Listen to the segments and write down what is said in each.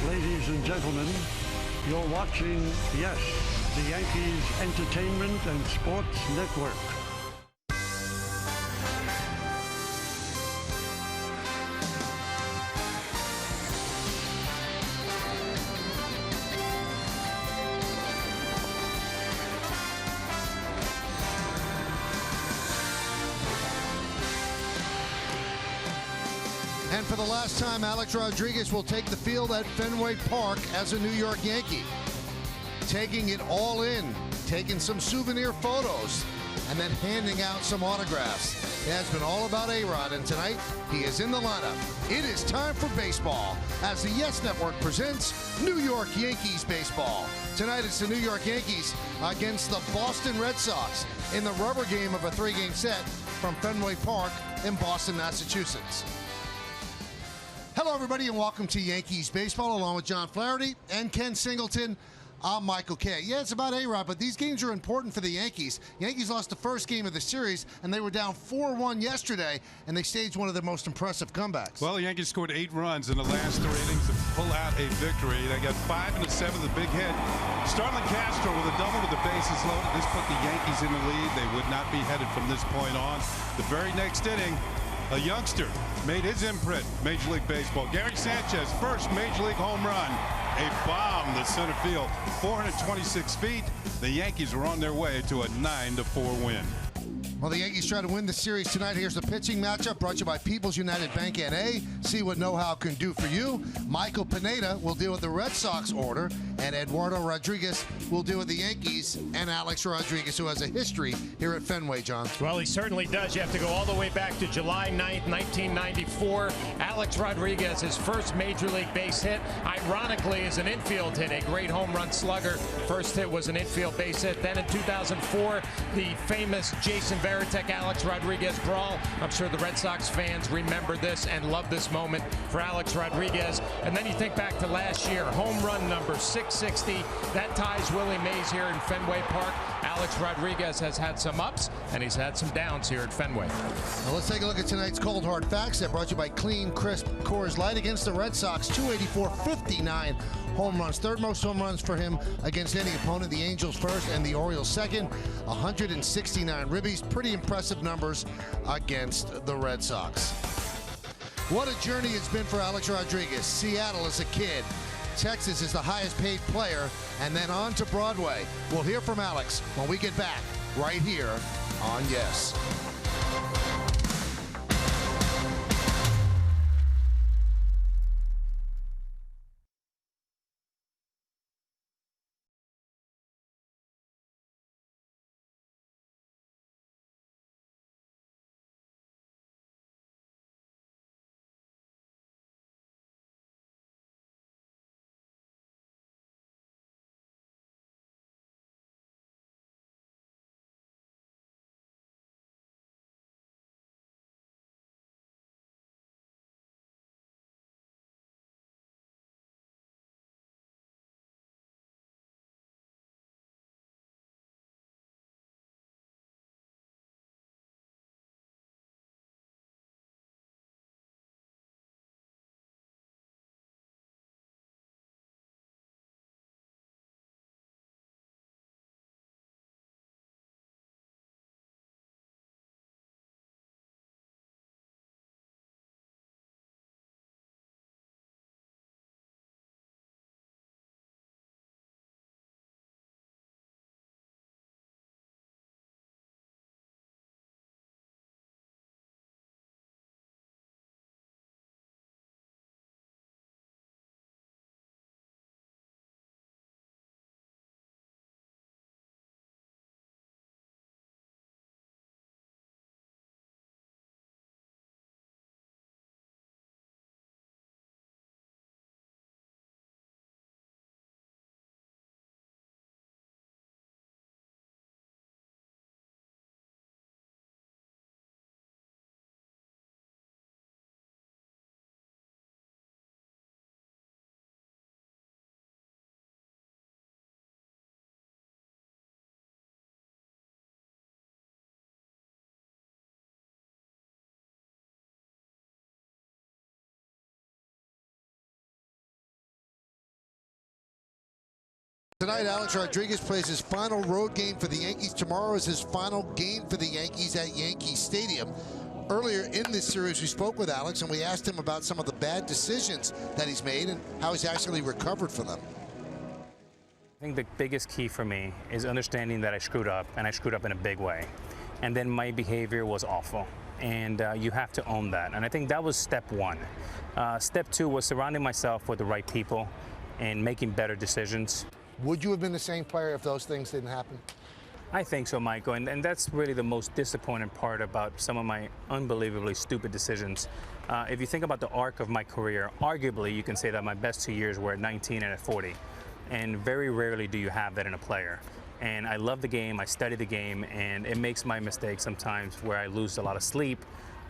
Ladies and gentlemen, you're watching, yes, the Yankees Entertainment and Sports Network. And for the last time, Alex Rodriguez will take the field at Fenway Park as a New York Yankee. Taking it all in, taking some souvenir photos, and then handing out some autographs. It has been all about A-Rod, and tonight he is in the lineup. It is time for baseball as the Yes Network presents New York Yankees baseball. Tonight it's the New York Yankees against the Boston Red Sox in the rubber game of a 3-game set from Fenway Park in Boston, Massachusetts. Hello, everybody, and welcome to Yankees Baseball, along with John Flaherty and Ken Singleton. I'm Michael Kay. Yeah, it's about A-Rod, but these games are important for the Yankees. Yankees lost the first game of the series, and they were down 4-1 yesterday, and they staged one of their most impressive comebacks. Well, the Yankees scored 8 runs in the last 3 innings to pull out a victory. They got 5 in the 7th, a big hit. Starlin Castro with a double with the bases loaded. This put the Yankees in the lead. They would not be headed from this point on. The very next inning, a youngster made his imprint, Major League Baseball. Gary Sanchez, first Major League home run. A bomb to center field, 426 feet. The Yankees are on their way to a 9-4 win. Well, the Yankees try to win the series tonight. Here's the pitching matchup brought to you by People's United Bank N.A. See what know-how can do for you. Michael Pineda will deal with the Red Sox order, and Eduardo Rodriguez will deal with the Yankees and Alex Rodriguez, who has a history here at Fenway, John. Well, he certainly does. You have to go all the way back to July 9th, 1994. Alex Rodriguez, his first Major League base hit, ironically, is an infield hit, a great home run slugger. First hit was an infield base hit. Then in 2004, the famous Jason Varitek, Alex Rodriguez brawl. I'm sure the Red Sox fans remember this and love this moment for Alex Rodriguez. And then you think back to last year, home run number 660. That ties Willie Mays here in Fenway Park. Alex Rodriguez has had some ups and he's had some downs here at Fenway. Now let's take a look at tonight's Cold Hard Facts. That brought to you by Clean Crisp Coors Light against the Red Sox. 284, 59 home runs. Third most home runs for him against any opponent. The Angels first and the Orioles second. 169 ribbies. Pretty impressive numbers against the Red Sox. What a journey it's been for Alex Rodriguez. Seattle as a kid. Texas is the highest paid player, and then on to Broadway. We'll hear from Alex when we get back right here on Yes. Tonight, Alex Rodriguez plays his final road game for the Yankees. Tomorrow is his final game for the Yankees at Yankee Stadium. Earlier in this series, we spoke with Alex, and we asked him about some of the bad decisions that he's made and how he's actually recovered from them. I think the biggest key for me is understanding that I screwed up, and I screwed up in a big way. And then my behavior was awful. And you have to own that. And I think that was step one. Step two was surrounding myself with the right people and making better decisions. Would you have been the same player if those things didn't happen? I think so, Michael, and that's really the most disappointing part about some of my unbelievably stupid decisions. If you think about the arc of my career, arguably you can say that my best 2 years were at 19 and at 40. And very rarely do you have that in a player. And I love the game, I study the game, and it makes my mistakes sometimes where I lose a lot of sleep.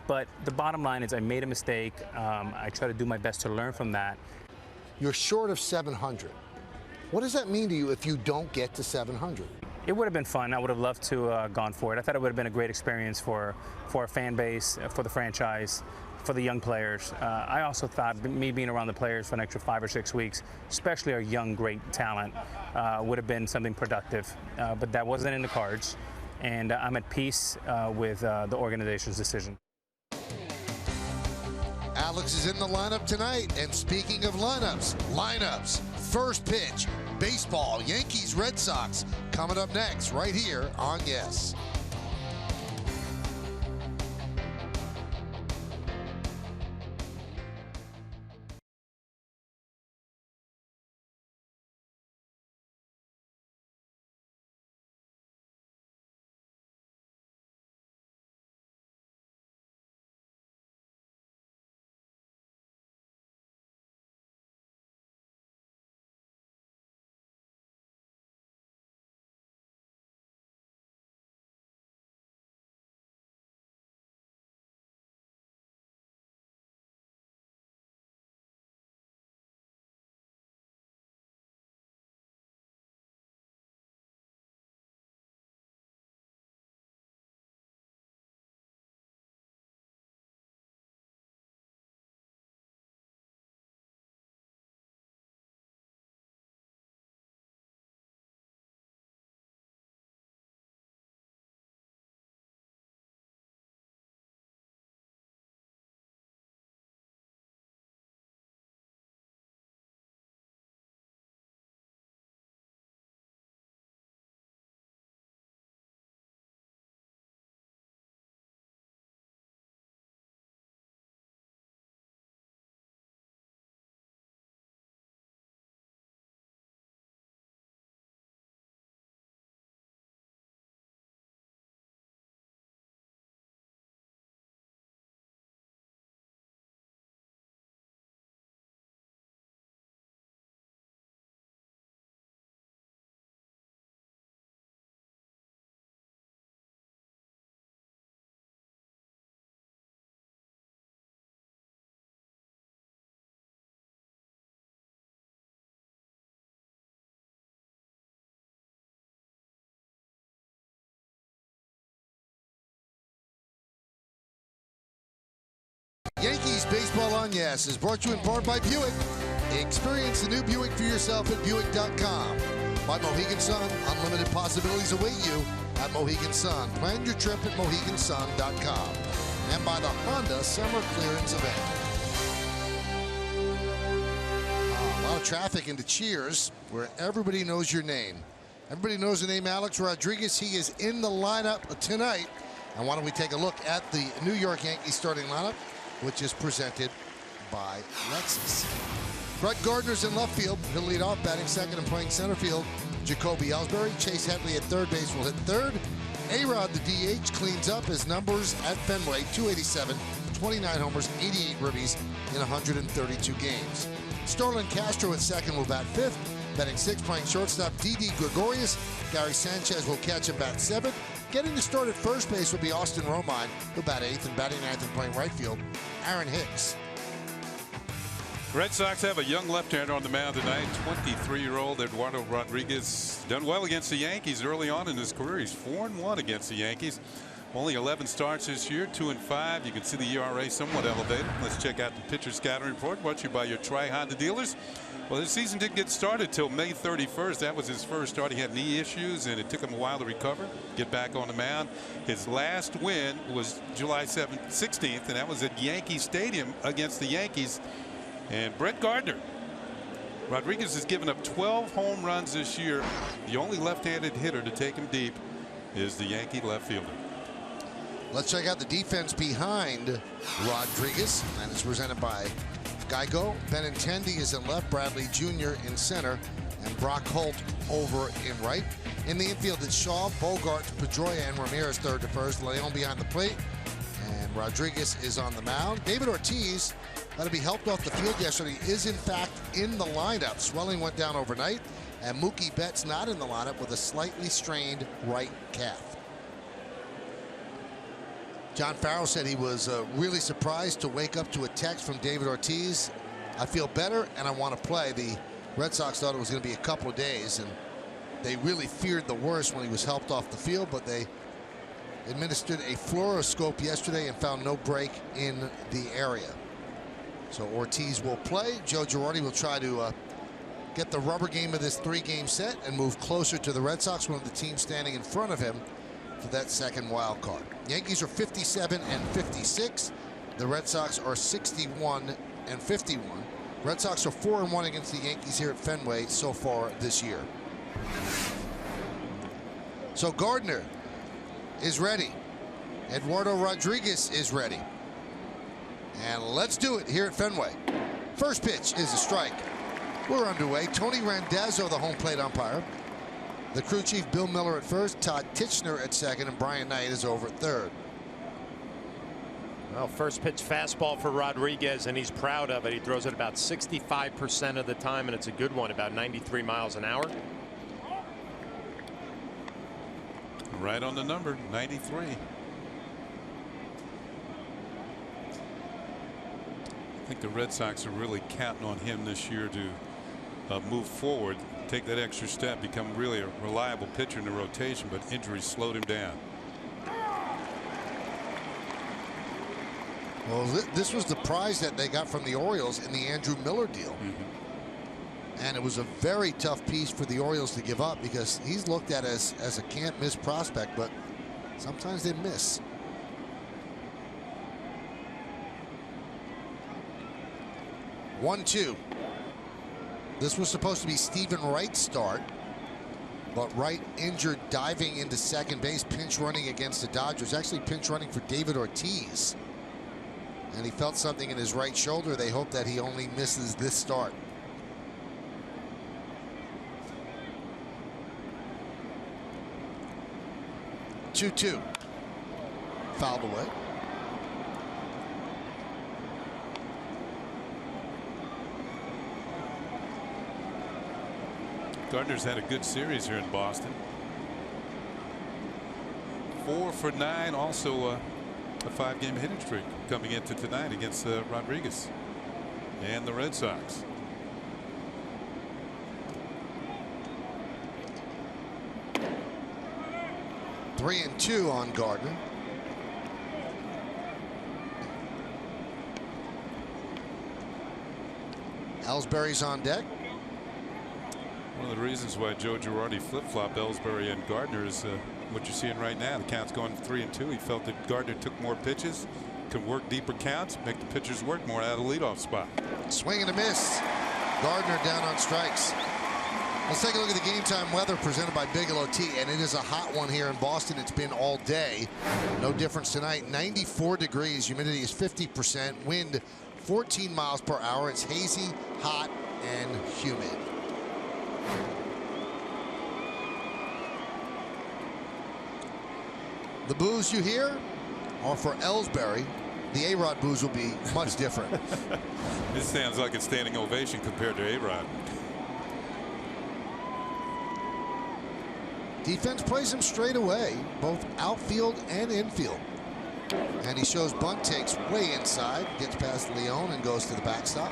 But the bottom line is I made a mistake. I try to do my best to learn from that. You're short of 700. What does that mean to you if you don't get to 700? It would have been fun. I would have loved to gone for it. I thought it would have been a great experience for our fan base, for the franchise, for the young players. I also thought me being around the players for an extra 5 or 6 weeks, especially our young, great talent, would have been something productive. But that wasn't in the cards, and I'm at peace with the organization's decision. Alex is in the lineup tonight, and speaking of lineups, first pitch, baseball, Yankees, Red Sox, coming up next right here on Yes. Yankees Baseball on Yes is brought to you in part by Buick. Experience the new Buick for yourself at Buick.com. By Mohegan Sun, unlimited possibilities await you at Mohegan Sun. Plan your trip at MoheganSun.com. And by the Honda Summer Clearance Event. A lot of traffic into Cheers, where everybody knows your name. Everybody knows the name Alex Rodriguez. He is in the lineup tonight. And why don't we take a look at the New York Yankees starting lineup, which is presented by Lexus. Brett Gardner's in left field. He'll lead off, batting second and playing center field. Jacoby Ellsbury. Chase Headley at third base will hit third. A-Rod, the DH, cleans up his numbers at Fenway. 287, 29 homers, 88 ribbies in 132 games. Starlin Castro at second will bat fifth. Batting sixth, playing shortstop, Didi Gregorius. Gary Sanchez will catch him, bat seventh. Getting the start at first base will be Austin Romine. He'll bat eighth, and batting ninth and playing right field, Aaron Hicks. Red Sox have a young left-hander on the mound tonight. 23-year-old Eduardo Rodriguez done well against the Yankees early on in his career. He's 4-1 against the Yankees. Only 11 starts this year, 2-5. You can see the ERA somewhat elevated. Let's check out the pitcher scouting report brought to you by your Tri-Honda dealers. Well, the season didn't get started till May 31st. That was his first start. He had knee issues, and it took him a while to recover, get back on the mound. His last win was July 16th, and that was at Yankee Stadium against the Yankees. And Brett Gardner. Rodriguez has given up 12 home runs this year. The only left-handed hitter to take him deep is the Yankee left fielder. Let's check out the defense behind Rodriguez, and it's presented by Geico. Benintendi is in left, Bradley Jr. in center, and Brock Holt over in right. In the infield, it's Shaw, Bogart, Pedroia, and Ramirez third to first. Leon behind the plate, and Rodriguez is on the mound. David Ortiz, that'll be helped off the field yesterday, is in fact in the lineup. Swelling went down overnight, and Mookie Betts not in the lineup with a slightly strained right calf. John Farrell said he was really surprised to wake up to a text from David Ortiz. I feel better and I want to play. The Red Sox thought it was going to be a couple of days, and they really feared the worst when he was helped off the field, but they administered a fluoroscope yesterday and found no break in the area. So Ortiz will play. Joe Girardi will try to get the rubber game of this 3-game set and move closer to the Red Sox, one of the teams standing in front of him for that second wild card. Yankees are 57 and 56. The Red Sox are 61 and 51. Red Sox are 4-1 against the Yankees here at Fenway so far this year. So Gardner is ready. Eduardo Rodriguez is ready. And let's do it here at Fenway. First pitch is a strike. We're underway. Tony Randazzo, the home plate umpire. The crew chief, Bill Miller at first, Todd Titchener at second, and Brian Knight is over at third. Well, first pitch fastball for Rodriguez, and he's proud of it. He throws it about 65% of the time, and it's a good one, about 93 miles an hour. Right on the number, 93. I think the Red Sox are really counting on him this year to move forward, take that extra step, become really a reliable pitcher in the rotation, but injuries slowed him down. Well, this was the prize that they got from the Orioles in the Andrew Miller deal. And it was a very tough piece for the Orioles to give up because he's looked at as a can't miss prospect, but sometimes they miss. One, two. This was supposed to be Stephen Wright's start, but Wright injured diving into second base, pinch running against the Dodgers, actually pinch running for David Ortiz. And he felt something in his right shoulder. They hope that he only misses this start. Two. Fouled away. Gardner's had a good series here in Boston. 4 for 9, also a 5-game hitting streak coming into tonight against Rodriguez and the Red Sox. Three and 2 on Gardner. Ellsbury's on deck. One of the reasons why Joe Girardi flip-flopped Ellsbury and Gardner is what you're seeing right now. The count's going 3 and 2. He felt that Gardner took more pitches, could work deeper counts, make the pitchers work more out of the leadoff spot. Swing and a miss. Gardner down on strikes. Let's take a look at the game time weather presented by Bigelow Tea, and it is a hot one here in Boston. It's been all day. No difference tonight. 94 degrees. Humidity is 50%. Wind 14 miles per hour. It's hazy, hot, and humid. The boos you hear are for Ellsbury. The A-Rod boos will be much different. This sounds like a standing ovation compared to A-Rod. Defense plays him straight away, both outfield and infield. And he shows bunt, takes way inside, gets past Leon and goes to the backstop.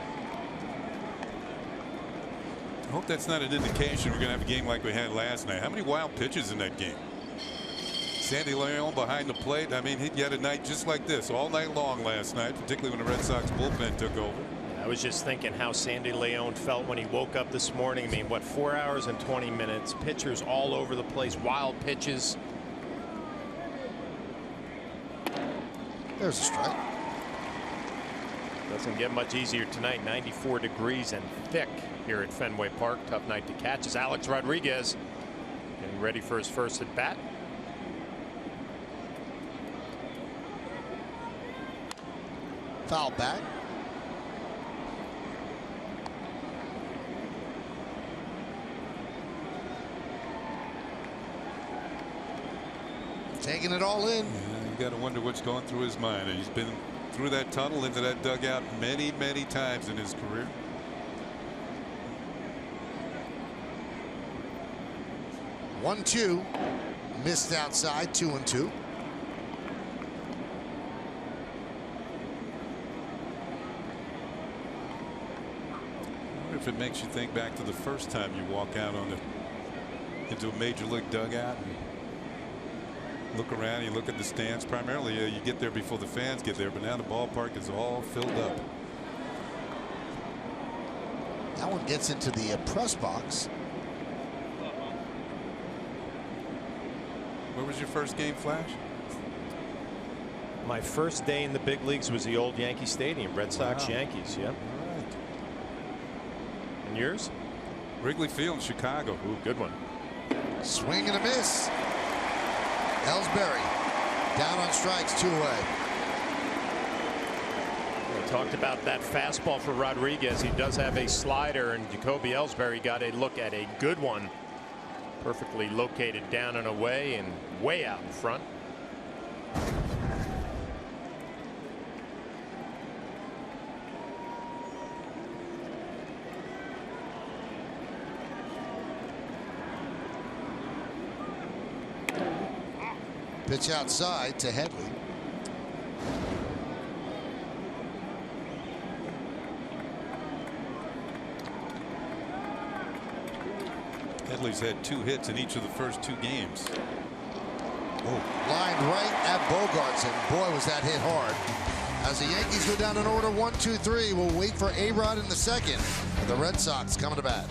I hope that's not an indication we're going to have a game like we had last night. How many wild pitches in that game? Sandy Leon behind the plate. I mean, he had a night just like this all night long last night, particularly when the Red Sox bullpen took over. That I was just thinking how Sandy León felt when he woke up this morning. I mean, what, 4 hours and 20 minutes, pitchers all over the place, wild pitches. There's a strike. Doesn't get much easier tonight. 94 degrees and thick here at Fenway Park. Tough night to catch as Alex Rodriguez getting ready for his first at bat. Foul back. Taking it all in. You got to wonder what's going through his mind. He's been through that tunnel into that dugout many times in his career. One, two, missed outside, 2-2. I wonder if it makes you think back to the first time you walk out into a major league dugout and look around, you look at the stands. Primarily you get there before the fans get there, but now the ballpark is all filled up. That one gets into the press box. Where was your first game, Flash? My first day in the big leagues was the old Yankee Stadium, Red Sox Yankees. Yep. All right. And yours? Wrigley Field in Chicago. Ooh, good one. Swing and a miss. Ellsbury down on strikes, 2 away. We talked about that fastball for Rodriguez. He does have a slider, and Jacoby Ellsbury got a look at a good one. Perfectly located down and away and way out in front. Pitch outside to Headley. Headley's had 2 hits in each of the first 2 games. Oh, lined right at Bogaerts, and boy, was that hit hard. As the Yankees go down in order 1-2-3, we'll wait for A-Rod in the second. And the Red Sox coming to bat.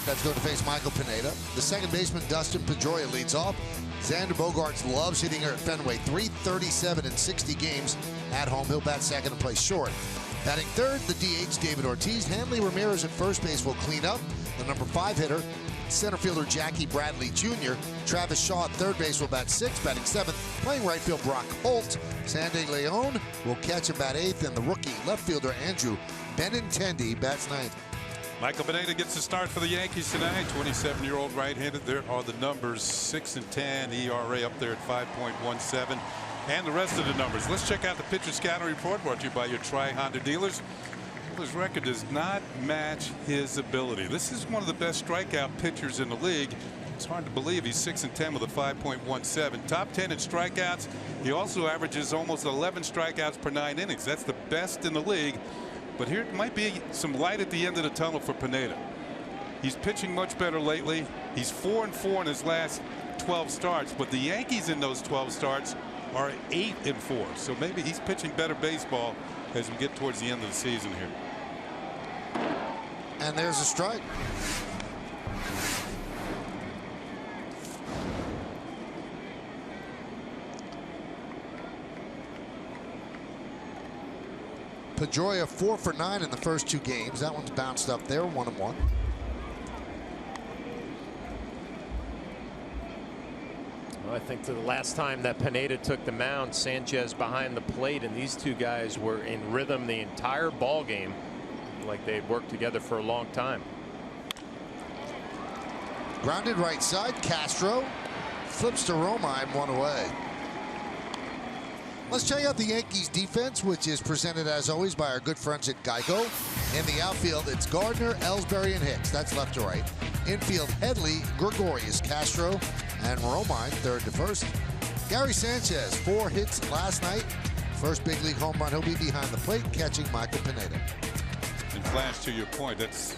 That's going to face Michael Pineda. The second baseman, Dustin Pedroia, leads off. Xander Bogaerts loves hitting here at Fenway. .337 in 60 games at home. He'll bat second and play short. Batting third, the DH, David Ortiz. Hanley Ramirez at first base will clean up. The number 5 hitter, center fielder Jackie Bradley Jr. Travis Shaw at third base will bat 6th. Batting 7th, playing right field, Brock Holt. Sandy León will catch him bat 8th. And the rookie left fielder, Andrew Benintendi, bats 9th. Michael Pineda gets the start for the Yankees tonight. 27-year-old right-handed. There are the numbers: 6-10 ERA up there at 5.17, and the rest of the numbers. Let's check out the pitcher scouting report brought to you by your Tri-Honda dealers. Well, his record does not match his ability. This is one of the best strikeout pitchers in the league. It's hard to believe he's 6-10 with a 5.17. Top 10 in strikeouts. He also averages almost 11 strikeouts per 9 innings. That's the best in the league. But here might be some light at the end of the tunnel for Pineda. He's pitching much better lately. He's 4-4 in his last 12 starts, but the Yankees in those 12 starts are 8-4. So maybe he's pitching better baseball as we get towards the end of the season here. And there's a strike. Pedroia 4 for 9 in the first 2 games. That one's bounced up there, 1-1. Well, I think the last time that Pineda took the mound, Sanchez behind the plate, and these two guys were in rhythm the entire ball game, like they'd worked together for a long time. Grounded right side. Castro flips to Romine, 1 away. Let's check out the Yankees defense, which is presented as always by our good friends at Geico. In the outfield, it's Gardner, Ellsbury, and Hicks. That's left to right. Infield, Headley, Gregorius, Castro, and Romine, third to first. Gary Sanchez, 4 hits last night. First big league home run. He'll be behind the plate catching Michael Pineda. And Flash, to your point, that's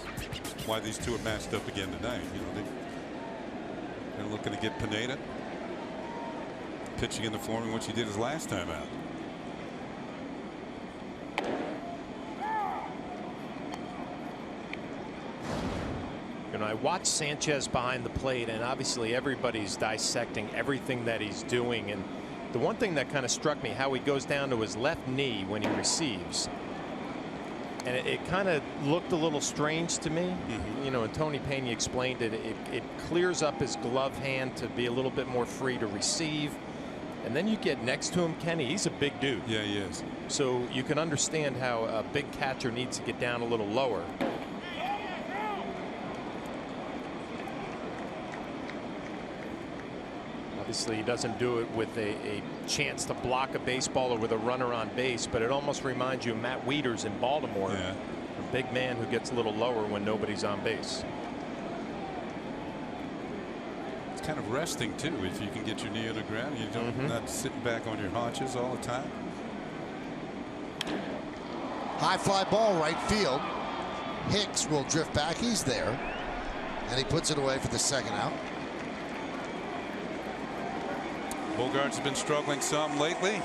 why these two are matched up again tonight. You know, they're looking to get Pineda pitching in the form in which he did his last time out. You know, I watched Sanchez behind the plate, and obviously everybody's dissecting everything that he's doing. And the one thing that kind of struck me, how he goes down to his left knee when he receives. And it kind of looked a little strange to me. You know, and Tony Pena explained it. It clears up his glove hand to be a little bit more free to receive. And then you get next to him, Kenny. He's a big dude. Yeah, he is. So you can understand how a big catcher needs to get down a little lower. Obviously, he doesn't do it with a chance to block a baseball or with a runner on base, but it almost reminds you of Matt Wieters in Baltimore. Yeah. A big man who gets a little lower when nobody's on base. It's kind of resting too. If you can get your knee on the ground, you don't not sitting back on your haunches all the time. High fly ball right field. Hicks will drift back. He's there, and he puts it away for the second out. Bogaerts has been struggling some lately.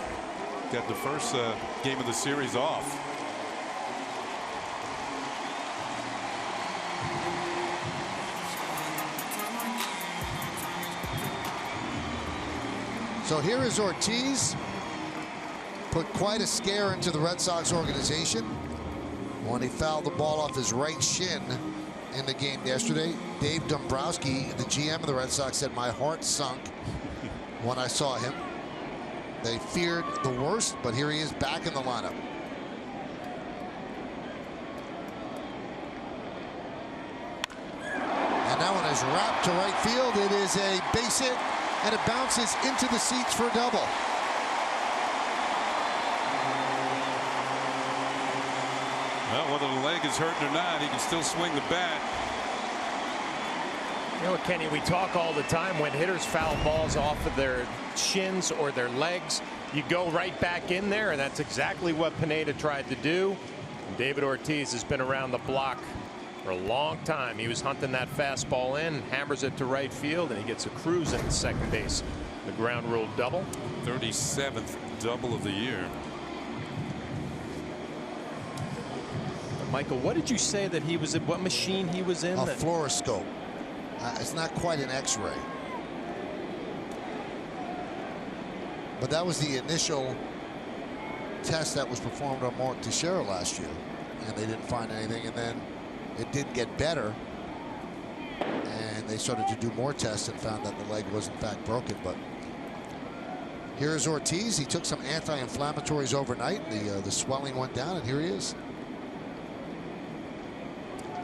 Got the first game of the series off. So here is Ortiz. Put quite a scare into the Red Sox organization when he fouled the ball off his right shin in the game yesterday. Dave Dombrowski, the GM of the Red Sox, said, "My heart sunk when I saw him." They feared the worst, but here he is back in the lineup. And that one is wrapped to right field. It is a base hit, and it bounces into the seats for a double. Well, whether the leg is hurting or not, he can still swing the bat. You know what, Kenny, we talk all the time when hitters foul balls off of their shins or their legs, you go right back in there, and that's exactly what Pineda tried to do. And David Ortiz has been around the block for a long time. He was hunting that fastball in, hammers it to right field, and he gets a cruise in second base. The ground rule double. 37th double of the year. Michael, what did you say that he was in? What machine he was in? A fluoroscope. It's not quite an X-ray, but that was the initial test that was performed on Mark Teixeira last year, and they didn't find anything. And then it did get better, and they started to do more tests and found that the leg was in fact broken. But here is Ortiz. He took some anti-inflammatories overnight. The swelling went down, and here he is.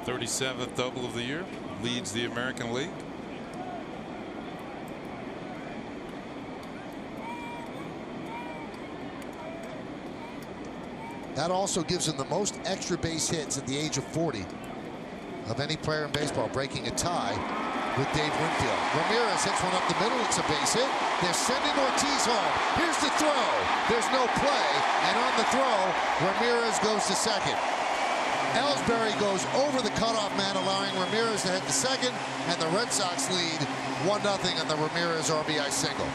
37th double of the year, leads the American League. That also gives him the most extra base hits at the age of 40 of any player in baseball, breaking a tie with Dave Winfield. Ramirez hits one up the middle. It's a base hit. They're sending Ortiz home. Here's the throw. There's no play, and on the throw, Ramirez goes to second. Ellsbury goes over the cutoff man, allowing Ramirez to head to second, and the Red Sox lead 1-0 on the Ramirez RBI single.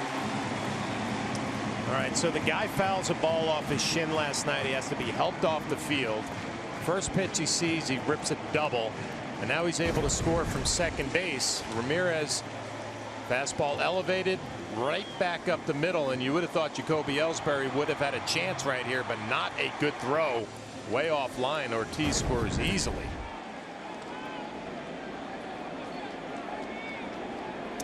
All right, so the guy fouls a ball off his shin last night. He has to be helped off the field. First pitch he sees, he rips a double, and now he's able to score from second base. Ramirez, fastball elevated, right back up the middle, and you would have thought Jacoby Ellsbury would have had a chance right here, but not a good throw Way offline, Ortiz scores easily.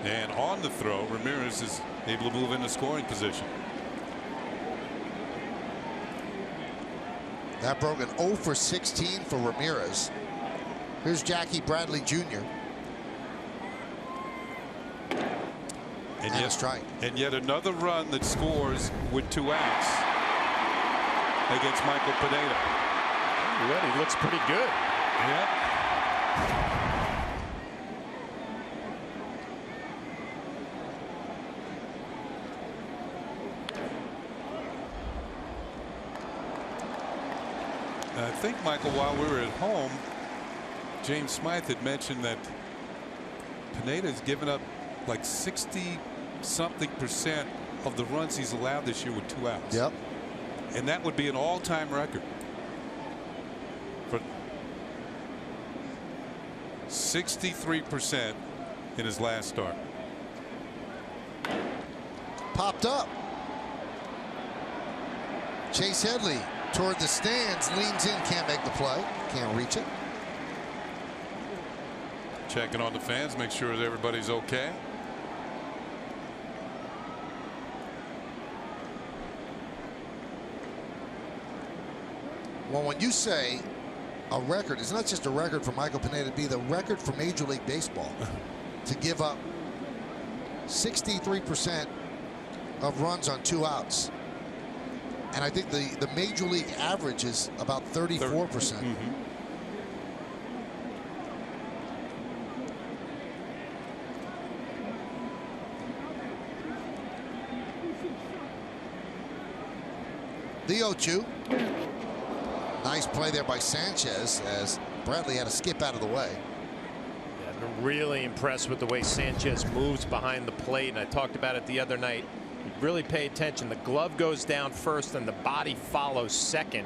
And on the throw, Ramirez is able to move into scoring position. That broke an 0 for 16 for Ramirez. Here's Jackie Bradley Jr. And a yet, strike. And yet another run that scores with 2 outs against Michael Pineda. He looks pretty good. Yep. I think, Michael, while we were at home, James Smythe had mentioned that Pineda has given up like 60-something% of the runs he's allowed this year with 2 outs. Yep. And that would be an all-time record. For 63% in his last start. Popped up. Chase Headley toward the stands, leans in, can't make the play, can't reach it. Checking on the fans, make sure that everybody's okay. Well, when you say a record, it's not just a record for Michael Pineda, it'd be the record for Major League Baseball to give up 63% of runs on 2 outs. And I think the Major League average is about 34%. The 0-2. Nice play there by Sanchez as Bradley had to skip out of the way. Yeah, I've been really impressed with the way Sanchez moves behind the plate, and I talked about it the other night. Really pay attention. The glove goes down first and the body follows second.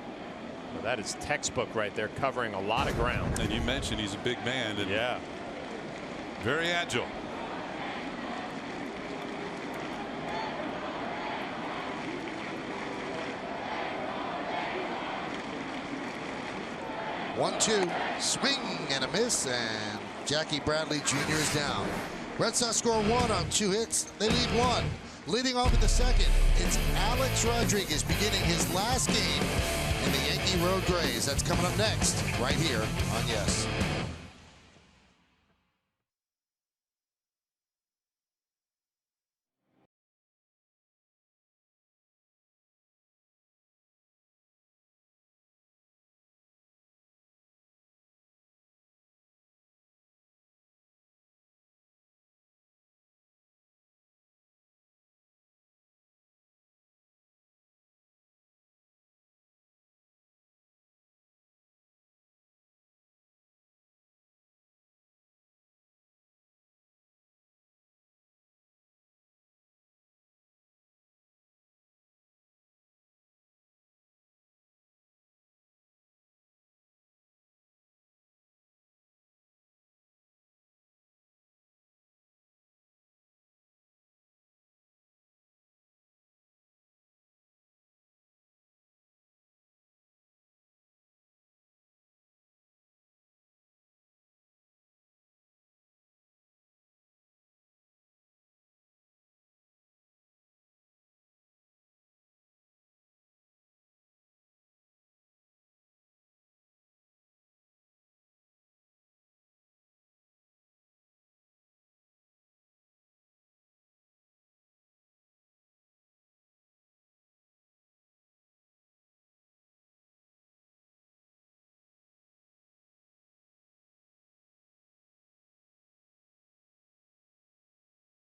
Well, that is textbook right there, covering a lot of ground. And you mentioned he's a big man. And yeah. Very agile. One-two, swing and a miss, and Jackie Bradley Jr. is down. Red Sox score 1 on 2 hits. They lead 1. Leading off in the second, it's Alex Rodriguez beginning his last game in the Yankee Road Grays. That's coming up next, right here on Yes.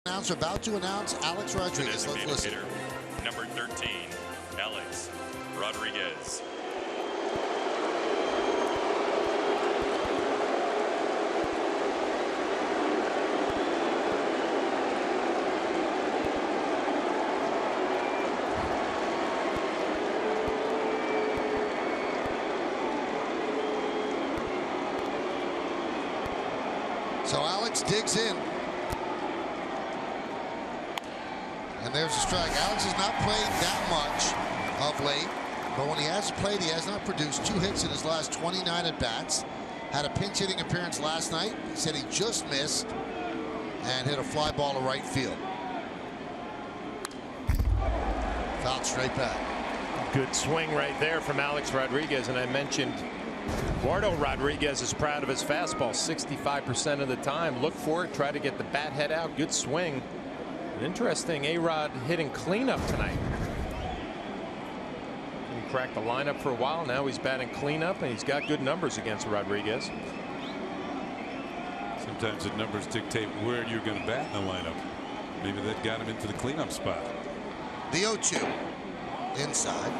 Announcer about to announce Alex Rodriguez. Let's listen. Number 13, Alex Rodriguez. So Alex digs in. And there's a strike. Alex has not played that much of late. But when he has played, he has not produced. 2 hits in his last 29 at-bats. Had a pinch hitting appearance last night. He said he just missed and hit a fly ball to right field. Fouled straight back. Good swing right there from Alex Rodriguez. And I mentioned Eduardo Rodriguez is proud of his fastball 65% of the time. Look for it. Try to get the bat head out. Good swing. An interesting A-Rod hitting cleanup tonight. He cracked the lineup for a while. Now he's batting cleanup, and he's got good numbers against Rodriguez. Sometimes the numbers dictate where you're going to bat in the lineup. Maybe that got him into the cleanup spot. The 0-2 inside.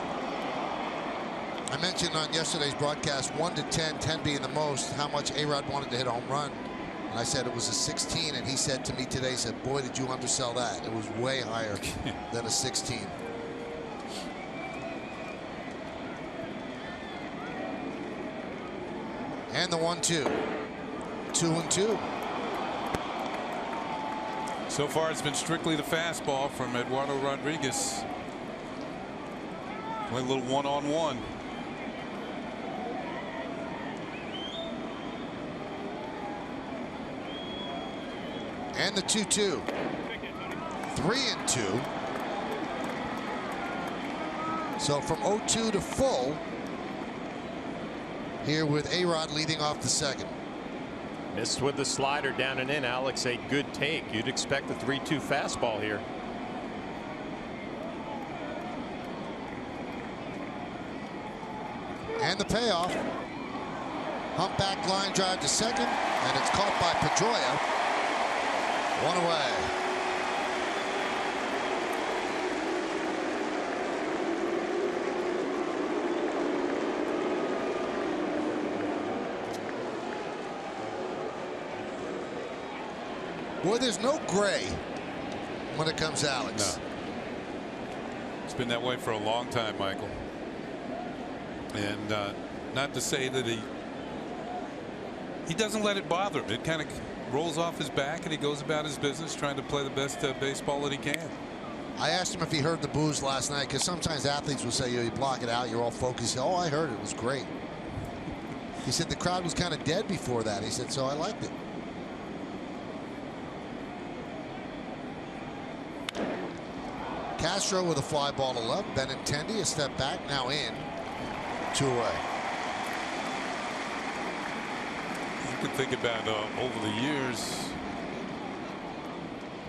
I mentioned on yesterday's broadcast 1 to 10, 10 being the most, how much A-Rod wanted to hit a home run. And I said it was a 16, and he said to me today, he said, boy, did you undersell that. It was way higher than a 16. And the 1-2. 2-2. So far, it's been strictly the fastball from Eduardo Rodriguez. Only a little one-on-one. And the 2-2. 3-2. So from 0-2 to full. Here with A-Rod leading off the second. Missed with the slider down and in. Alex, a good take. You'd expect the 3-2 fastball here. And the payoff. Humpback line drive to second, and it's caught by Pedroia. 1 away. Boy, there's no gray when it comes to Alex. No. It's been that way for a long time, Michael. And not to say that he doesn't let it bother him. It kind of rolls off his back and he goes about his business trying to play the best baseball that he can. I asked him if he heard the boos last night, because sometimes athletes will say, you block it out, you're all focused. Oh, I heard it. It was great. He said the crowd was kind of dead before that. He said, so I liked it. Castro with a fly ball to left. Benintendi a step back, now in. 2 away. You can think about over the years,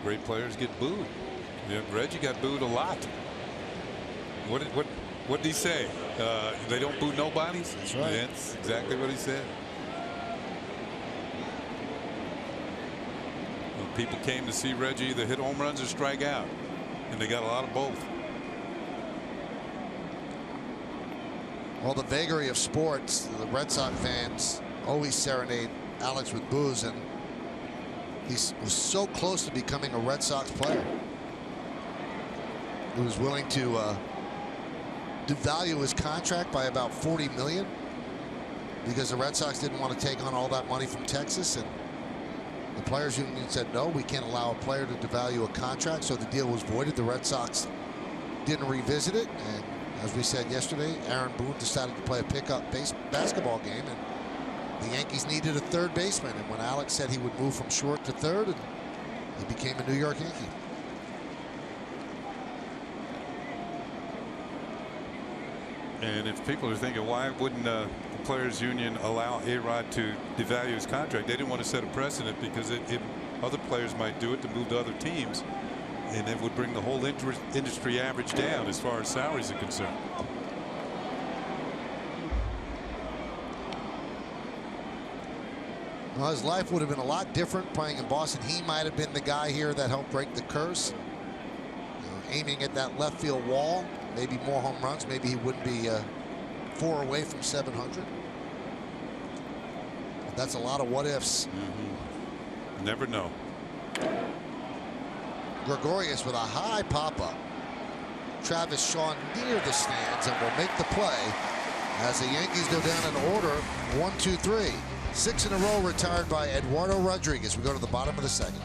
great players get booed. Yeah, Reggie got booed a lot. What did he say? They don't boo nobodies? That's right. That's exactly what he said. When people came to see Reggie either hit home runs or strike out, and they got a lot of both. Well, the vagary of sports, the Red Sox fans always serenade Alex with boos, and he was so close to becoming a Red Sox player. He was willing to devalue his contract by about $40 million because the Red Sox didn't want to take on all that money from Texas, and the players union said no, we can't allow a player to devalue a contract, so the deal was voided. The Red Sox didn't revisit it, and as we said yesterday, Aaron Boone decided to play a pickup basketball game, and the Yankees needed a third baseman, and when Alex said he would move from short to third, and he became a New York Yankee. And if people are thinking, why wouldn't the players union allow A-Rod to devalue his contract? They didn't want to set a precedent, because other players might do it to move to other teams, and it would bring the whole industry average down as far as salaries are concerned. Well, his life would have been a lot different playing in Boston. He might have been the guy here that helped break the curse. Aiming at that left field wall, maybe more home runs. Maybe he wouldn't be 4 away from 700. But that's a lot of what ifs. Never know. Gregorius with a high pop-up. Travis Shaw near the stands and will make the play as the Yankees go down in order. 1, 2, 3. 6 in a row retired by Eduardo Rodriguez. We go to the bottom of the second.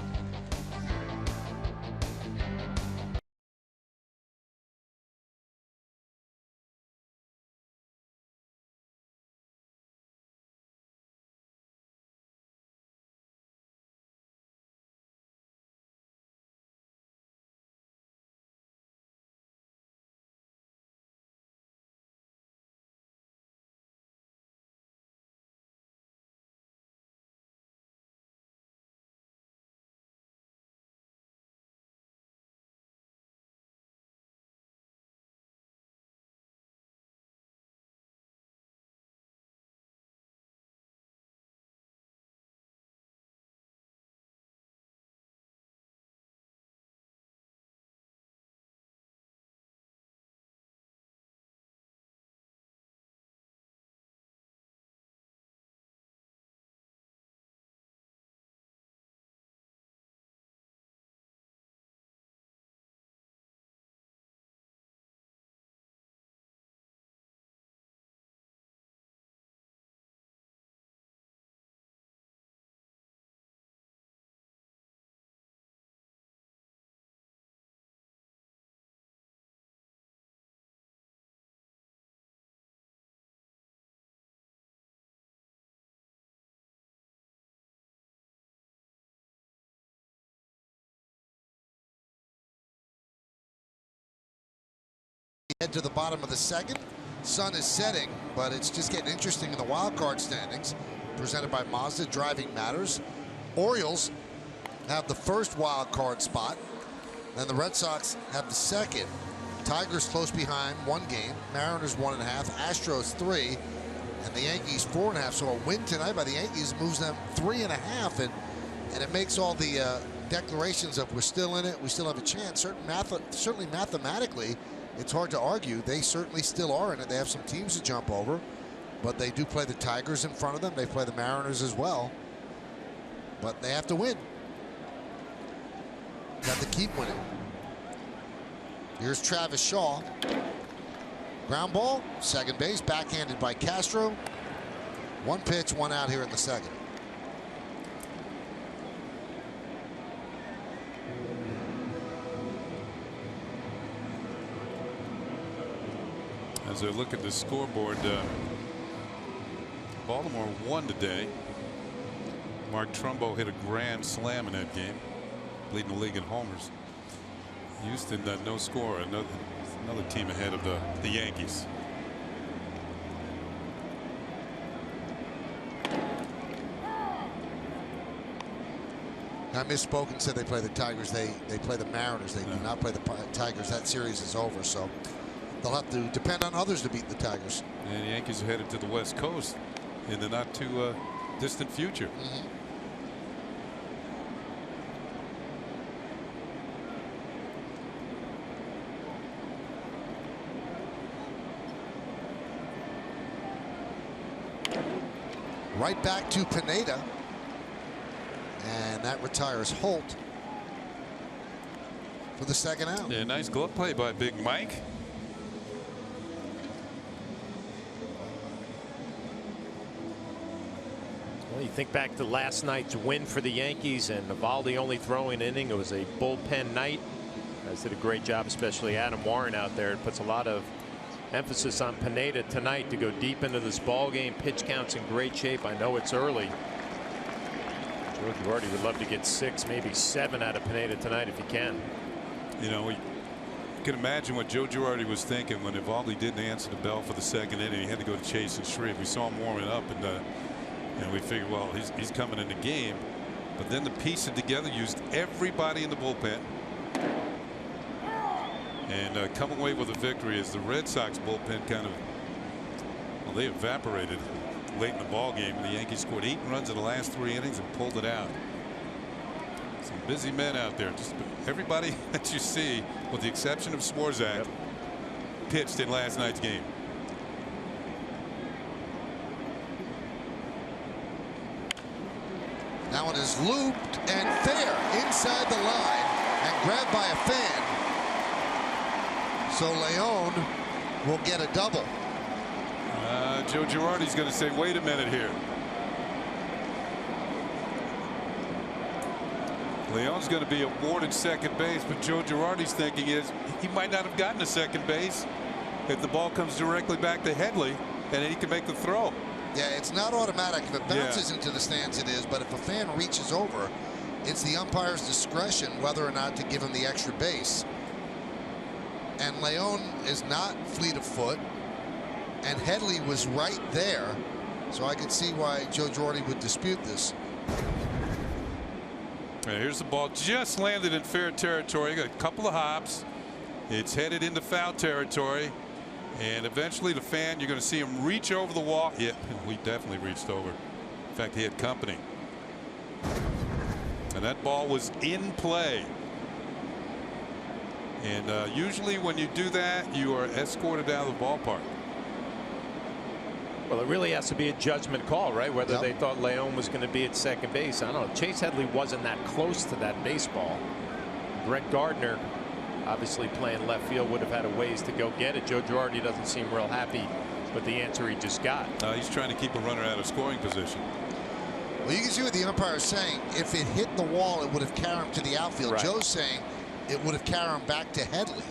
Head to the bottom of the second. Sun is setting, but it's just getting interesting in the wild card standings. Presented by Mazda, driving matters. Orioles have the first wild card spot. Then the Red Sox have the second. Tigers close behind, 1 game. Mariners 1.5. Astros 3. And the Yankees 4.5. So a win tonight by the Yankees moves them 3.5. And it makes all the declarations of we're still in it, we still have a chance. Certainly mathematically, it's hard to argue. They certainly still are in it. They have some teams to jump over, but they do play the Tigers in front of them. They play the Mariners as well, but they have to win. Got to keep winning. Here's Travis Shaw. Ground ball, second base, backhanded by Castro. 1 pitch, 1 out here in the second. As I look at the scoreboard, Baltimore won today. Mark Trumbo hit a grand slam in that game, leading the league in homers. Houston, no score, another team ahead of the Yankees. I misspoke and said they play the Tigers. They play the Mariners. They do not play the Tigers. That series is over, so they'll have to depend on others to beat the Tigers. And the Yankees are headed to the West Coast in the not too distant future. Right back to Pineda. And that retires Holt for the second out. Yeah, nice glove play by Big Mike. Well, you think back to last night's win for the Yankees and Eovaldi only throwing an inning. It was a bullpen night. Guys did a great job, especially Adam Warren out there. It puts a lot of emphasis on Pineda tonight to go deep into this ball game. Pitch counts in great shape. I know it's early. Joe Girardi would love to get 6, maybe 7 out of Pineda tonight if he can. You know, you can imagine what Joe Girardi was thinking when Eovaldi didn't answer the bell for the second inning. He had to go to Chase and Shreve. We saw him warming up, and we figured, well, he's coming in the game. But then to piece it together, used everybody in the bullpen, and come away with a victory as the Red Sox bullpen kind of, well, they evaporated late in the ball game, and the Yankees scored 8 runs in the last 3 innings and pulled it out. Some busy men out there. Just everybody that you see, with the exception of Swarzak, pitched in last night's game. That one is looped and fair inside the line and grabbed by a fan. So Leon will get a double. Joe Girardi's going to say, wait a minute here. Leon's going to be awarded second base, but Joe Girardi's thinking is he might not have gotten to second base if the ball comes directly back to Headley and he can make the throw. Yeah, it's not automatic. If it bounces into the stands, it is. But if a fan reaches over, it's the umpire's discretion whether or not to give him the extra base. And Leon is not fleet of foot. And Headley was right there. So I could see why Joe Girardi would dispute this. Right, here's the ball, just landed in fair territory. Got a couple of hops. It's headed into foul territory. And eventually the fan, you're going to see him reach over the wall. Yeah, we definitely reached over. In fact, he had company. And that ball was in play. And usually when you do that, you are escorted out of the ballpark. Well, it really has to be a judgment call, right? Whether they thought Leon was going to be at second base. I don't know. Chase Headley wasn't that close to that baseball. Brett Gardner, obviously playing left field, would have had a ways to go get it. Joe Girardi doesn't seem real happy with the answer he just got. He's trying to keep a runner out of scoring position. Well, you can see what the umpire is saying. If it hit the wall, it would have carried him to the outfield. Right. Joe's saying it would have carried him back to Headley.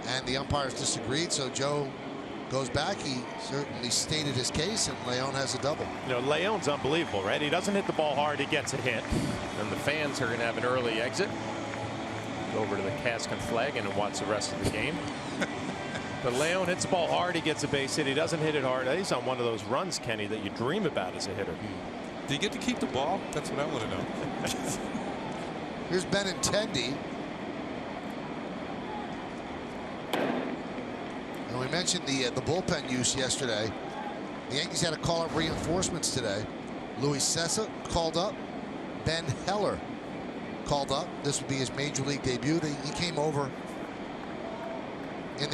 And the umpires disagreed, so Joe goes back. He certainly stated his case, and Leon has a double. You know, Leon's unbelievable, right? He doesn't hit the ball hard, he gets a hit. And the fans are going to have an early exit. Go over to the cask and flag and watch the rest of the game. But Leon hits the ball hard. He gets a base hit. He doesn't hit it hard. He's on one of those runs, Kenny, that you dream about as a hitter. Do you get to keep the ball? That's what I want to know. Here's Benintendi. And we mentioned the bullpen use yesterday. The Yankees had to call up reinforcements today. Luis Cessa called up. Ben Heller called up. This would be his major league debut. He came over in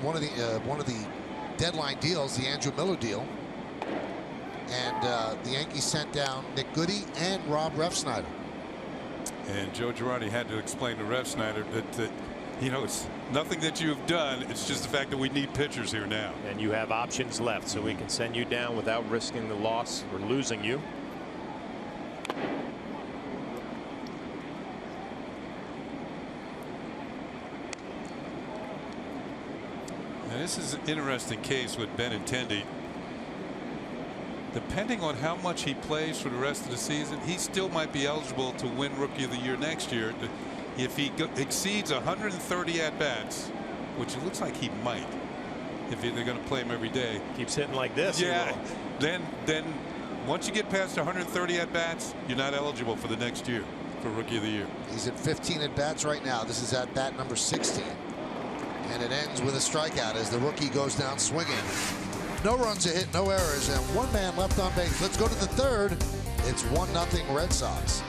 one of the deadline deals, the Andrew Miller deal. And the Yankees sent down Nick Goody and Rob Refsnyder. And Joe Girardi had to explain to Refsnyder that it's nothing that you've done. It's just the fact that we need pitchers here now. And you have options left, so we can send you down without risking the loss or losing you. Now, this is an interesting case with Benintendi. Depending on how much he plays for the rest of the season, he still might be eligible to win Rookie of the Year next year. If he exceeds 130 at-bats, which it looks like he might, if they're going to play him every day. Keeps hitting like this. Yeah. Then once you get past 130 at-bats, you're not eligible for the next year for Rookie of the Year. He's at 15 at-bats right now. This is at-bat number 16. And it ends with a strikeout as the rookie goes down swinging. No runs a hit, no errors, and one man left on base. Let's go to the third. It's 1-0 Red Sox.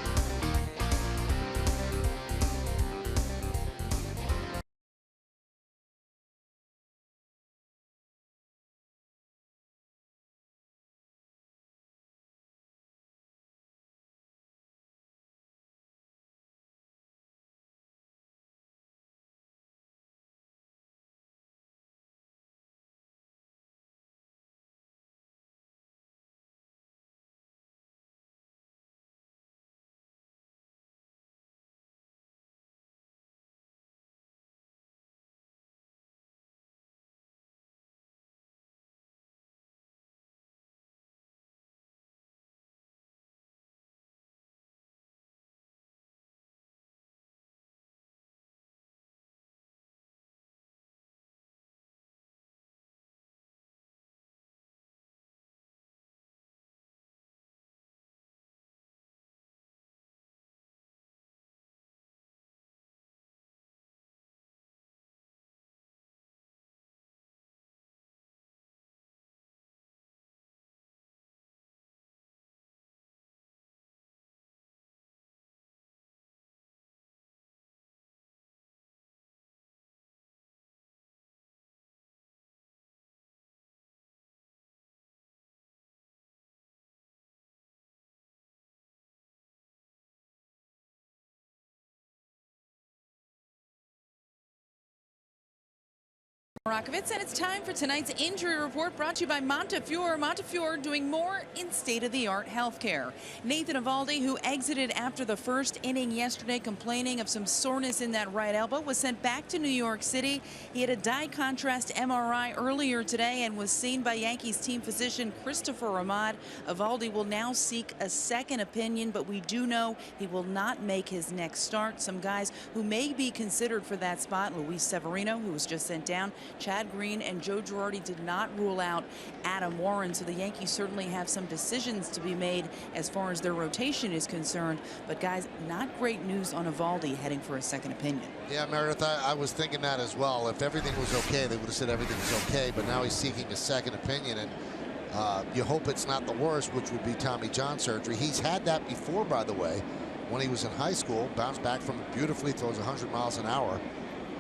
Rakovitz, and it's time for tonight's injury report brought to you by Montefiore. Montefiore doing more in state-of-the-art healthcare. Nathan Eovaldi, who exited after the first inning yesterday complaining of some soreness in that right elbow, was sent back to New York City. He had a dye contrast MRI earlier today and was seen by Yankees team physician Christopher Ahmad. Eovaldi will now seek a second opinion, but we do know he will not make his next start. Some guys who may be considered for that spot: Luis Severino, who was just sent down, Chad Green, and Joe Girardi did not rule out Adam Warren. So the Yankees certainly have some decisions to be made as far as their rotation is concerned. But guys, not great news on Eovaldi heading for a second opinion. Yeah, Meredith, I was thinking that as well. If everything was okay, they would have said everything was okay. But now he's seeking a second opinion, and you hope it's not the worst, which would be Tommy John surgery. He's had that before, by the way, when he was in high school. Bounced back from it beautifully, throws 100 miles an hour.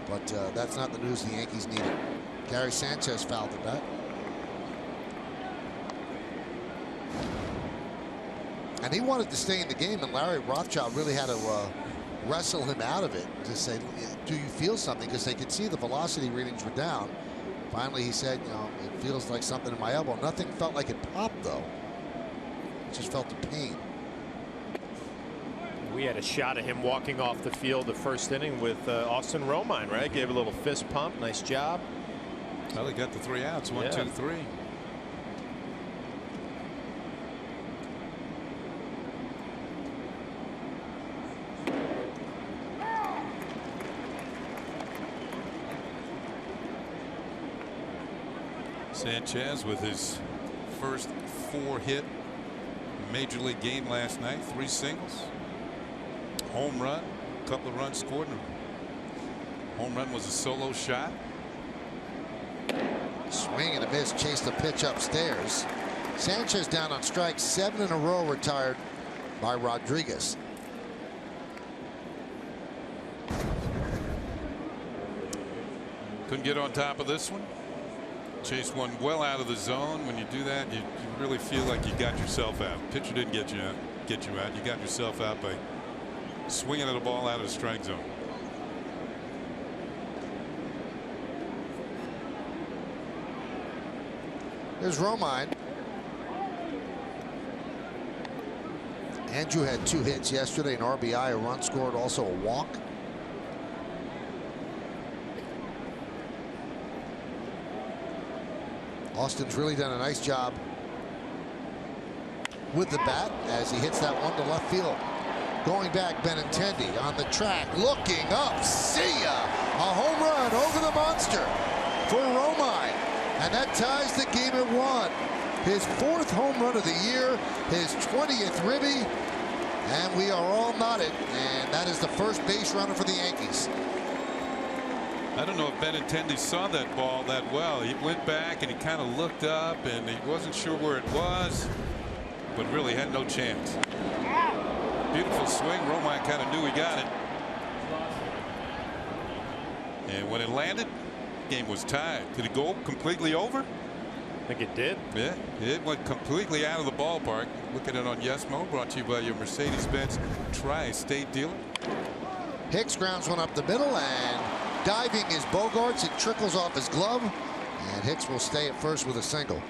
But that's not the news the Yankees needed. Gary Sanchez fouled the bat. And he wanted to stay in the game, and Larry Rothschild really had to wrestle him out of it to say, do you feel something? Because they could see the velocity readings were down. Finally, he said, you know, it feels like something in my elbow. Nothing felt like it popped, though. Just felt the pain. We had a shot of him walking off the field the first inning with Austin Romine, right? Gave a little fist pump. Nice job. Well, he got the 3 outs. 1, 2, 3. Sanchez with his first 4-hit major league game last night. 3 singles, home run, a couple of runs scored. Home run was a solo shot. Swing and a miss, chased the pitch upstairs. Sanchez down on strikes, 7 in a row, retired by Rodriguez. Couldn't get on top of this one. Chased one well out of the zone. When you do that, you really feel like you got yourself out. Pitcher didn't get you out. You got yourself out by swinging at a ball out of the strike zone. There's Romine. Andrew had 2 hits yesterday, an RBI, a run scored, also a walk. Austin's really done a nice job with the bat as he hits that one to left field. Going back, Benintendi on the track, looking up, see ya! A home run over the monster for Romine. And that ties the game at 1. His 4th home run of the year, his 20th ribby, and we are all nodded. And that is the first base runner for the Yankees. I don't know if Benintendi saw that ball that well. He went back and he kind of looked up and he wasn't sure where it was, but really had no chance. Beautiful swing. Romine kind of knew he got it. And when it landed, the game was tied. Did it go completely over? I think it did. Yeah, it went completely out of the ballpark. Look at it on YesMo, brought to you by your Mercedes-Benz Tri-State dealer. Hicks grounds one up the middle, and diving is Bogaerts. It trickles off his glove, and Hicks will stay at first with a single.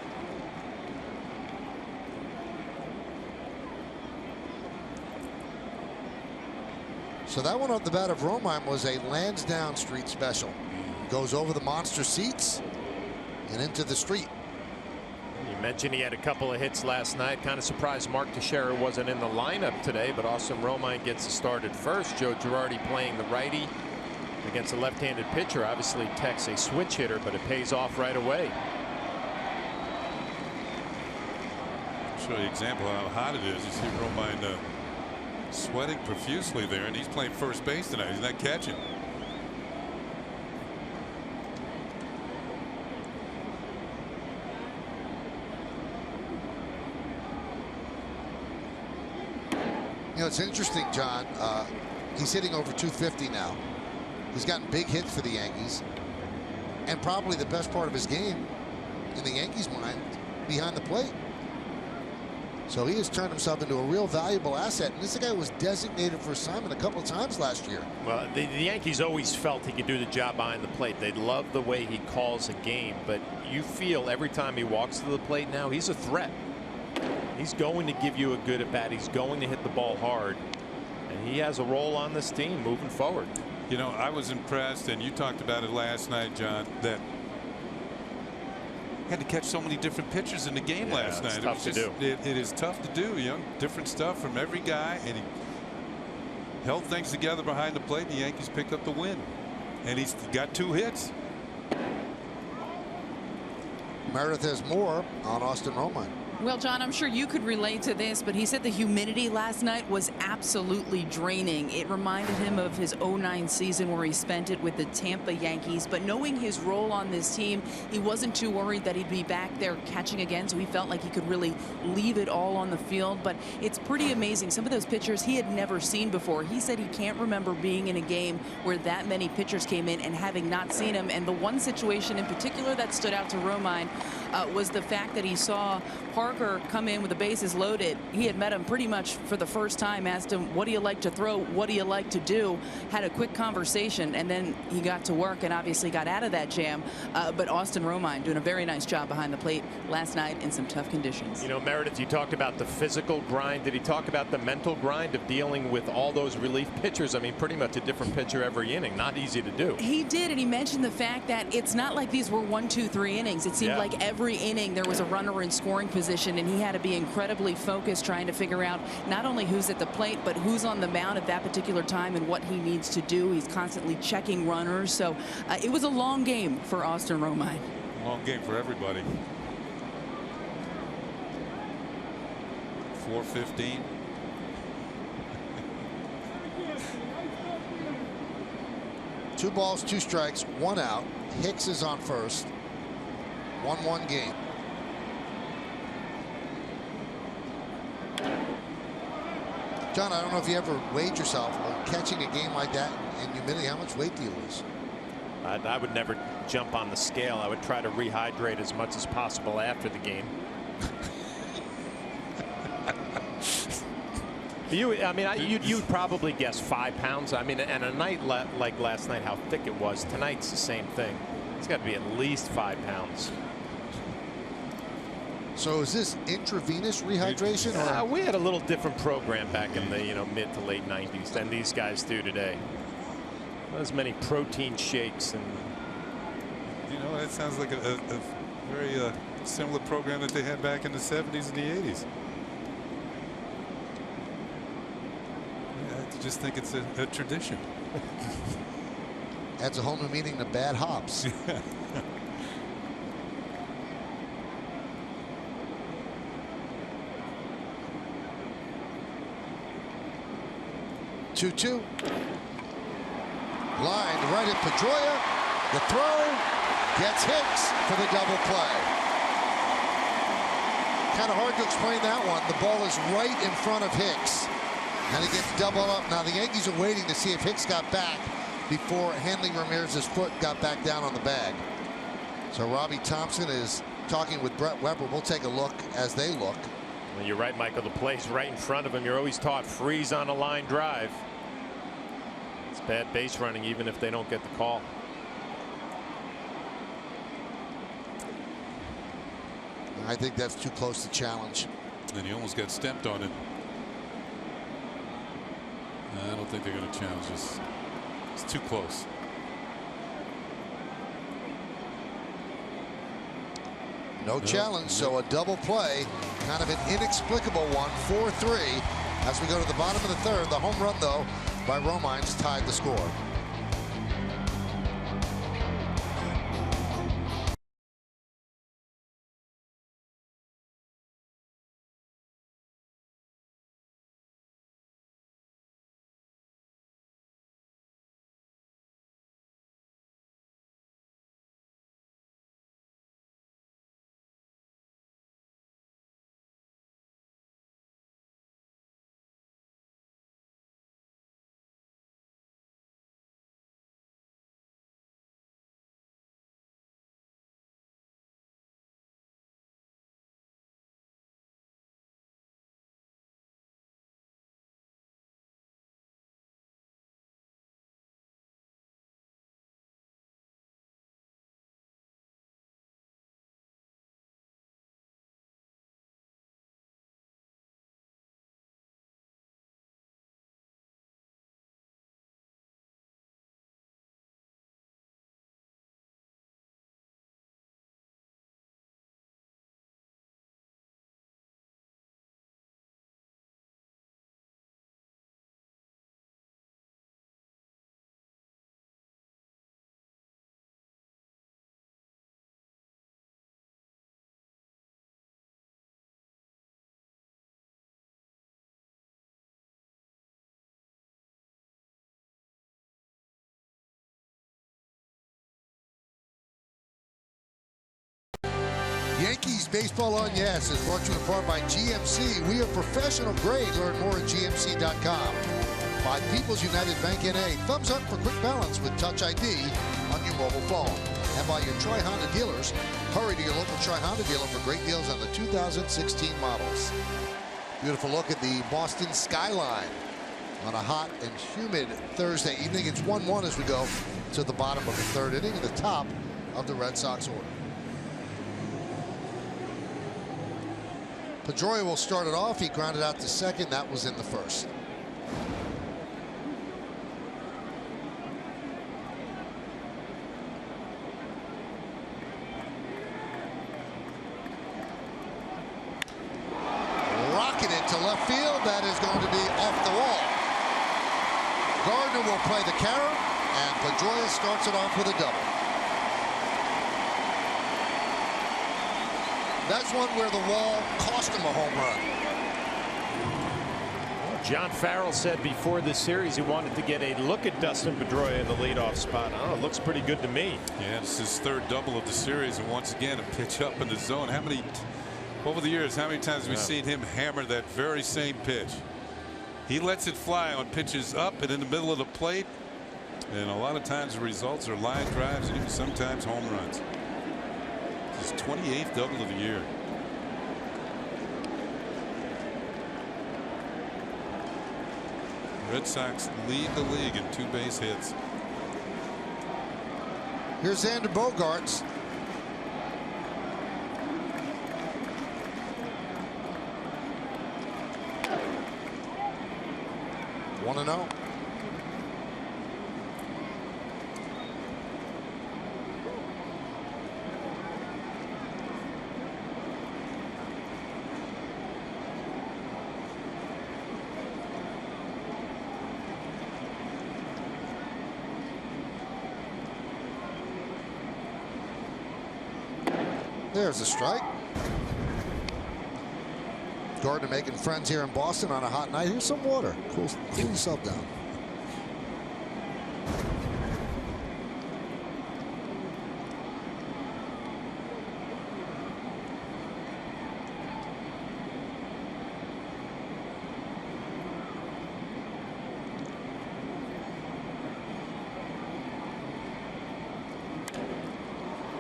So that one off the bat of Romine was a Lansdowne Street special. Goes over the monster seats and into the street. You mentioned he had a couple of hits last night. Kind of surprised Mark Teixeira wasn't in the lineup today, but Austin Romine gets started first. Joe Girardi playing the righty against a left-handed pitcher. Obviously Tech's a switch hitter, but it pays off right away. I'll show you an example of how hot it is. You see Romine sweating profusely there, and he's playing first base tonight. He's not catching. You know, it's interesting, John. He's hitting over 250 now. He's gotten big hits for the Yankees, and probably the best part of his game in the Yankees' mind behind the plate. So he has turned himself into a real valuable asset. And this guy was designated for assignment a couple of times last year. Well, the Yankees always felt he could do the job behind the plate. They love the way he calls a game, but you feel every time he walks to the plate now, he's a threat. He's going to give you a good at bat. He's going to hit the ball hard, and he has a role on this team moving forward. You know, I was impressed, and you talked about it last night, John, that he had to catch so many different pitchers in the game last night. It's tough to do. It is tough to do. You know, different stuff from every guy, and he held things together behind the plate. The Yankees picked up the win, and he's got 2 hits. Meredith has more on Austin Romine. Well, John, I'm sure you could relate to this, but he said the humidity last night was absolutely draining. It reminded him of his 09 season where he spent it with the Tampa Yankees. But knowing his role on this team, he wasn't too worried that he'd be back there catching again. So he felt like he could really leave it all on the field. But it's pretty amazing. Some of those pitchers he had never seen before. He said he can't remember being in a game where that many pitchers came in and having not seen him. And the one situation in particular that stood out to Romine was the fact that he saw Parker come in with the bases loaded. He had met him pretty much for the first time, asked him, what do you like to throw? What do you like to do? Had a quick conversation, and then he got to work and obviously got out of that jam. But Austin Romine doing a very nice job behind the plate last night in some tough conditions. You know, Meredith, you talked about the physical grind. Did he talk about the mental grind of dealing with all those relief pitchers? I mean, pretty much a different pitcher every inning. Not easy to do. He did, and he mentioned the fact that it's not like these were 1, 2, 3 innings. It seemed like every inning there was a runner in scoring position, and he had to be incredibly focused trying to figure out not only who's at the plate, but who's on the mound at that particular time and what he needs to do. He's constantly checking runners. So it was a long game for Austin Romine. Long game for everybody. 4:15. Two balls, two strikes, one out. Hicks is on first. 1-1 game. John, I don't know if you ever weighed yourself catching a game like that in humidity. How much weight do you lose? I would never jump on the scale. I would try to rehydrate as much as possible after the game. You'd probably guess 5 pounds. I mean, and a night like last night, how thick it was. Tonight's the same thing. It's got to be at least 5 pounds. So is this intravenous rehydration? Or? We had a little different program back in the mid to late 90s than these guys do today. Not as many protein shakes and. That sounds like a very similar program that they had back in the 70s and the 80s. I just think it's a tradition. Adds a whole new meaning to bad hops. 2-2. Line right at Pedroia. The throw gets Hicks for the double play. Kind of hard to explain that one. The ball is right in front of Hicks. And he gets doubled up. Now the Yankees are waiting to see if Hicks got back before Hanley Ramirez's foot got back down on the bag. So Robbie Thompson is talking with Brett Weber. We'll take a look as they look. Well, you're right, Michael. The play's right in front of him. You're always taught freeze on a line drive. It's bad base running even if they don't get the call. I think that's too close to challenge. And he almost got stepped on it. I don't think they're going to challenge this. It's too close. No challenge, so a double play, kind of an inexplicable one, 4-3. As we go to the bottom of the third, the home run, though, by Romines tied the score. Yankees Baseball on Yes is brought to you in part by GMC. We are professional grade. Learn more at GMC.com. By People's United Bank N.A. Thumbs up for quick balance with Touch ID on your mobile phone. And by your Troy Honda dealers. Hurry to your local Troy Honda dealer for great deals on the 2016 models. Beautiful look at the Boston skyline on a hot and humid Thursday evening. It's 1-1 as we go to the bottom of the third inning and the top of the Red Sox order. Pedroia will start it off. He grounded out to second. That was in the first. Rocketed to left field. That is going to be off the wall. Gardner will play the carom, and Pedroia starts it off with a double. That's one where the wall cost him a home run. John Farrell said before this series he wanted to get a look at Dustin Pedroia in the leadoff spot. Oh, it looks pretty good to me. Yeah, it's his third double of the series, and once again a pitch up in the zone. How many over the years, how many times have we seen him hammer that very same pitch? He lets it fly on pitches up and in the middle of the plate, and a lot of times the results are line drives and even sometimes home runs. His 28th double of the year. Red Sox lead the league in 2 base hits. Here's Xander Bogaerts. One and 0. There's a strike. Gardner making friends here in Boston on a hot night. Here's some water. Cool yourself down.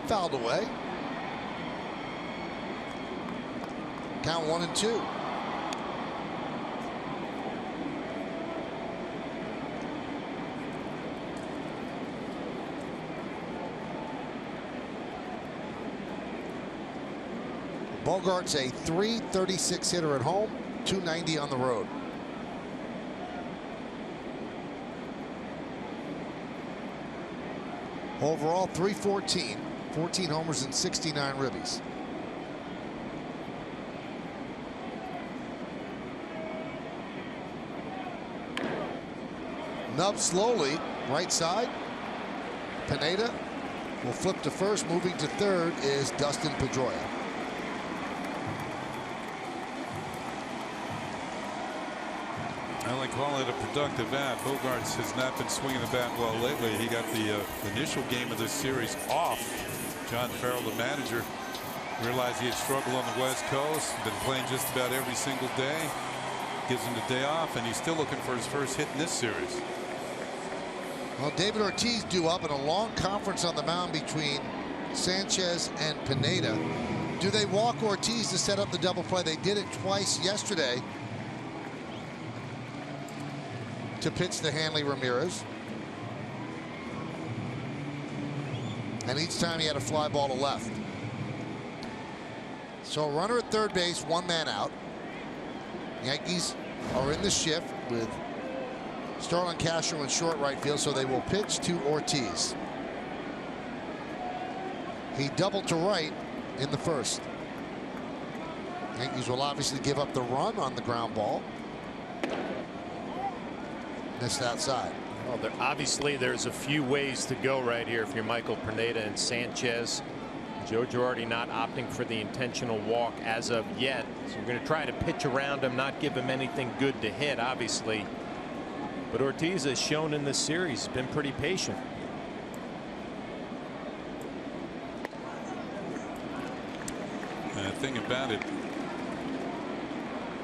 Fouled away. Count 1-2. Bogaerts a .336 hitter at home, .290 on the road. Overall, .314, 14 homers and 69 ribbies. Nub slowly, right side. Pineda will flip to first. Moving to third is Dustin Pedroia. I like calling it a productive at. Bogaerts has not been swinging the bat well lately. He got the initial game of this series off. John Farrell, the manager, realized he had struggled on the West Coast. Been playing just about every single day. Gives him the day off, and he's still looking for his first hit in this series. Well, David Ortiz due up in a long conference on the mound between Sanchez and Pineda. Do they walk Ortiz to set up the double play? They did it twice yesterday to pitch to Hanley Ramirez. And each time he had a fly ball to left. So a runner at third base, 1 man out. Yankees are in the shift with Starlin Castro in short right field, so they will pitch to Ortiz. He doubled to right in the first. Yankees will obviously give up the run on the ground ball. Missed outside. Well, obviously there's a few ways to go right here if you're Michael Pineda and Sanchez. Joe Girardi not opting for the intentional walk as of yet. So we're going to try to pitch around him, not give him anything good to hit, obviously. But Ortiz has shown in this series, been pretty patient. And the thing about it,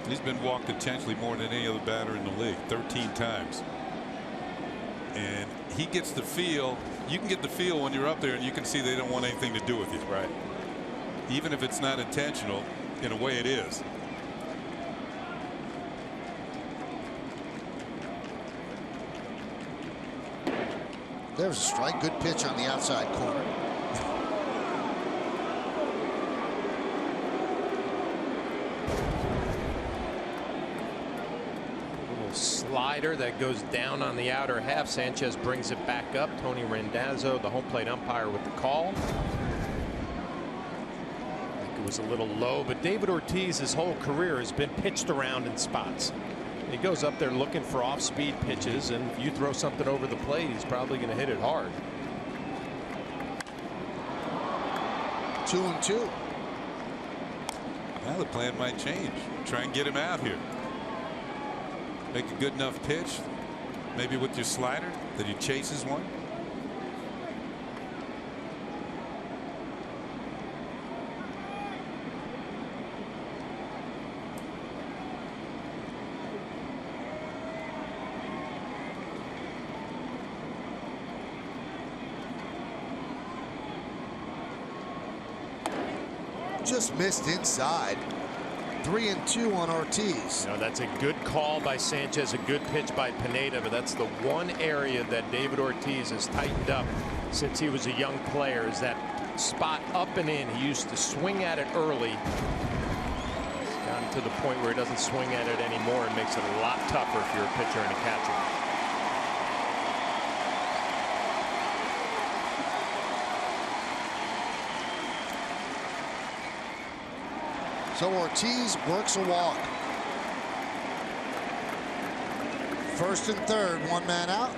he's been walked intentionally more than any other batter in the league, 13 times. And he gets the feel. You can get the feel when you're up there and you can see they don't want anything to do with you. Right. Even if it's not intentional, in a way it is. There's a strike. Good pitch on the outside corner. Slider that goes down on the outer half. Sanchez brings it back up. Tony Randazzo, the home plate umpire, with the call. I think it was a little low, but David Ortiz his whole career has been pitched around in spots. He goes up there looking for off-speed pitches, and if you throw something over the plate, he's probably going to hit it hard. 2-2. Well, the plan might change. Try and get him out here. Make a good enough pitch, maybe with your slider, that he chases one. Just missed inside. 3-2 on Ortiz. You know, that's a good call by Sanchez, a good pitch by Pineda, but that's the one area that David Ortiz has tightened up since he was a young player, is that spot up and in. He used to swing at it early. It's gotten to the point where he doesn't swing at it anymore and makes it a lot tougher if you're a pitcher and a catcher. So Ortiz works a walk. First and third, one man out.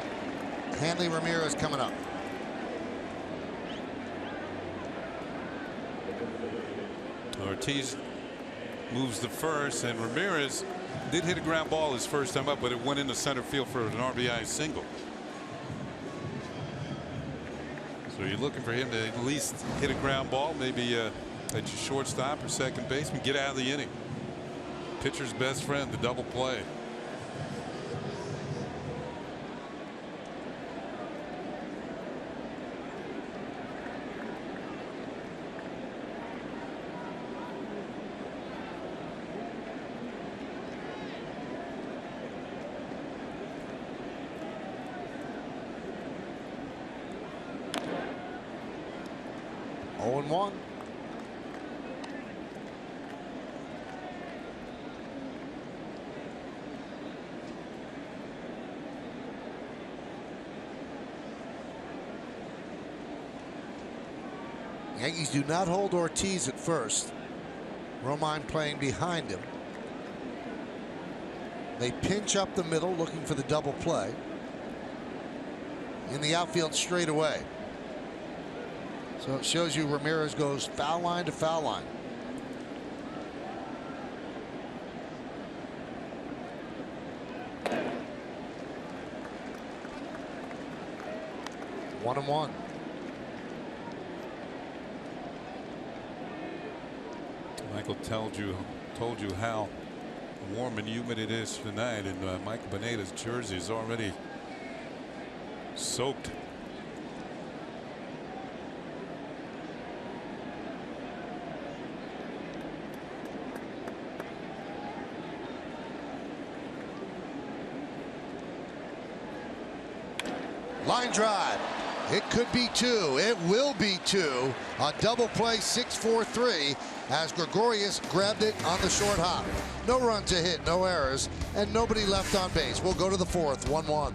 Hanley Ramirez coming up. Ortiz moves the first, and Ramirez did hit a ground ball his first time up, but it went into center field for an RBI single. So you're looking for him to at least hit a ground ball, maybe at your shortstop or second baseman, get out of the inning. Pitcher's best friend, the double play. Oh, 0-1. Yankees do not hold Ortiz at first. Romine playing behind him. They pinch up the middle looking for the double play. In the outfield straight away. So it shows you Ramirez goes foul line to foul line. One and one. Michael told you how warm and humid it is tonight, and Michael Pineda's jersey is already soaked. Line drive. It could be two. It will be two. A double play, 6-4-3, as Gregorius grabbed it on the short hop. No run to hit, no errors, and nobody left on base. We'll go to the fourth, 1-1.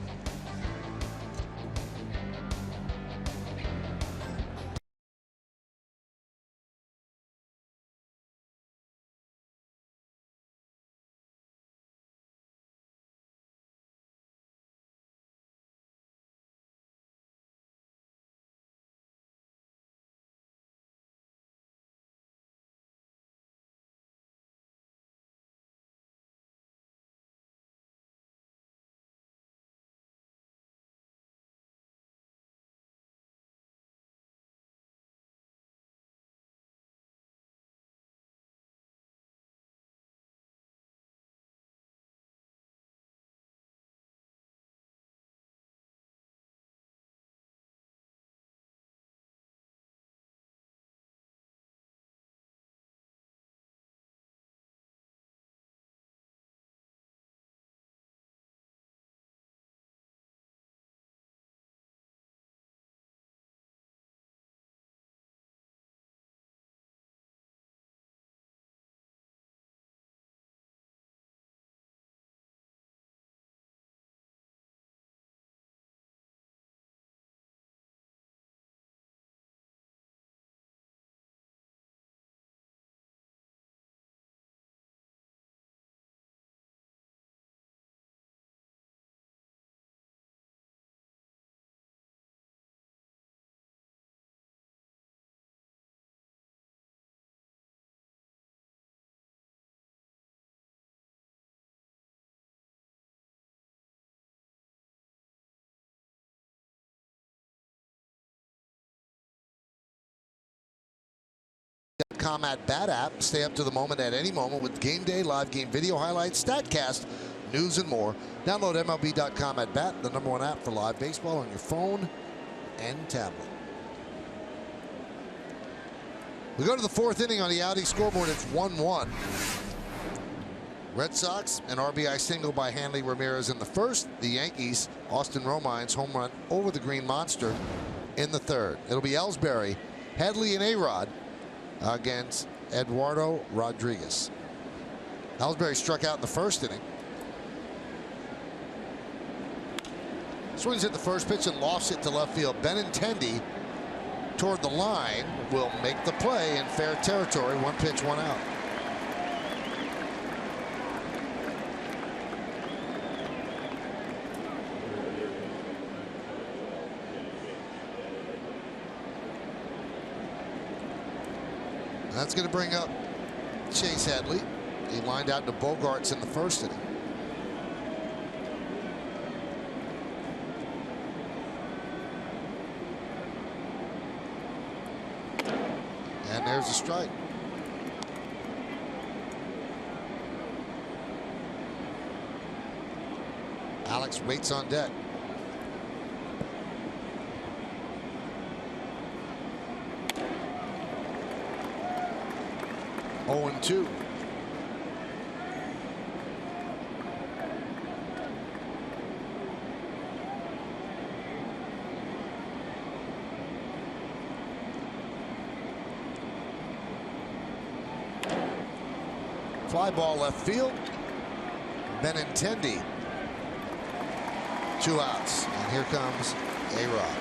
MLB.com/@bat app. Stay up to the moment at any moment with game day, live game video highlights, StatCast, news, and more. Download MLB.com/@bat, the #1 app for live baseball on your phone and tablet. We go to the 4th inning on the Audi scoreboard. It's 1-1. Red Sox, an RBI single by Hanley Ramirez in the first. The Yankees, Austin Romine's home run over the Green Monster in the third. It'll be Ellsbury, Headley, and A-Rod against Eduardo Rodriguez. Ellsbury struck out in the first inning. Swings at the first pitch and lofts it to left field. Benintendi toward the line will make the play in fair territory. 1 pitch, 1 out. That's going to bring up Chase Headley. He lined out to Bogarts in the first inning. And there's a strike. Alex waits on deck. Oh, 0-2. Fly ball left field. Benintendi. 2 outs. And here comes A-Rod.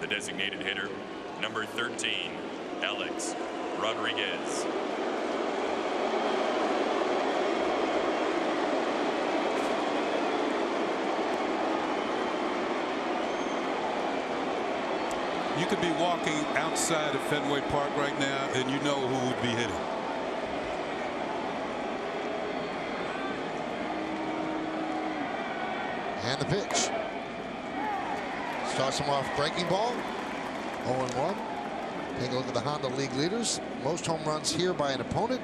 The designated hitter, number 13, Alex Rodriguez. You could be walking outside of Fenway Park right now, and you know who would be hitting. And the pitch. Starts him off breaking ball. 0-1. Take a look at the Honda League leaders. Most home runs here by an opponent.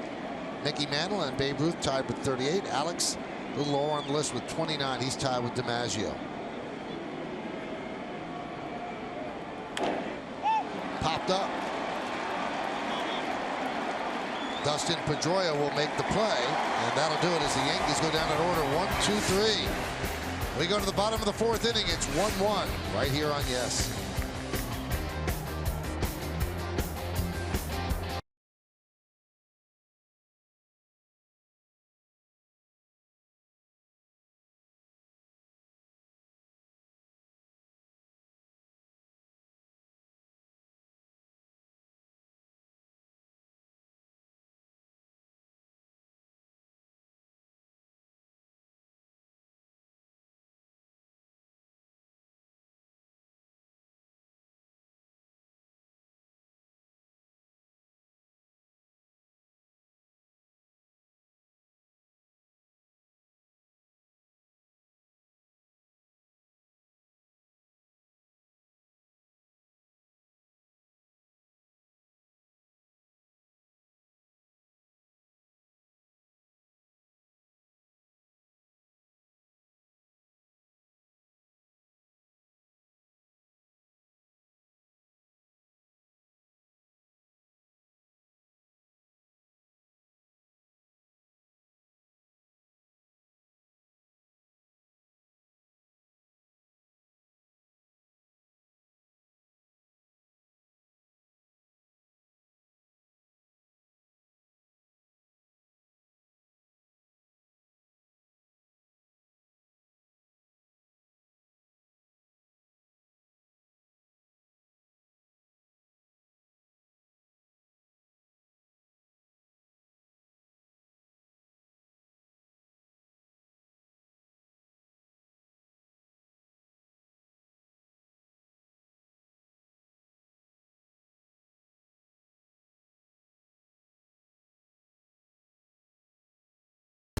Mickey Mantle and Babe Ruth tied with 38. Alex a little lower on the list with 29. He's tied with DiMaggio. Popped up. Dustin Pedroia will make the play, and that'll do it as the Yankees go down in order 1, 2, 3. We go to the bottom of the 4th inning. It's 1-1 right here on Yes.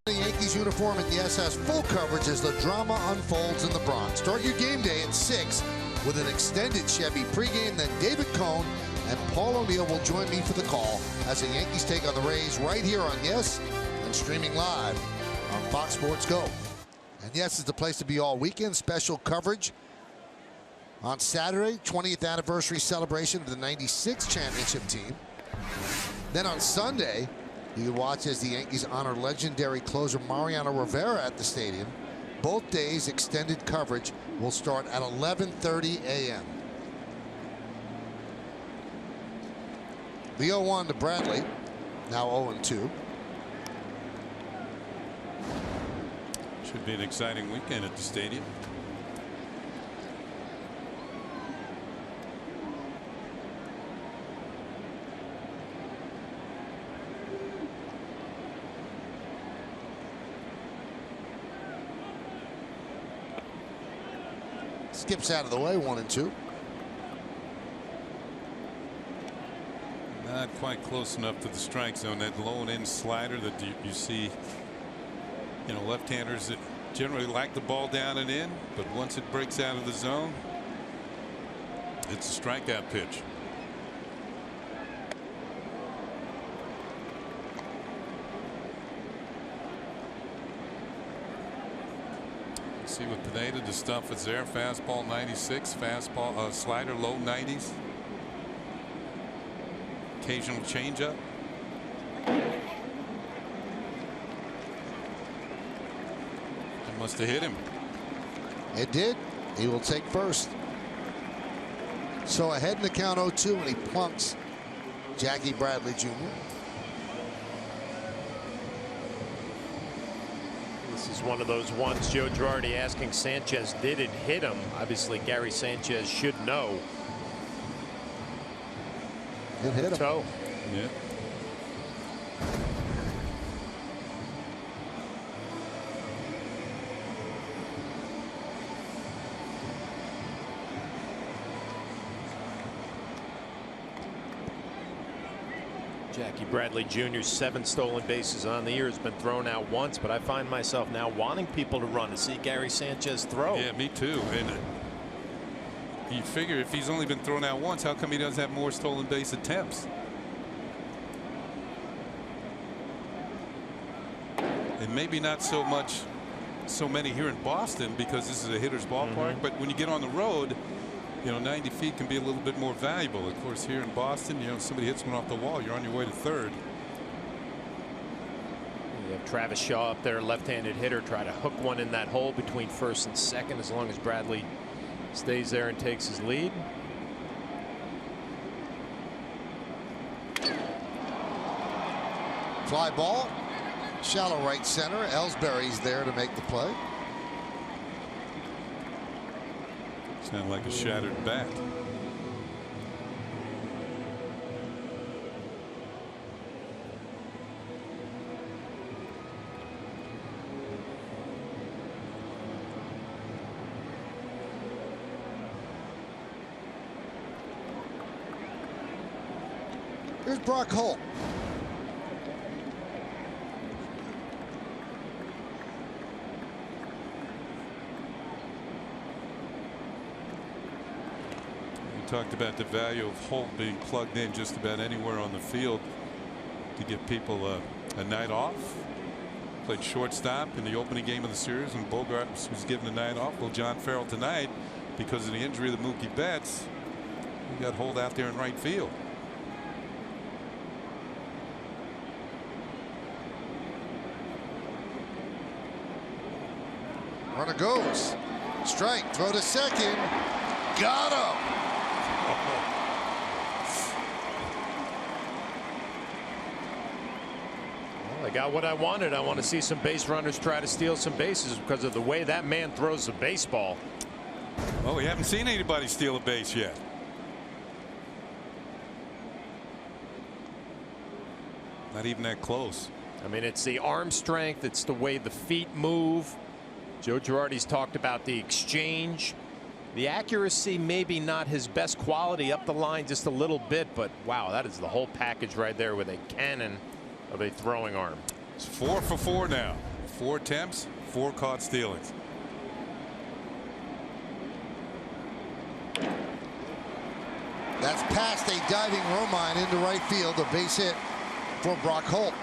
The Yankees uniform at Yes has full coverage as the drama unfolds in the Bronx. Start your game day at 6 with an extended Chevy pregame. Then David Cohn and Paul O'Neill will join me for the call as the Yankees take on the Rays right here on Yes and streaming live on Fox Sports Go. And Yes is the place to be all weekend. Special coverage on Saturday, 20th anniversary celebration of the '96 championship team. Then on Sunday, you can watch as the Yankees honor legendary closer Mariano Rivera at the stadium. Both days, extended coverage will start at 11:30 a.m. The 0-1 to Bradley, now 0-2. Should be an exciting weekend at the stadium. Skips out of the way, 1-2. Not quite close enough to the strike zone. That low and in slider that you see, you know, left-handers that generally like the ball down and in, but once it breaks out of the zone, it's a strikeout pitch. See with Pineda, the stuff is there. Fastball 96, fastball slider low 90s. Occasional changeup. It must have hit him. It did. He will take first. So ahead in the count 0-2, and he plunks Jackie Bradley Jr. This is one of those ones. Joe Girardi asking Sanchez, did it hit him? Obviously, Gary Sanchez should know. It hit him. Toe. Yeah. Jackie Bradley Jr.'s 7 stolen bases on the year, has been thrown out once, but I find myself now wanting people to run to see Gary Sanchez throw. Yeah, me too. And you figure if he's only been thrown out once, how come he doesn't have more stolen base attempts? And maybe not so many here in Boston because this is a hitter's ballpark. But when you get on the road, you know, 90 feet can be a little bit more valuable. Of course, here in Boston, you know, if somebody hits one off the wall, you're on your way to third. You have Travis Shaw up there, left-handed hitter, try to hook one in that hole between first and second as long as Bradley stays there and takes his lead. Fly ball, shallow right center. Ellsbury's there to make the play. Sound like a shattered bat. Here's Brock Holt. Talked about the value of Holt being plugged in just about anywhere on the field to give people a night off. Played shortstop in the opening game of the series when Bogarts was given a night off. Well, John Farrell tonight, because of the injury of the Mookie Betts, we got Holt out there in right field. Runner goes. Strike. Throw to second. Got him. I got what I wanted. I want to see some base runners try to steal some bases because of the way that man throws the baseball. Well, we haven't seen anybody steal a base yet. Not even that close. I mean, it's the arm strength. It's the way the feet move. Joe Girardi's talked about the exchange. The accuracy maybe not his best quality up the line just a little bit, but wow, that is the whole package right there with a cannon of a throwing arm. It's 4 for 4 now. 4 attempts, 4 caught stealings. That's past a diving Romine into right field. A base hit for Brock Holt.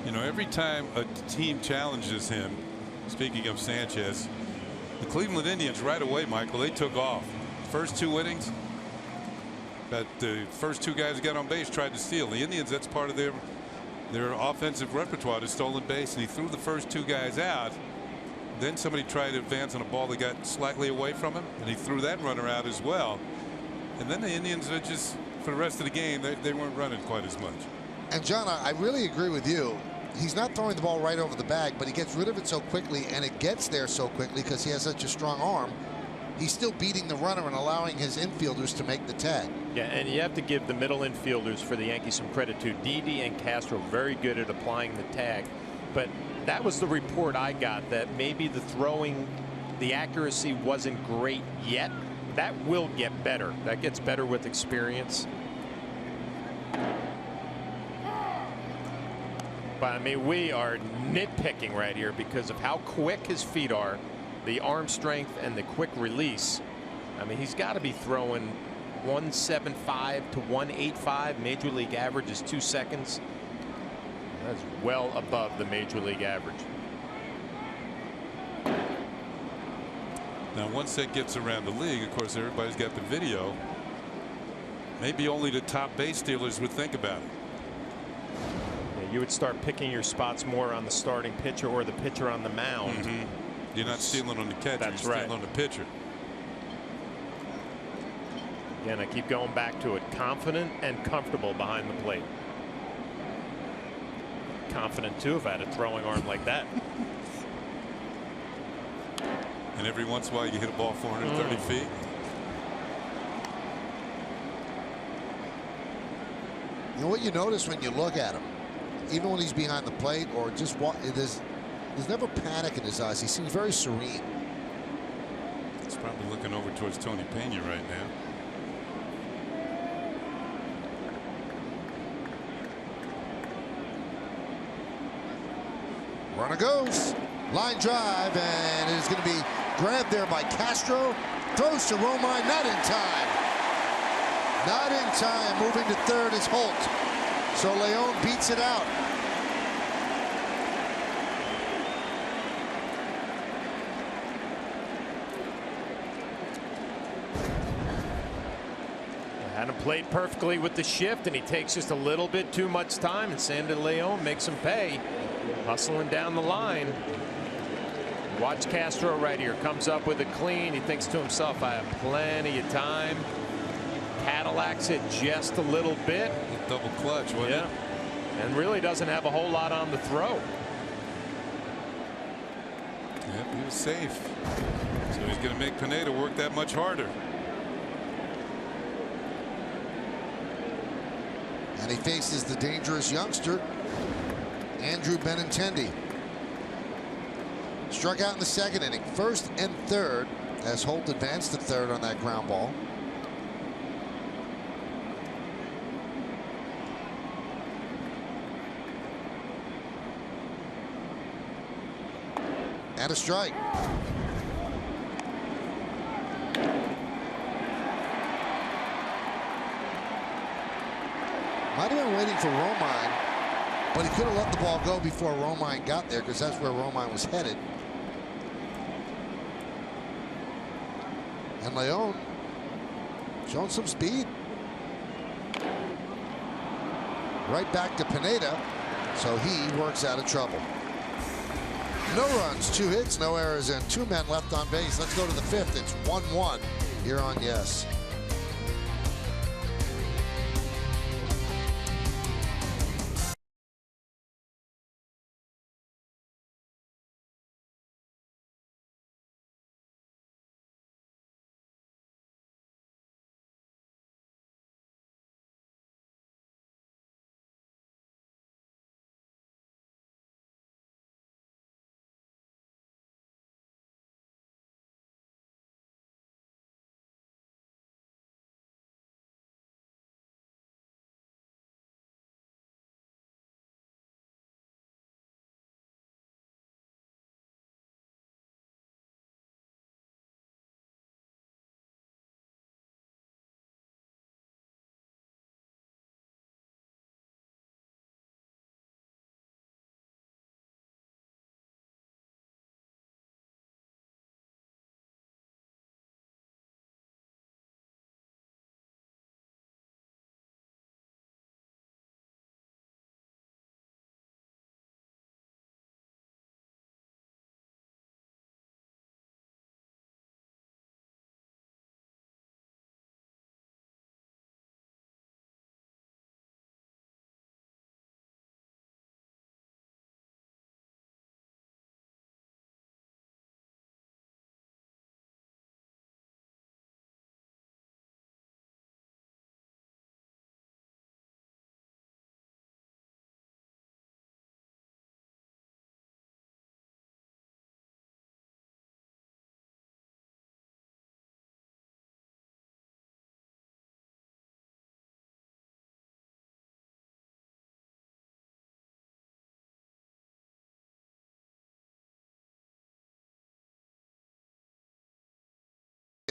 You know, every time a team challenges him, speaking of Sanchez, the Cleveland Indians right away, Michael, they took off. First 2 innings, that the first 2 guys who got on base tried to steal. The Indians, that's part of their offensive repertoire, to stolen base, and he threw the first 2 guys out. Then somebody tried to advance on a ball that got slightly away from him, and he threw that runner out as well. And then the Indians are just, for the rest of the game, they weren't running quite as much. And John, I really agree with you. He's not throwing the ball right over the bag, but he gets rid of it so quickly, and it gets there so quickly because he has such a strong arm. He's still beating the runner and allowing his infielders to make the tag. Yeah, and you have to give the middle infielders for the Yankees some credit too. Didi and Castro very good at applying the tag, but that was the report I got, that maybe the throwing, the accuracy wasn't great yet. That will get better. That gets better with experience. But I mean, we are nitpicking right here because of how quick his feet are, the arm strength, and the quick release. I mean, he's got to be throwing 175 to 185. Major league average is 2 seconds. That's well above the major league average. Now, once that gets around the league, of course, everybody's got the video. Maybe only the top base stealers would think about it. You would start picking your spots more on the starting pitcher or the pitcher on the mound. You're not stealing on the catcher. That's you're right. stealing on the pitcher. Again, I keep going back to it. Confident and comfortable behind the plate. Confident too if I had a throwing arm like that. And every once in a while you hit a ball 430 feet. You know what you notice when you look at him, even when he's behind the plate or just there's never panic in his eyes. He seems very serene. He's probably looking over towards Tony Pena right now. Runner goes. Line drive, and it is going to be grabbed there by Castro. Throws to Romine, not in time. Not in time. Moving to third is Holt. So Leon beats it out. Had him played perfectly with the shift, and he takes just a little bit too much time, and Sandy Leon makes him pay. Hustling down the line. Watch Castro right here. Comes up with a clean. He thinks to himself, I have plenty of time. Cadillacs it just a little bit. Double clutch, wasn't it? And really doesn't have a whole lot on the throw. Yep, he was safe. So he's going to make Pineda work that much harder. And he faces the dangerous youngster, Andrew Benintendi. Struck out in the second inning. First and third as Holt advanced to third on that ground ball. And a strike. Might have been waiting for Romine, but he could have let the ball go before Romine got there because that's where Romine was headed. And Leon showing some speed. Right back to Pineda, so he works out of trouble. No runs, 2 hits, no errors, and 2 men left on base. Let's go to the 5th. It's 1-1 here on Yes.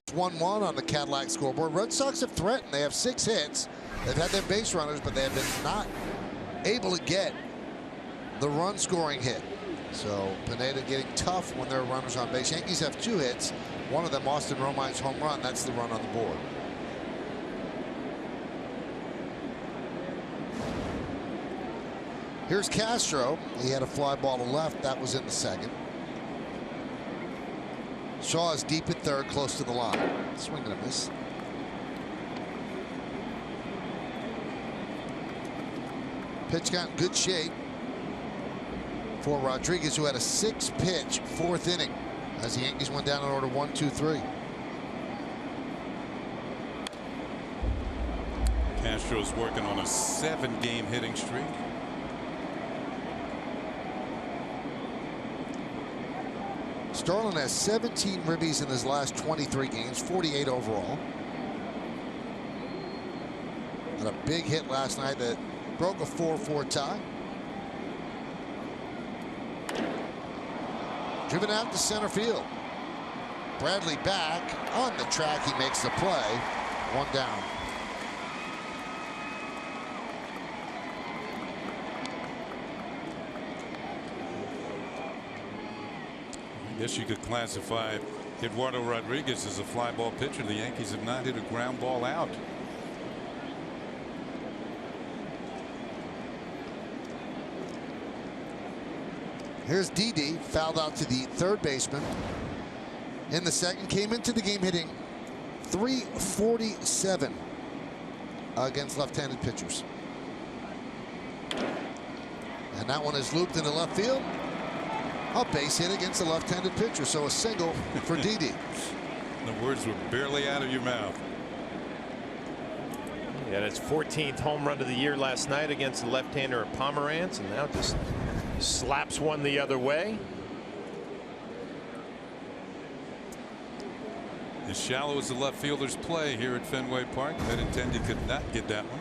It's 1-1 on the Cadillac scoreboard. Red Sox have threatened. They have 6 hits. They've had their base runners, but they have been not able to get the run scoring hit. So Pineda getting tough when there are runners on base. Yankees have 2 hits. One of them, Austin Romine's home run. That's the run on the board. Here's Castro. He had a fly ball to left. That was in the second. Shaw is deep at third, close to the line. Swing and a miss. Pitch got in good shape for Rodriguez, who had a 6-pitch 4th inning as the Yankees went down in order 1, 2, 3. Castro's working on a 7-game hitting streak. Starlin has 17 ribbies in his last 23 games, 48 overall. Had a big hit last night that broke a 4-4 tie. Driven out to center field. Bradley back on the track. He makes the play. 1 down. I guess you could classify Eduardo Rodriguez as a fly ball pitcher. The Yankees have not hit a ground ball out. Here's Didi, fouled out to the third baseman in the second. Came into the game hitting .347 against left-handed pitchers. And that one is looped into left field. A base hit against a left-handed pitcher, so a single for Didi. The words were barely out of your mouth. Yeah, that's 14th home run of the year last night against the left-hander of Pomeranz, and now just slaps one the other way. As shallow as the left fielders play here at Fenway Park, Benintendi could not get that one.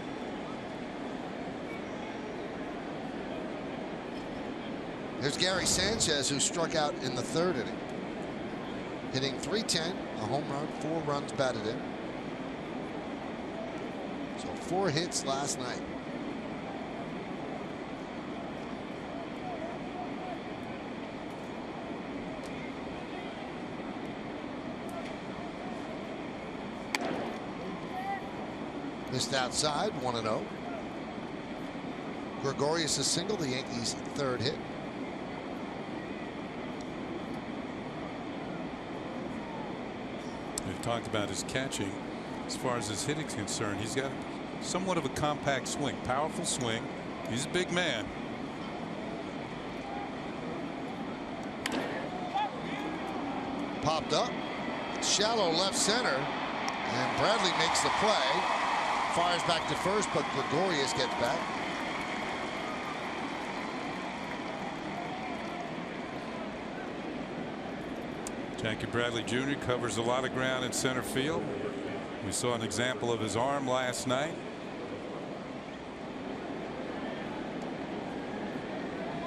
There's Gary Sanchez, who struck out in the 3rd inning. Hitting .310, a home run, 4 runs batted in. So 4 hits last night. Missed outside, 1-0. Gregorius is single, the Yankees' 3rd hit. We've talked about his catching. As far as his hitting is concerned, he's got somewhat of a compact swing, powerful swing. He's a big man. Popped up, shallow left center, and Bradley makes the play. Fires back to first, but Gregorius gets back. Jackie Bradley Jr. covers a lot of ground in center field. We saw an example of his arm last night.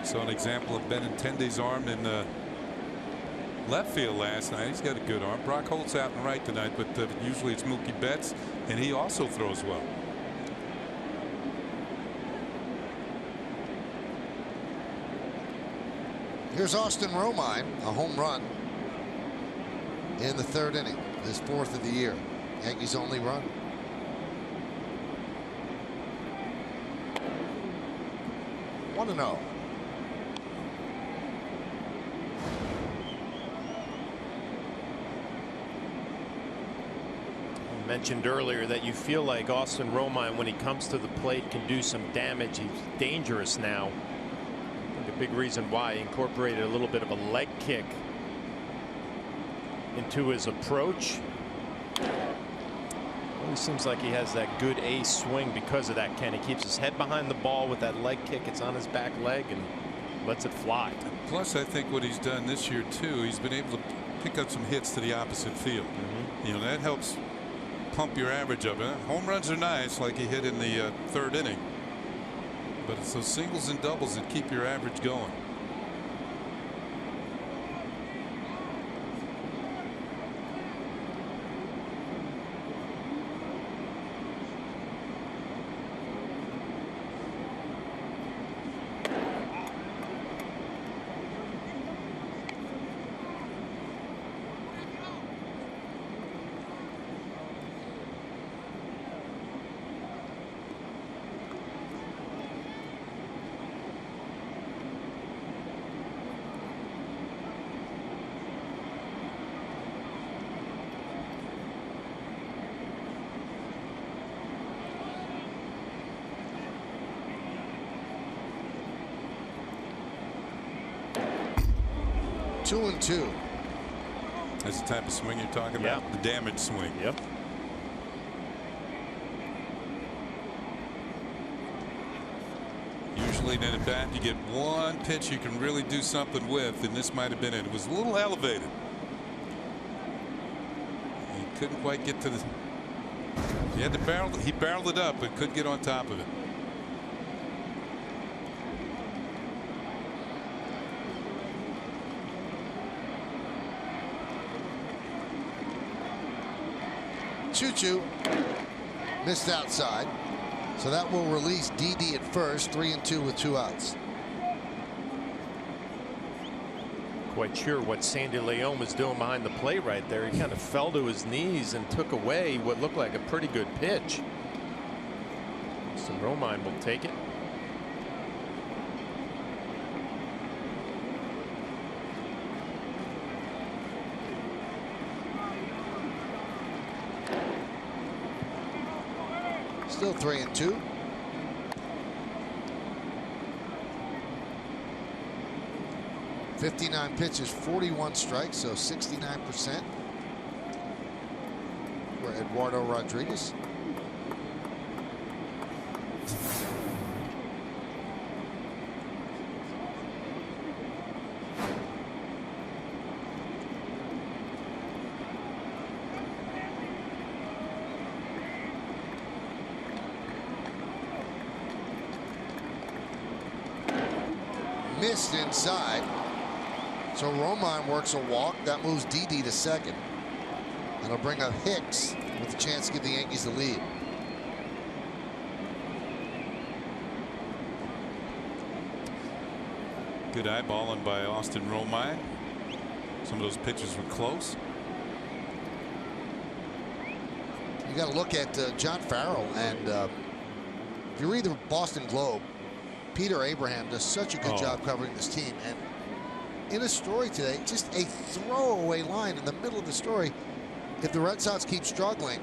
Saw an example of Benintendi's arm in left field last night. He's got a good arm. Brock Holt's out and right tonight, but usually it's Mookie Betts, and he also throws well. Here's Austin Romine, a home run in the 3rd inning, his 4th of the year. Yankees' only run. One to 0. I mentioned earlier that you feel like Austin Romine, when he comes to the plate, can do some damage. He's dangerous now. I think a big reason why he incorporated a little bit of a leg kick into his approach. Always seems like he has that good ace swing because of that, Ken. He keeps his head behind the ball with that leg kick. It's on his back leg and lets it fly. Plus, I think what he's done this year too, he's been able to pick up some hits to the opposite field. You know, that helps pump your average up. Home runs are nice, like he hit in the 3rd inning, but it's those singles and doubles that keep your average going. 2-2. That's the type of swing you're talking about. The damage swing. Yep. Usually in a bat you get one pitch you can really do something with, and this might have been it. It was a little elevated. He couldn't quite get to the. He had to barrel. He barreled it up but couldn't get on top of it. Choo-choo missed outside, so that will release Didi at first. 3-2 with 2 outs. Quite sure what Sandy Leon was doing behind the plate right there. He kind of fell to his knees and took away what looked like a pretty good pitch. So Romine will take it. Still 3-2. .59 pitches, 41 strikes, so 69% for Eduardo Rodriguez. Missed inside. So Romine works a walk. That moves Didi to second. That'll bring up Hicks with a chance to give the Yankees the lead. Good eyeballing by Austin Romine. Some of those pitches were close. You got to look at John Farrell, and if you read the Boston Globe, Peter Abraham does such a good job covering this team. And in a story today, just a throwaway line in the middle of the story. If the Red Sox keep struggling,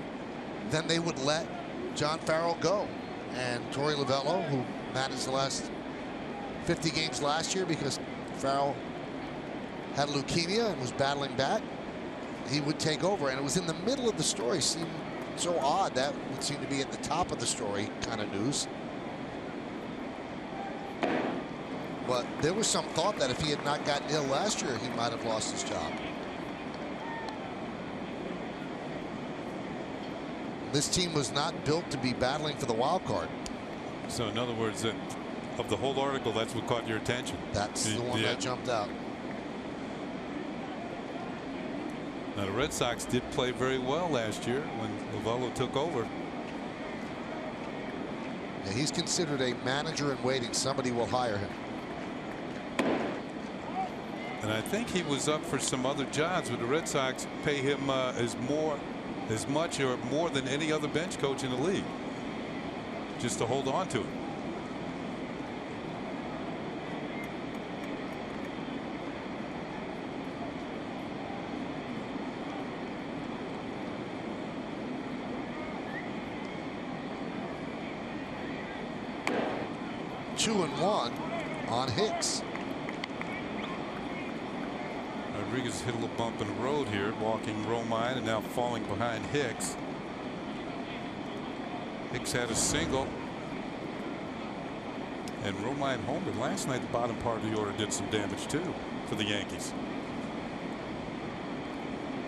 then they would let John Farrell go. And Torey Lovullo, who managed the last 50 games last year because Farrell had leukemia and was battling back, he would take over. And it was in the middle of the story. Seemed so odd. That would seem to be at the top of the story kind of news. But there was some thought that if he had not gotten ill last year, he might have lost his job. This team was not built to be battling for the wild card. So in other words, of the whole article, that's what caught your attention. That's the one that jumped out. Now the Red Sox did play very well last year when Lovullo took over. Yeah, he's considered a manager in waiting. Somebody will hire him. And I think he was up for some other jobs, but the Red Sox pay him as much or more than any other bench coach in the league, just to hold on to it. Two and one on Hicks. Rodriguez hit a little bump in the road here, walking Romine and now falling behind Hicks. Hicks had a single. And Romine homered last night. The bottom part of the order did some damage too for the Yankees.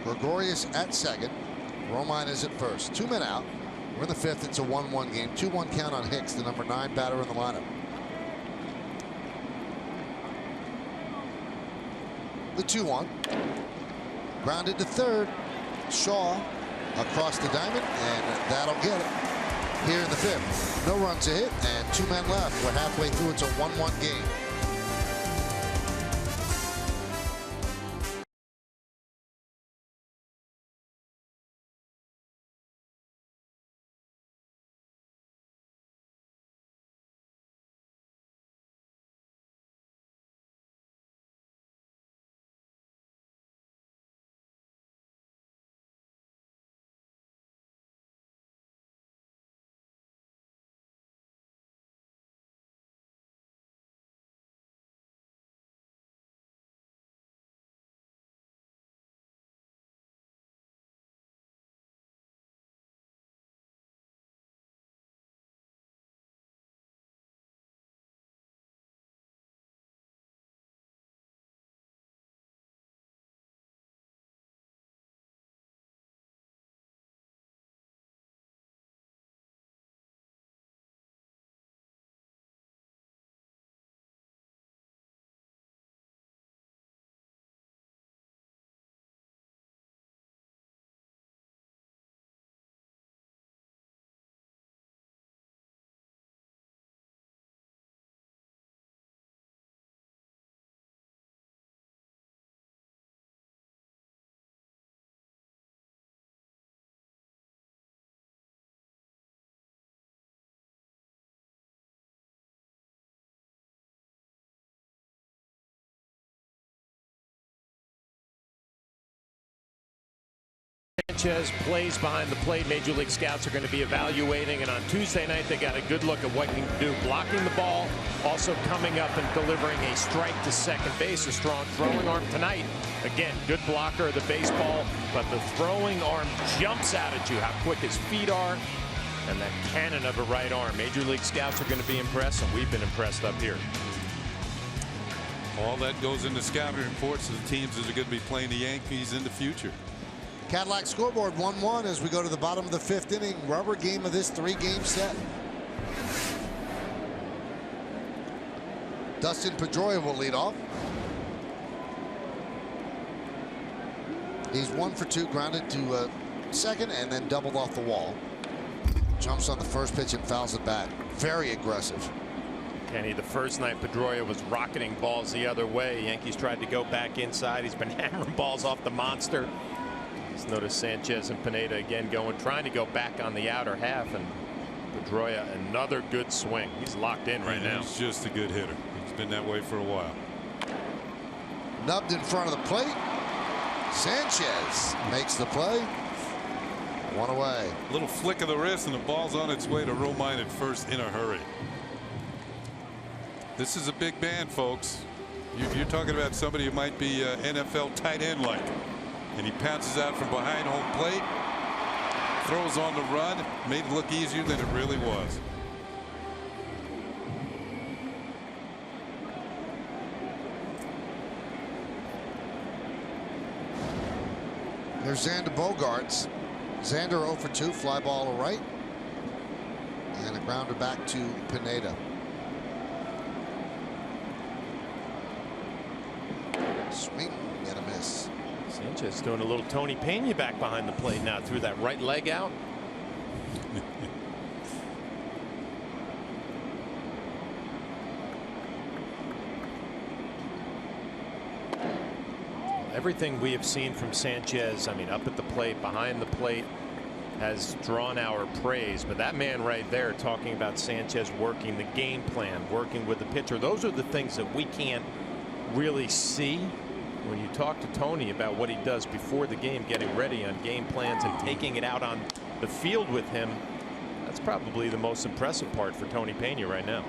Gregorius at second. Romine is at first. 2 men out. We're in the 5th. It's a 1-1 game. 2-1 count on Hicks, the number 9 batter in the lineup. The 2-1. Grounded to third. Shaw across the diamond, and that'll get it. Here in the 5th. No runs a hit, and 2 men left. We're halfway through. It's a 1-1 game. Sanchez plays behind the plate. Major League scouts are going to be evaluating, and on Tuesday night they got a good look at what he can do blocking the ball, also coming up and delivering a strike to second base. A strong throwing arm tonight. Again, good blocker of the baseball, but the throwing arm jumps out at you, how quick his feet are, and that cannon of a right arm. Major League scouts are going to be impressed, and we've been impressed up here. All that goes into scouting reports of the teams that are going to be playing the Yankees in the future. Cadillac scoreboard 1-1 as we go to the bottom of the 5th inning. Rubber game of this 3-game set. Dustin Pedroia will lead off. He's 1 for 2, grounded to second and then doubled off the wall. Jumps on the first pitch and fouls it back. Very aggressive. Kenny, the first night Pedroia was rocketing balls the other way. Yankees tried to go back inside. He's been hammering balls off the monster. Just notice Sanchez and Pineda again trying to go back on the outer half, and Pedroia another good swing. He's locked in right now. He's just a good hitter. He's been that way for a while. Nubbed in front of the plate. Sanchez makes the play. 1 away. A little flick of the wrist and the ball's on its way to Romine at first in a hurry. This is a big man, folks. You're talking about somebody who might be NFL tight end like, and he pounces out from behind home plate, throws on the run, made it look easier than it really was. There's Xander Bogaerts. Xander 0 for 2, fly ball to right, and a grounder back to Pineda. Swing and a miss. Sanchez doing a little Tony Pena back behind the plate now, threw that right leg out. Everything we have seen from Sanchez, I mean, up at the plate, behind the plate, has drawn our praise. But that man right there talking about Sanchez working the game plan, working with the pitcher, those are the things that we can't really see when you talk to Tony about what he does before the game, getting ready on game plans and taking it out on the field with him. That's probably the most impressive part for Tony Pena right now.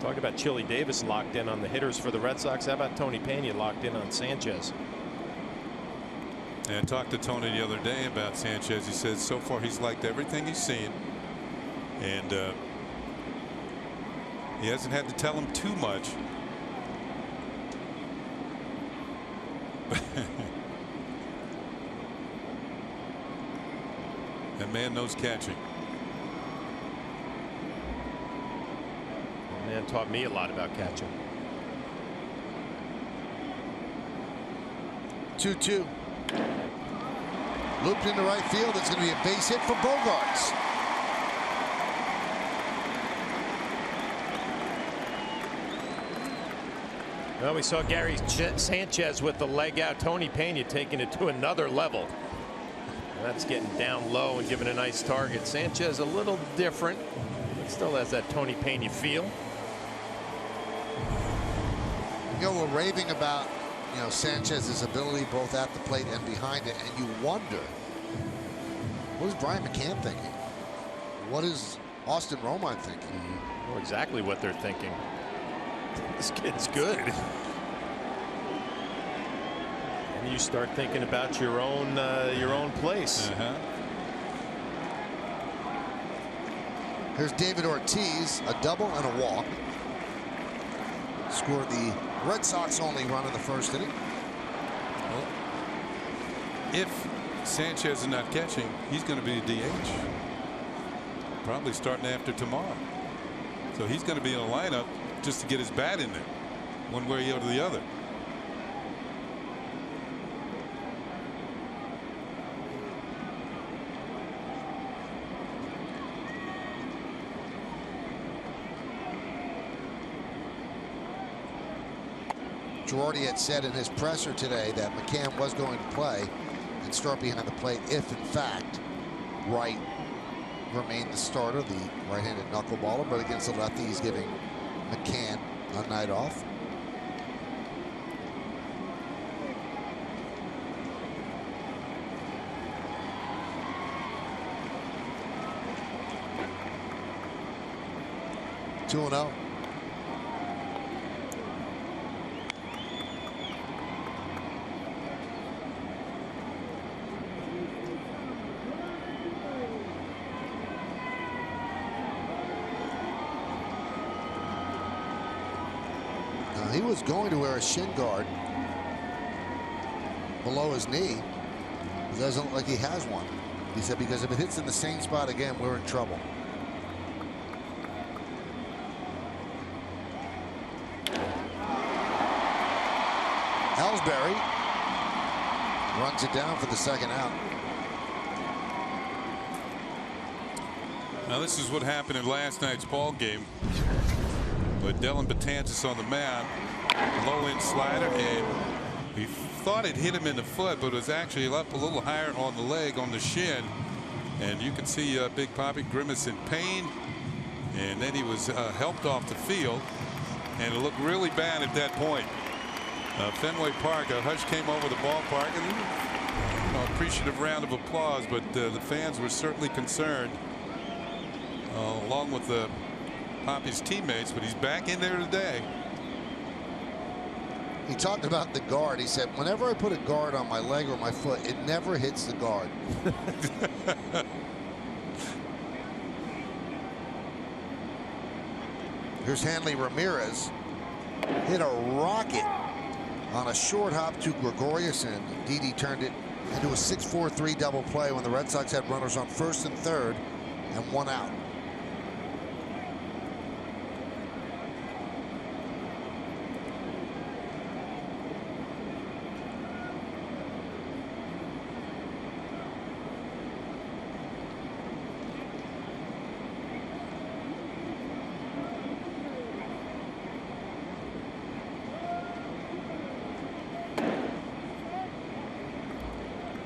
Talk about Chili Davis locked in on the hitters for the Red Sox. How about Tony Pena locked in on Sanchez? And I talked to Tony the other day about Sanchez. He says so far he's liked everything he's seen, and he hasn't had to tell him too much. That man knows catching. Man taught me a lot about catching. 2-2. Looped into right field. It's going to be a base hit for Bogaerts. Well, we saw Gary Sanchez with the leg out. Tony Pena taking it to another level. That's getting down low and giving a nice target. Sanchez a little different, but still has that Tony Pena feel. You know, we're raving about, Sanchez's ability both at the plate and behind it, and you wonder, what is Brian McCann thinking? What is Austin Romine thinking? I know exactly what they're thinking. This kid's good. And you start thinking about your own place. Here's David Ortiz, a double and a walk. Scored the Red Sox only run in the first inning. Well, if Sanchez is not catching, he's going to be a DH. Probably starting after tomorrow. So he's going to be in a lineup just to get his bat in there, one way or the other. Girardi had said in his presser today that McCann was going to play and start behind the plate if, in fact, Wright remained the starter, the right-handed knuckleballer. But against the lefty, he's giving McCann a night off. 2-0. He was going to wear a shin guard below his knee. It doesn't look like he has one. He said, because if it hits in the same spot again, we're in trouble. Ellsbury runs it down for the second out. Now this is what happened in last night's ball game. But Dellin Betances on the mound, low end slider, and he thought it hit him in the foot, but it was actually up a little higher on the leg, on the shin. And you can see Big Poppy grimace in pain, and then he was helped off the field, and it looked really bad at that point. Fenway Park, a hush came over the ballpark, and appreciative round of applause, but the fans were certainly concerned, along with the Poppy's teammates, but he's back in there today. He talked about the guard. He said, whenever I put a guard on my leg or my foot, it never hits the guard. Here's Hanley Ramirez. Hit a rocket on a short hop to Gregoriuson. Didi turned it into a 6-4-3 double play when the Red Sox had runners on first and third and one out.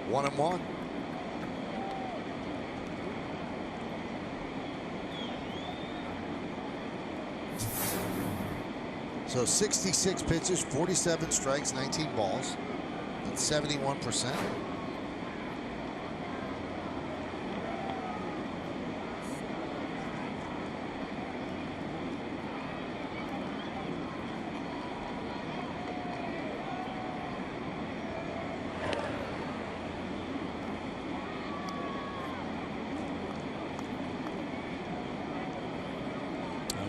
One and one. So 66 pitches, 47 strikes, 19 balls. That's 71%.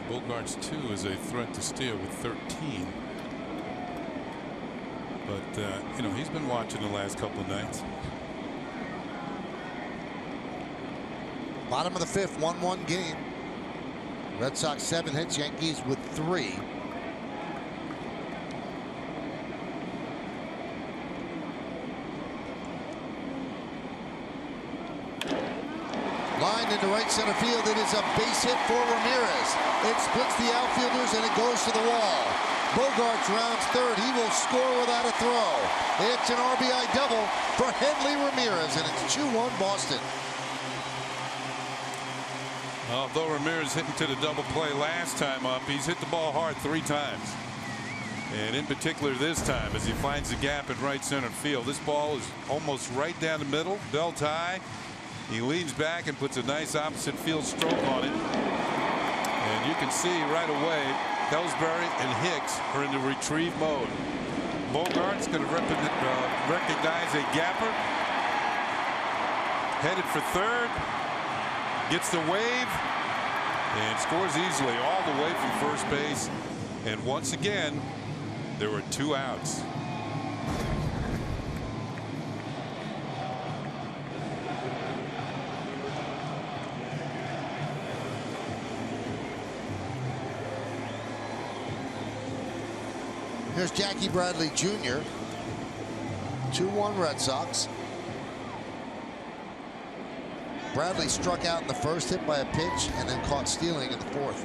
Bogarts 2 is a threat to steal with 13. But he's been watching the last couple of nights. Bottom of the fifth, 1-1 game. Red Sox 7 hits, Yankees with 3. Lined into right center field. It is a base hit for Ramirez. It splits the outfielders and it goes to the wall. Bogarts rounds third. He will score without a throw. It's an RBI double for Hanley Ramirez, and it's 2-1 Boston. Although Ramirez hit into the double play last time up, he's hit the ball hard 3 times. And in particular this time, as he finds the gap in right center field. This ball is almost right down the middle, belt high. He leans back and puts a nice opposite field stroke on it. And you can see right away Ellsbury and Hicks are in the retrieve mode. Bogart's going to recognize a gapper. Headed for third. Gets the wave. And scores easily all the way from first base. And once again, there were 2 outs. Here's Jackie Bradley Jr. 2-1 Red Sox. Bradley struck out in the first, hit by a pitch, and then caught stealing in the fourth.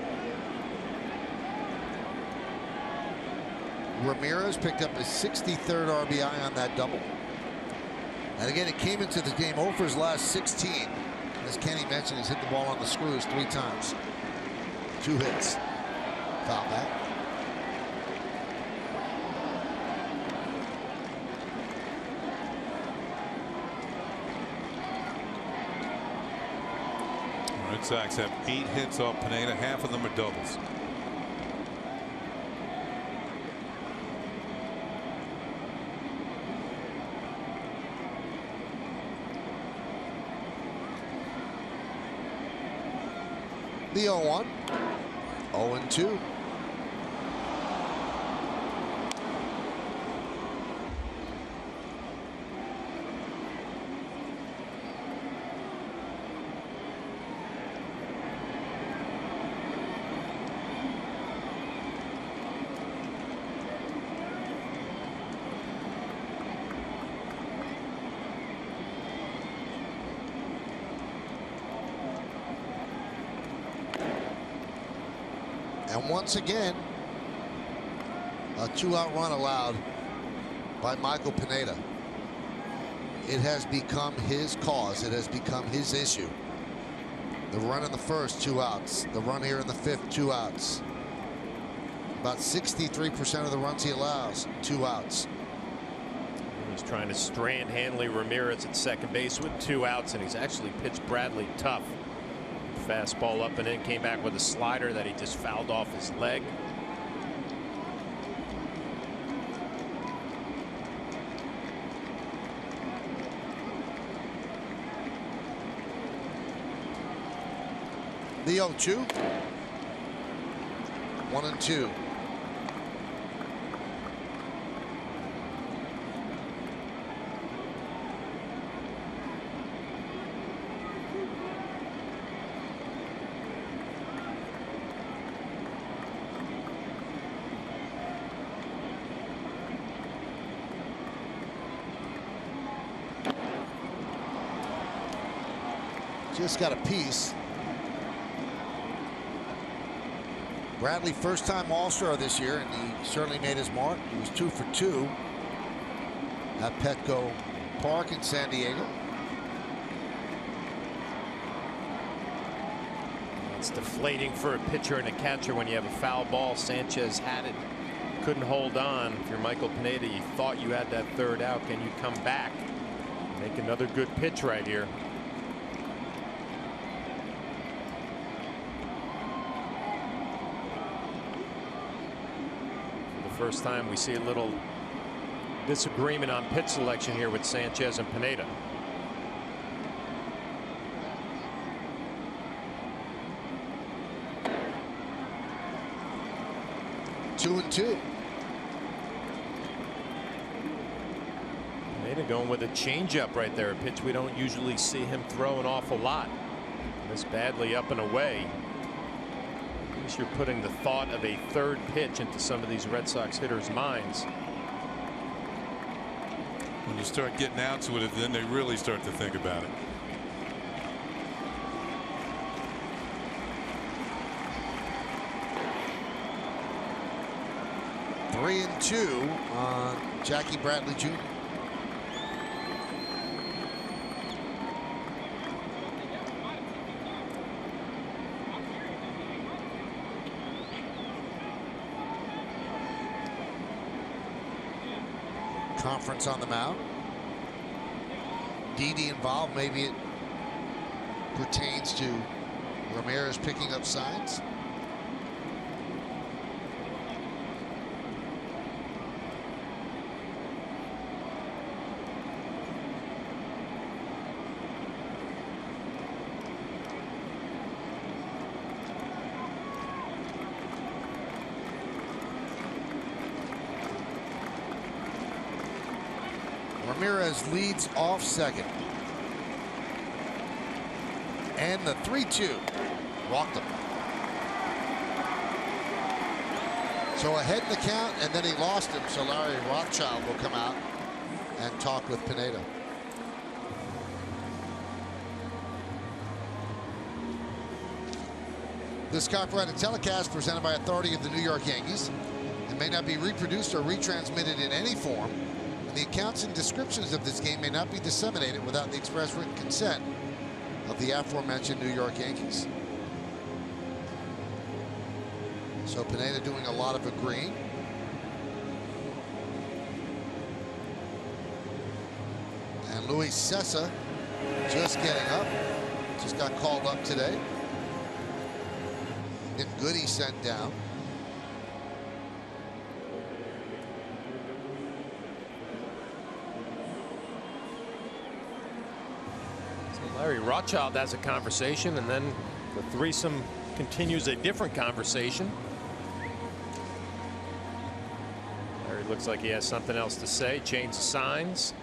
Ramirez picked up his 63rd RBI on that double. And again, it came into the game 0 for his last 16. As Kenny mentioned, he's hit the ball on the screws 3 times. 2 hits. Foul back. Red Sox have 8 hits off Pineda. Half of them are doubles. The 0-1. 0-2. And once again, a 2-out run allowed by Michael Pineda. It has become his cause. It has become his issue. The run in the first, 2 outs. The run here in the fifth, 2 outs. About 63% of the runs he allows, 2 outs. He's trying to strand Hanley Ramirez at second base with 2 outs, and he's actually pitched Bradley tough. Fastball up and in, came back with a slider that he just fouled off his leg. The 0-2. 1-2. Just got a piece. Bradley, first-time All-Star this year, and he certainly made his mark. He was 2 for 2 at Petco Park in San Diego. It's deflating for a pitcher and a catcher when you have a foul ball. Sanchez had it, couldn't hold on. If you're Michael Pineda, you thought you had that 3rd out. Can you come back? Make another good pitch right here. First time we see a little disagreement on pitch selection here with Sanchez and Pineda. Two and two. Pineda going with a changeup right there, a pitch we don't usually see him throw an awful lot. Missed badly up and away. You're putting the thought of a 3rd pitch into some of these Red Sox hitters' minds. When you start getting outs with it, then they really start to think about it. Three and 2 on Jackie Bradley Jr. Conference on the mound. Didi involved. Maybe it pertains to Ramirez picking up signs. Ramirez leads off second. And the 3-2 walked him. So ahead in the count, and then he lost him. So Larry Rothschild will come out and talk with Pineda. This copyrighted telecast presented by authority of the New York Yankees. It may not be reproduced or retransmitted in any form. The accounts and descriptions of this game may not be disseminated without the express written consent of the aforementioned New York Yankees. So Pineda doing a lot of agreeing. And Luis Cessa just getting up. Just got called up today. If Goody sent down. Larry Rothschild has a conversation, and then the threesome continues a different conversation. There he looks like he has something else to say. Change the signs.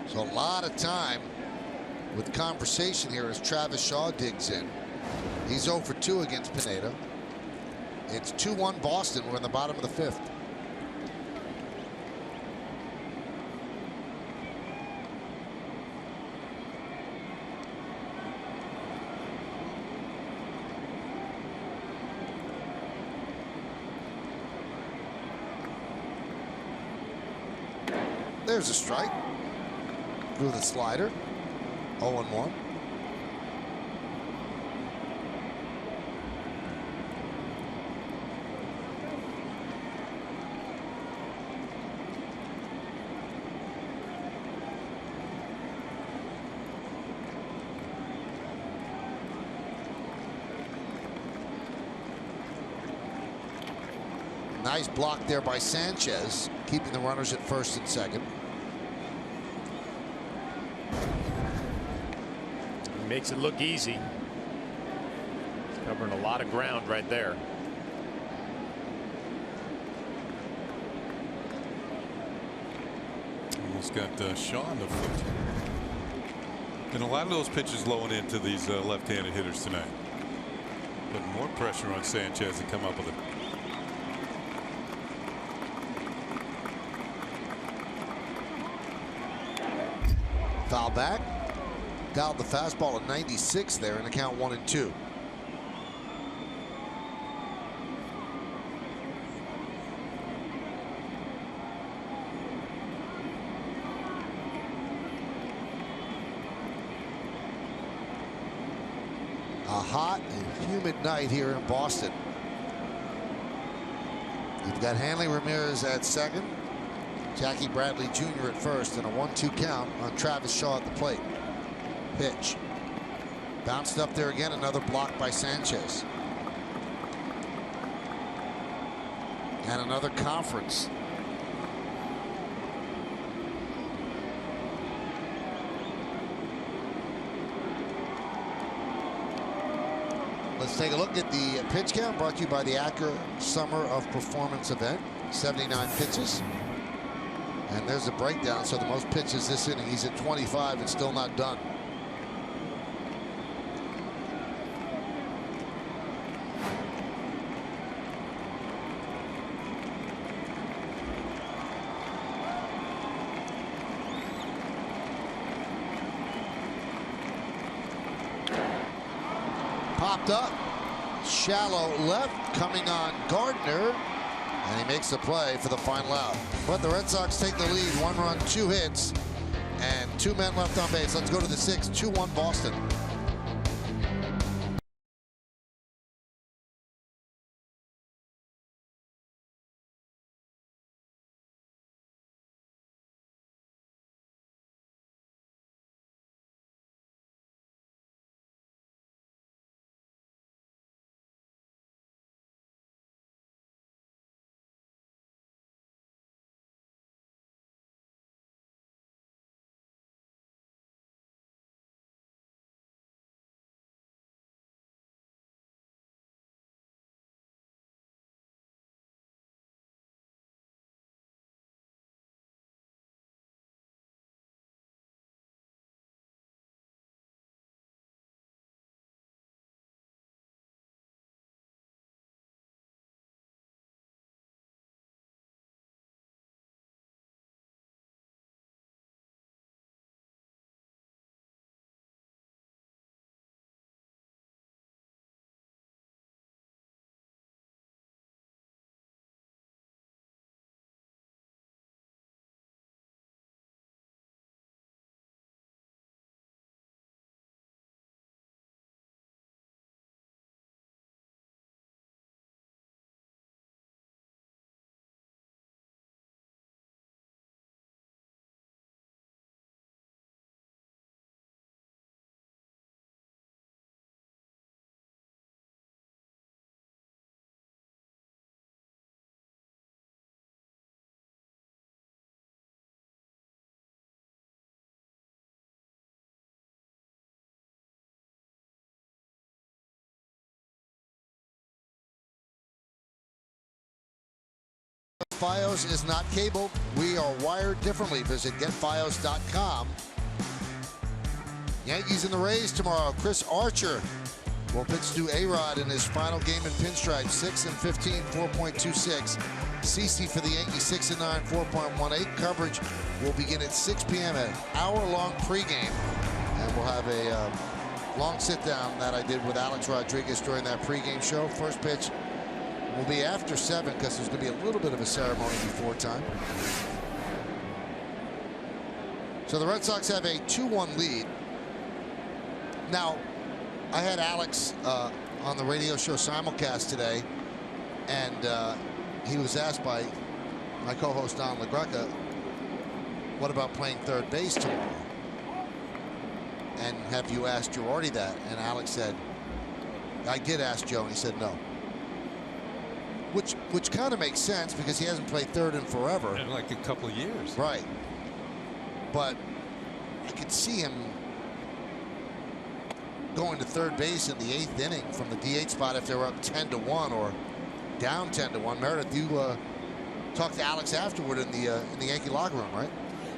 So a lot of time with conversation here as Travis Shaw digs in. He's 0 for 2 against Pineda. It's 2-1 Boston. We're in the bottom of the 5th. There's a strike through the slider. 0-1. Nice block there by Sanchez, keeping the runners at first and second. Makes it look easy. He's covering a lot of ground right there. Almost got Shaw in the foot. And a lot of those pitches low and into these left-handed hitters tonight. Putting more pressure on Sanchez to come up with it. Foul back. Dialed the fastball at 96 there in the count 1-2. A hot and humid night here in Boston. You've got Hanley Ramirez at second, Jackie Bradley Jr. at first, and a 1-2 count on Travis Shaw at the plate. Pitch. Bounced up there again, another block by Sanchez. And another conference. Let's take a look at the pitch count brought to you by the Acura Summer of Performance event. 79 pitches. And there's a breakdown. So the most pitches this inning. He's at 25 and still not done. Popped up, shallow left, coming on Gardner, and he makes the play for the final out. But the Red Sox take the lead, 1 run, 2 hits, and 2 men left on base. Let's go to the 6th, 2-1 Boston. Fios is not cable. We are wired differently. Visit getfios.com. Yankees and the Rays tomorrow. Chris Archer will pitch to A-Rod in his final game in pinstripe. 6-15, 4.26. CeCe for the Yankees, 6-9, 4.18. Coverage will begin at 6 p.m. an hour-long pregame. And we'll have a long sit-down that I did with Alex Rodriguez during that pregame show. First pitch will be after 7 because there's going to be a little bit of a ceremony before time. So the Red Sox have a 2-1 lead. Now, I had Alex on the radio show simulcast today, and he was asked by my co-host Don LaGreca, what about playing third base tomorrow? And have you asked Girardi that? And Alex said, I did ask Joe, and he said no. Which kind of makes sense because he hasn't played third in forever. In like a couple of years. Right. But I could see him going to third base in the 8th inning from the DH spot if they were up 10-1 or down 10-1. Meredith, you talked to Alex afterward in the Yankee locker room, right?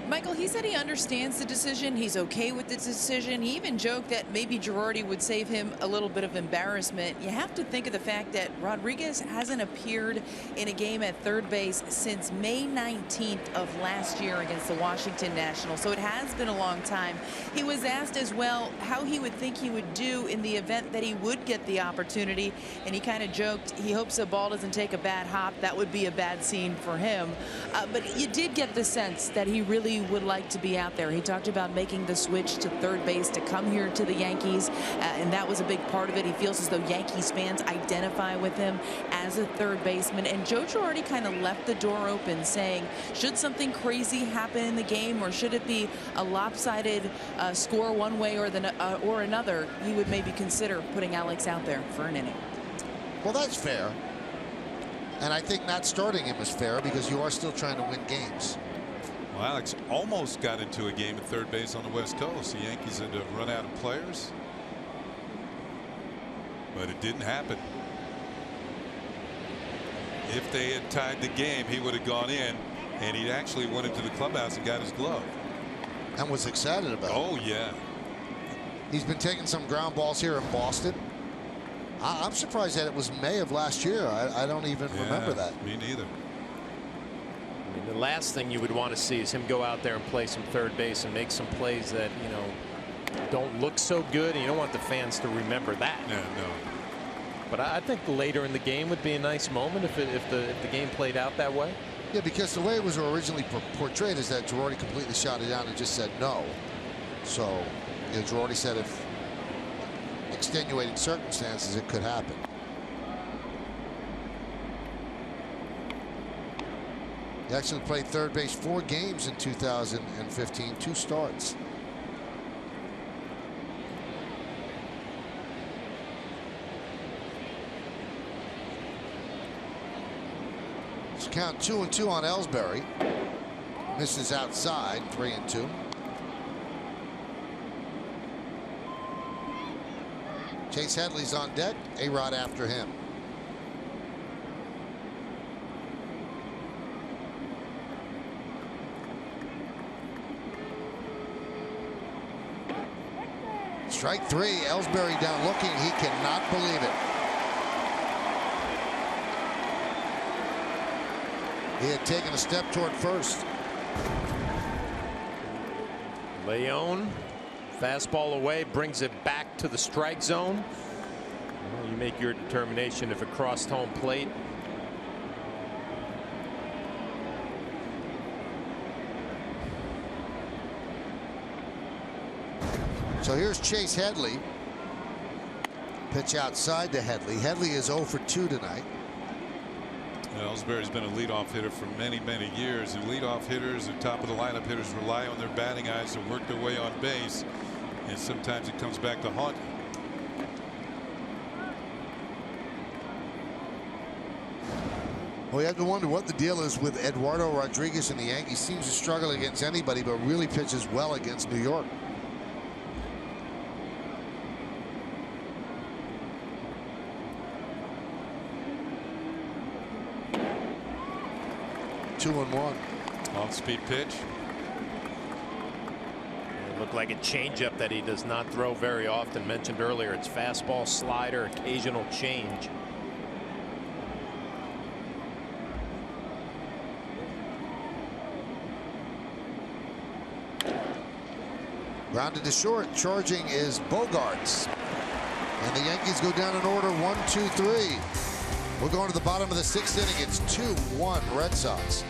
Michael, he said he understands the decision. He's okay with the decision. He even joked that maybe Girardi would save him a little bit of embarrassment. You have to think of the fact that Rodriguez hasn't appeared in a game at third base since May 19th of last year against the Washington Nationals. So it has been a long time. He was asked as well how he would think he would do in the event that he would get the opportunity. And he kind of joked he hopes the ball doesn't take a bad hop. That would be a bad scene for him. But you did get the sense that he really would like to be out there. He talked about making the switch to third base to come here to the Yankees, and that was a big part of it. He feels as though Yankees fans identify with him as a third baseman. And Joe Girardi kind of left the door open, saying, should something crazy happen in the game, or should it be a lopsided score one way or another, he would maybe consider putting Alex out there for an inning. Well, that's fair. And I think not starting him is fair because you are still trying to win games. Well, Alex almost got into a game at third base on the West Coast. The Yankees had to run out of players, but it didn't happen. If they had tied the game, he would have gone in, and he actually went into the clubhouse and got his glove. And was excited about it. Oh, yeah. He's been taking some ground balls here in Boston. I'm surprised that it was May of last year. I don't even remember that. Me neither. I mean, the last thing you would want to see is him go out there and play some third base and make some plays that, you know, don't look so good, and you don't want the fans to remember that. No. But I think later in the game would be a nice moment if the game played out that way. Yeah, because the way it was originally portrayed is that Girardi completely shot it down and just said no. So, you know, Girardi said if extenuating circumstances, it could happen. He actually played third base 4 games in 2015, 2 starts. Let's count 2-2 on Ellsbury. Misses outside, 3-2. Chase Headley's on deck. A-Rod after him. Strike 3. Ellsbury down looking. He cannot believe it. He had taken a step toward first. Leone, fastball away, brings it back to the strike zone. Well, you make your determination if it crossed home plate. So here's Chase Headley. Pitch outside to Headley. Headley is 0 for 2 tonight. Ellsbury's been a leadoff hitter for many, many years, and leadoff hitters and top of the lineup hitters rely on their batting eyes to work their way on base, and sometimes it comes back to haunt you. Well, you have to wonder what the deal is with Eduardo Rodriguez and the Yankees. Seems to struggle against anybody, but really pitches well against New York. 2-1. Off-speed pitch. It looked like a changeup that he does not throw very often. Mentioned earlier, it's fastball, slider, occasional change. Grounded to short. Charging is Bogaerts. And the Yankees go down in order 1-2-3. We're going to the bottom of the 6th inning. It's 2-1 Red Sox.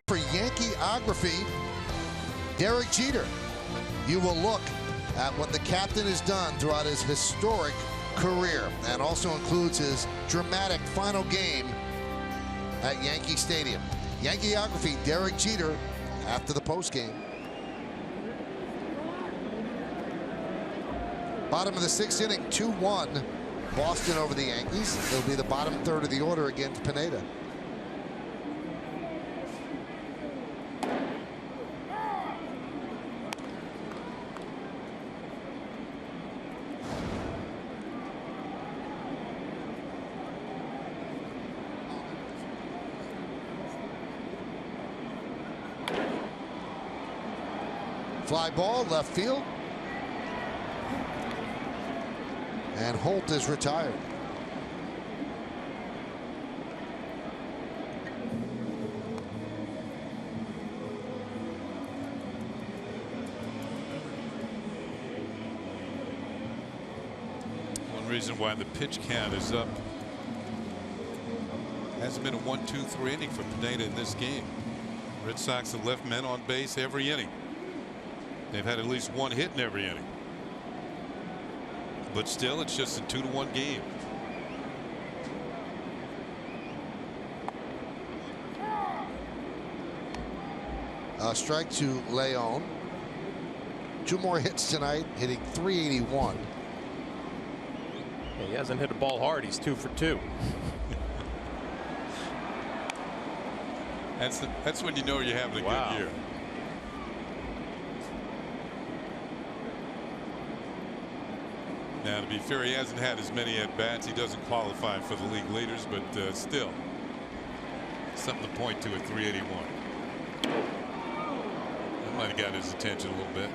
For Yankeeography, Derek Jeter. You will look at what the captain has done throughout his historic career, and also includes his dramatic final game at Yankee Stadium. Yankeeography, Derek Jeter, after the postgame. Bottom of the 6th inning, 2-1 Boston over the Yankees. It'll be the bottom third of the order against Pineda. Fly ball, left field. And Holt is retired. One reason why the pitch count is up. Hasn't been a 1-2-3 inning for Pineda in this game. Red Sox have left men on base every inning. They've had at least one hit in every inning. But still, it's just a 2-1 game. Strike to Leon. 2 more hits tonight, hitting .381. He hasn't hit a ball hard. He's 2 for 2. That's when you know you're having a good year. Now, to be fair, he hasn't had as many at-bats. He doesn't qualify for the league leaders, but still, something to point to at .381. That might have got his attention a little bit.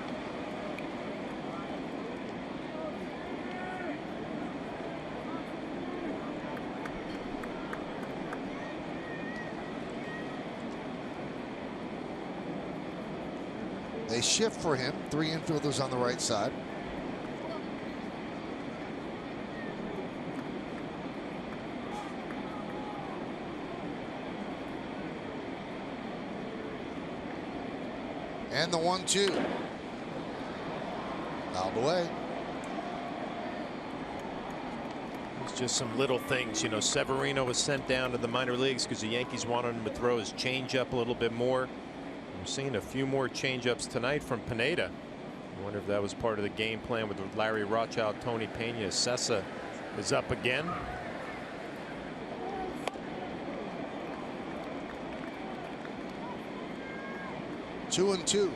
They shift for him. 3 infielders on the right side. And the 1-2. Fouled away. It's just some little things. You know, Severino was sent down to the minor leagues because the Yankees wanted him to throw his changeup a little bit more. We're seeing a few more changeups tonight from Pineda. I wonder if that was part of the game plan with Larry Rothschild, Tony Pena. Sessa is up again. Two and two.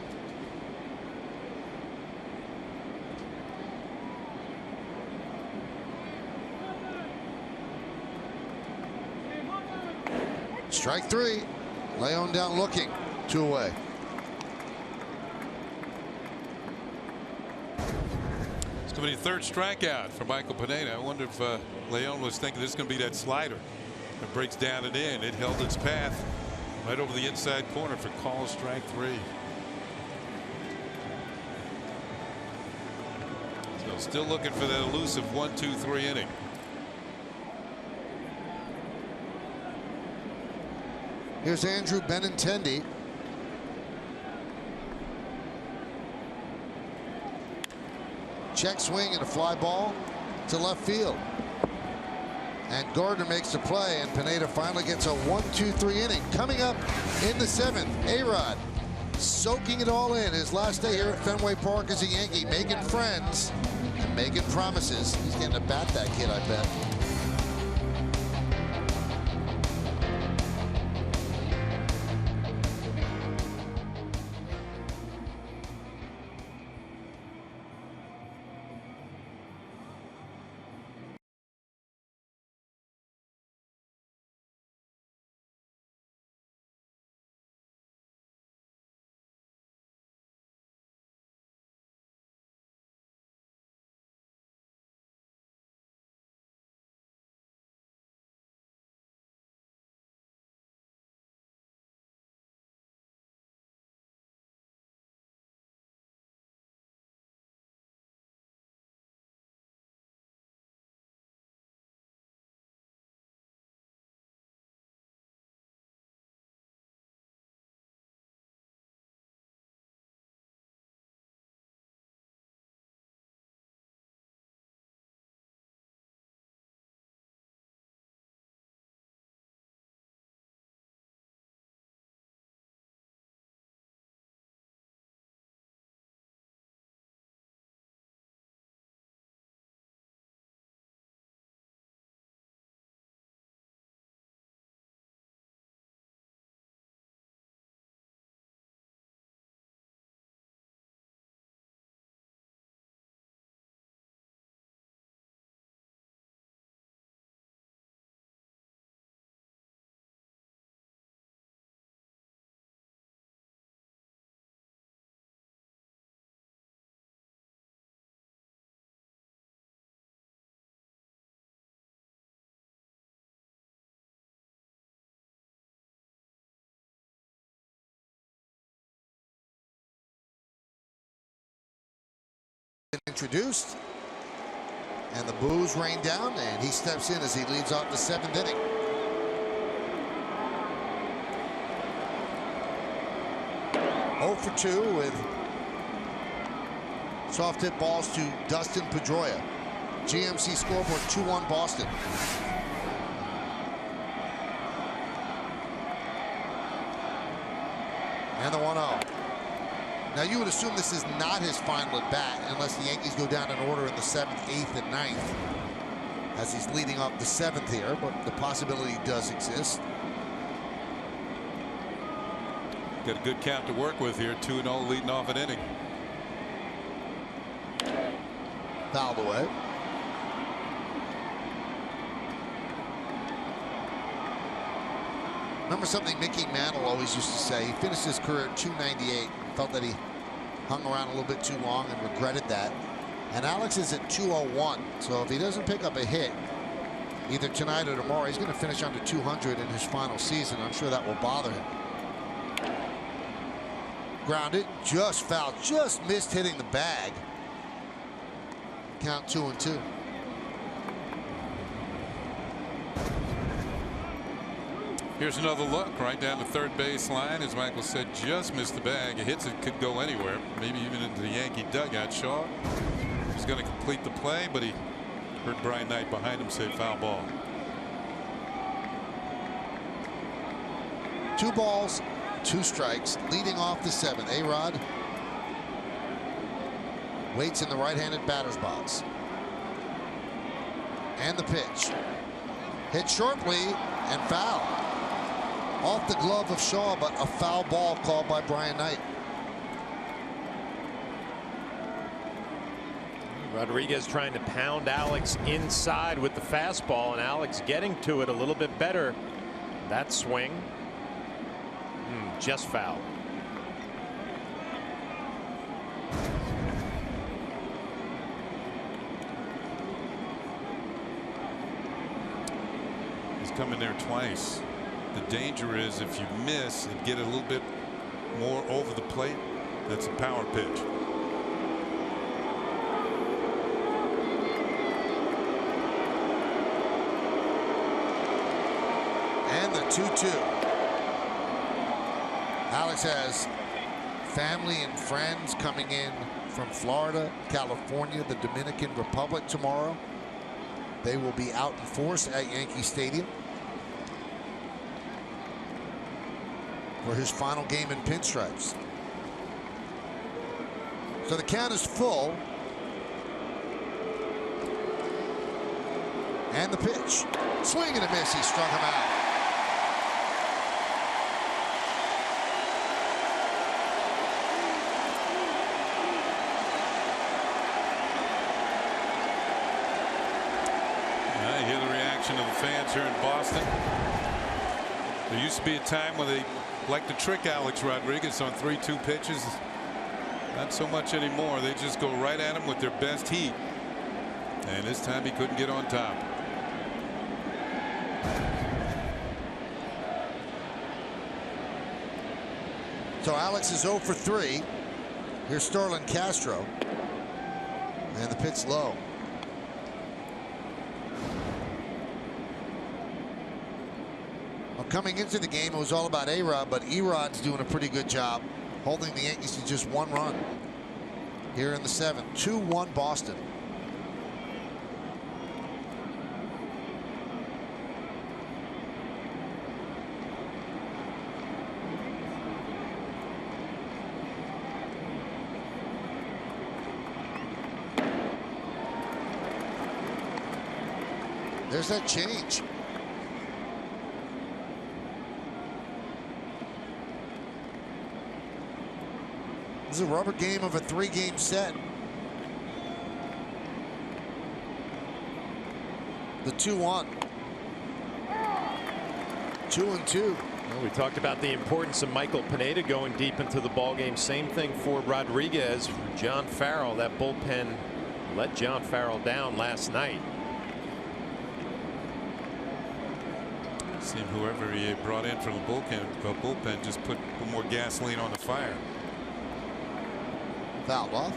Strike three. Leon down looking. 2 away. It's going to be a third strikeout for Michael Pineda. I wonder if Leon was thinking this is going to be that slider that breaks down and in. It held its path right over the inside corner for call strike 3. So still looking for that elusive 1-2-3 inning. Here's Andrew Benintendi. Check swing and a fly ball to left field. And Gardner makes the play, and Pineda finally gets a 1-2-3 inning. Coming up in the 7th, A-Rod soaking it all in. His last day here at Fenway Park as a Yankee, making friends and making promises. He's getting to bat that kid, I bet. Introduced, and the boos rain down, and he steps in as he leads off the 7th inning. Oh for 2 with soft hit balls to Dustin Pedroia. GMC scoreboard 2-1 Boston. And the 1-0. Now, you would assume this is not his final at bat unless the Yankees go down in order in the 7th, 8th, and 9th, as he's leading off the 7th here, but the possibility does exist. Got a good count to work with here. 2-0 leading off an inning. Fouled away. Remember something Mickey Mantle always used to say? He finished his career at 298. Felt that he hung around a little bit too long and regretted that. And Alex is at 201. So if he doesn't pick up a hit either tonight or tomorrow, he's going to finish under 200 in his final season. I'm sure that will bother him. Grounded, just fouled, just missed hitting the bag. Count 2-2. Here's another look right down the third base line. As Michael said, just missed the bag. It hits, it could go anywhere, maybe even into the Yankee dugout. Shaw is going to complete the play, but he heard Brian Knight behind him say foul ball. 2 balls, 2 strikes, leading off the 7th. A-Rod waits in the right-handed batter's box. And the pitch. Hit sharply and foul. Off the glove of Shaw, but a foul ball called by Brian Knight. Rodriguez trying to pound Alex inside with the fastball, and Alex getting to it a little bit better. That swing. Just foul. He's come in there twice. The danger is if you miss and get a little bit more over the plate, that's a power pitch. And the 2-2. Alex has family and friends coming in from Florida, California, the Dominican Republic tomorrow. They will be out in force at Yankee Stadium for his final game in pinstripes. So the count is full. And the pitch. Swing and a miss. He struck him out. I hear the reaction of the fans here in Boston. There used to be a time when they liked to trick Alex Rodriguez on 3-2 pitches. Not so much anymore. They just go right at him with their best heat. And this time he couldn't get on top. So Alex is 0 for 3. Here's Starlin Castro. And the pitch low. Well, coming into the game, it was all about A-Rod, but E-Rod's doing a pretty good job holding the Yankees to just 1 run here in the 7th. 2-1 Boston. There's that change. This is a rubber game of a 3-game set. The 2-1. 2-2. Well, we talked about the importance of Michael Pineda going deep into the ballgame. Same thing for Rodriguez. John Farrell, that bullpen let John Farrell down last night. Seemed whoever he brought in from the bullpen just put more gasoline on the fire. Fouled off.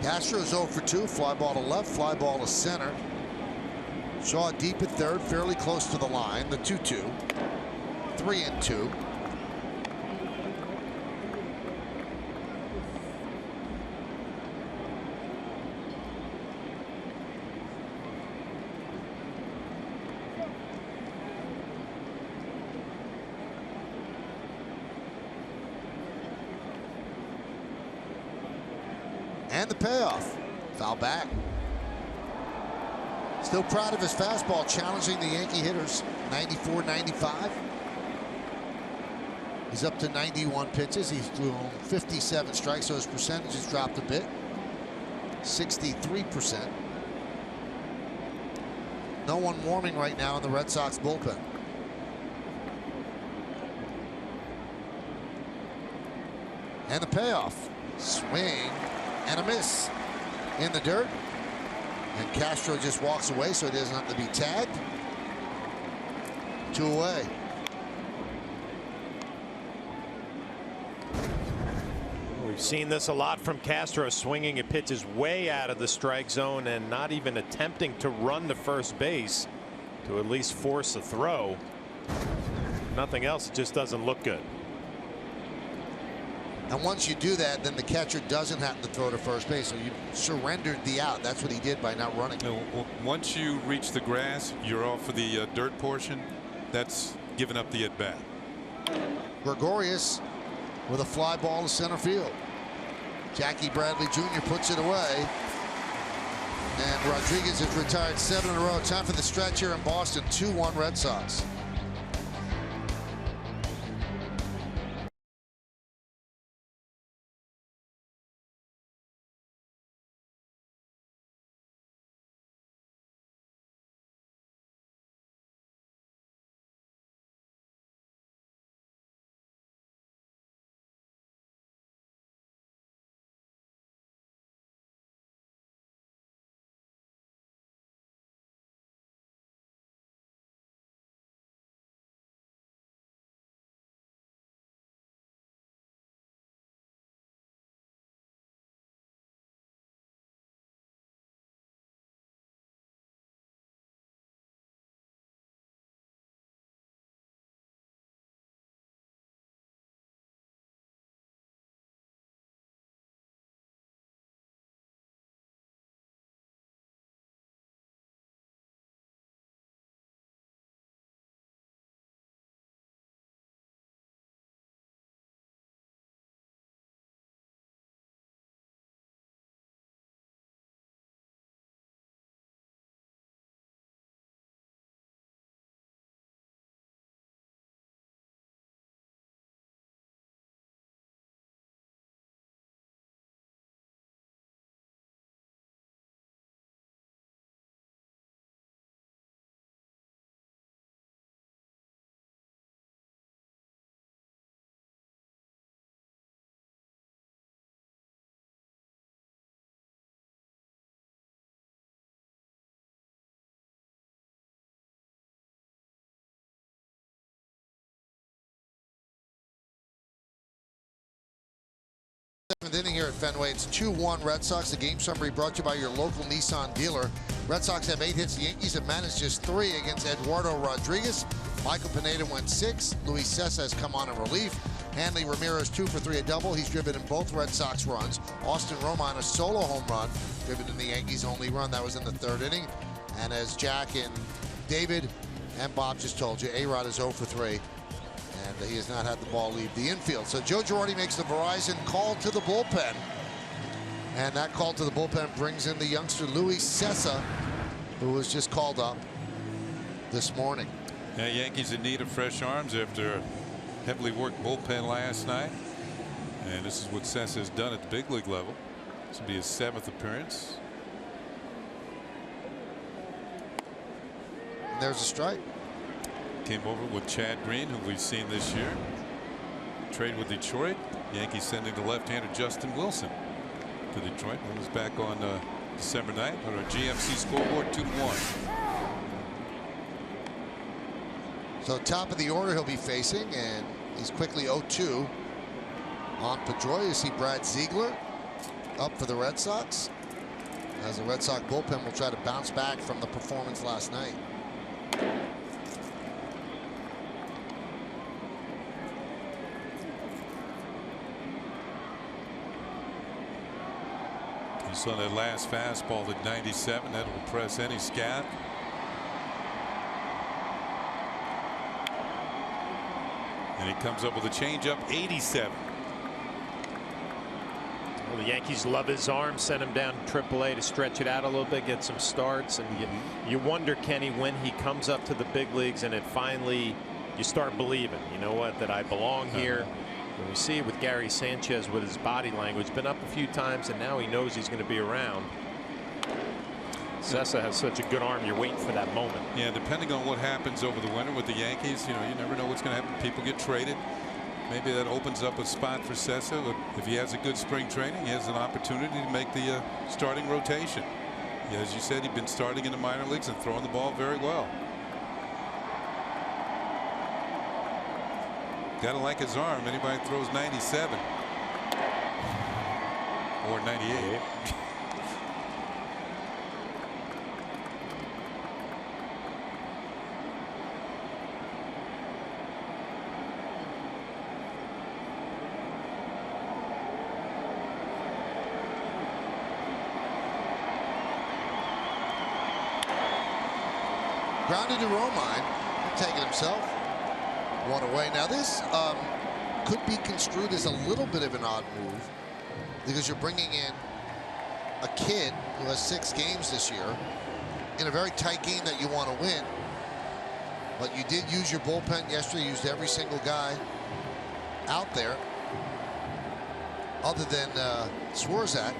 Castro's 0 for 2. Fly ball to left, fly ball to center. Shaw deep at third, fairly close to the line. The 2-2. 3-2. And the payoff. Foul back. Still proud of his fastball, challenging the Yankee hitters. 94-95. He's up to 91 pitches. He's thrown 57 strikes, so his percentage has dropped a bit. 63%. No one warming right now in the Red Sox bullpen. And the payoff. Swing and a miss in the dirt. And Castro just walks away so he doesn't have to be tagged. 2 away. We've seen this a lot from Castro, swinging at pitches way out of the strike zone and not even attempting to run to first base to at least force a throw. Nothing else, it just doesn't look good. And once you do that, then the catcher doesn't have to throw to first base. So you surrendered the out. That's what he did by not running. Once you reach the grass, you're off for the dirt portion. That's giving up the at bat. Gregorius with a fly ball to center field. Jackie Bradley Jr. puts it away. And Rodriguez has retired 7 in a row. Time for the stretch here in Boston. 2-1 Red Sox. Seventh inning here at Fenway. It's 2-1 Red Sox. The game summary brought to you by your local Nissan dealer. Red Sox have 8 hits. The Yankees have managed just 3 against Eduardo Rodriguez. Michael Pineda went 6. Luis Cessa has come on in relief. Hanley Ramirez 2 for 3, a double. He's driven in both Red Sox runs. Austin Romine a solo home run, driven in the Yankees' only run. That was in the 3rd inning. And as Jack and David and Bob just told you, A-Rod is 0 for 3. And he has not had the ball leave the infield. So Joe Girardi makes the Verizon call to the bullpen. And that call to the bullpen brings in the youngster Luis Cessa, who was just called up this morning. Yeah, Yankees in need of fresh arms after a heavily worked bullpen last night. And this is what Cessa has done at the big league level. This will be his 7th appearance. And there's a strike. Came over with Chad Green, who we've seen this year. Trade with Detroit. Yankees sending the left-hander Justin Wilson to Detroit. That was back on December 9th on our GMC scoreboard, 2-1. So top of the order he'll be facing, and he's quickly 0-2 on Pedroia. You see Brad Ziegler up for the Red Sox, as the Red Sox bullpen will try to bounce back from the performance last night. You saw that last fastball at 97. That will press any scat. And he comes up with a changeup, 87. Well, the Yankees love his arm, sent him down to AAA to stretch it out a little bit, get some starts, and you wonder, Kenny, when he comes up to the big leagues and it finally, you start believing, you know what, that I belong here. And we see it with Gary Sanchez with his body language, been up a few times, and now he knows he's going to be around. Cessa has such a good arm, you're waiting for that moment. Yeah, depending on what happens over the winter with the Yankees, you know, you never know what's going to happen. People get traded. Maybe that opens up a spot for Cessa. If he has a good spring training, he has an opportunity to make the starting rotation. As you said, he'd been starting in the minor leagues and throwing the ball very well. Gotta like his arm. Anybody throws 97 or 98. Grounded to Romine, taking himself one away. Now this could be construed as a little bit of an odd move because you're bringing in a kid who has 6 games this year in a very tight game that you want to win. But you did use your bullpen yesterday. You used every single guy out there other than Swarzak.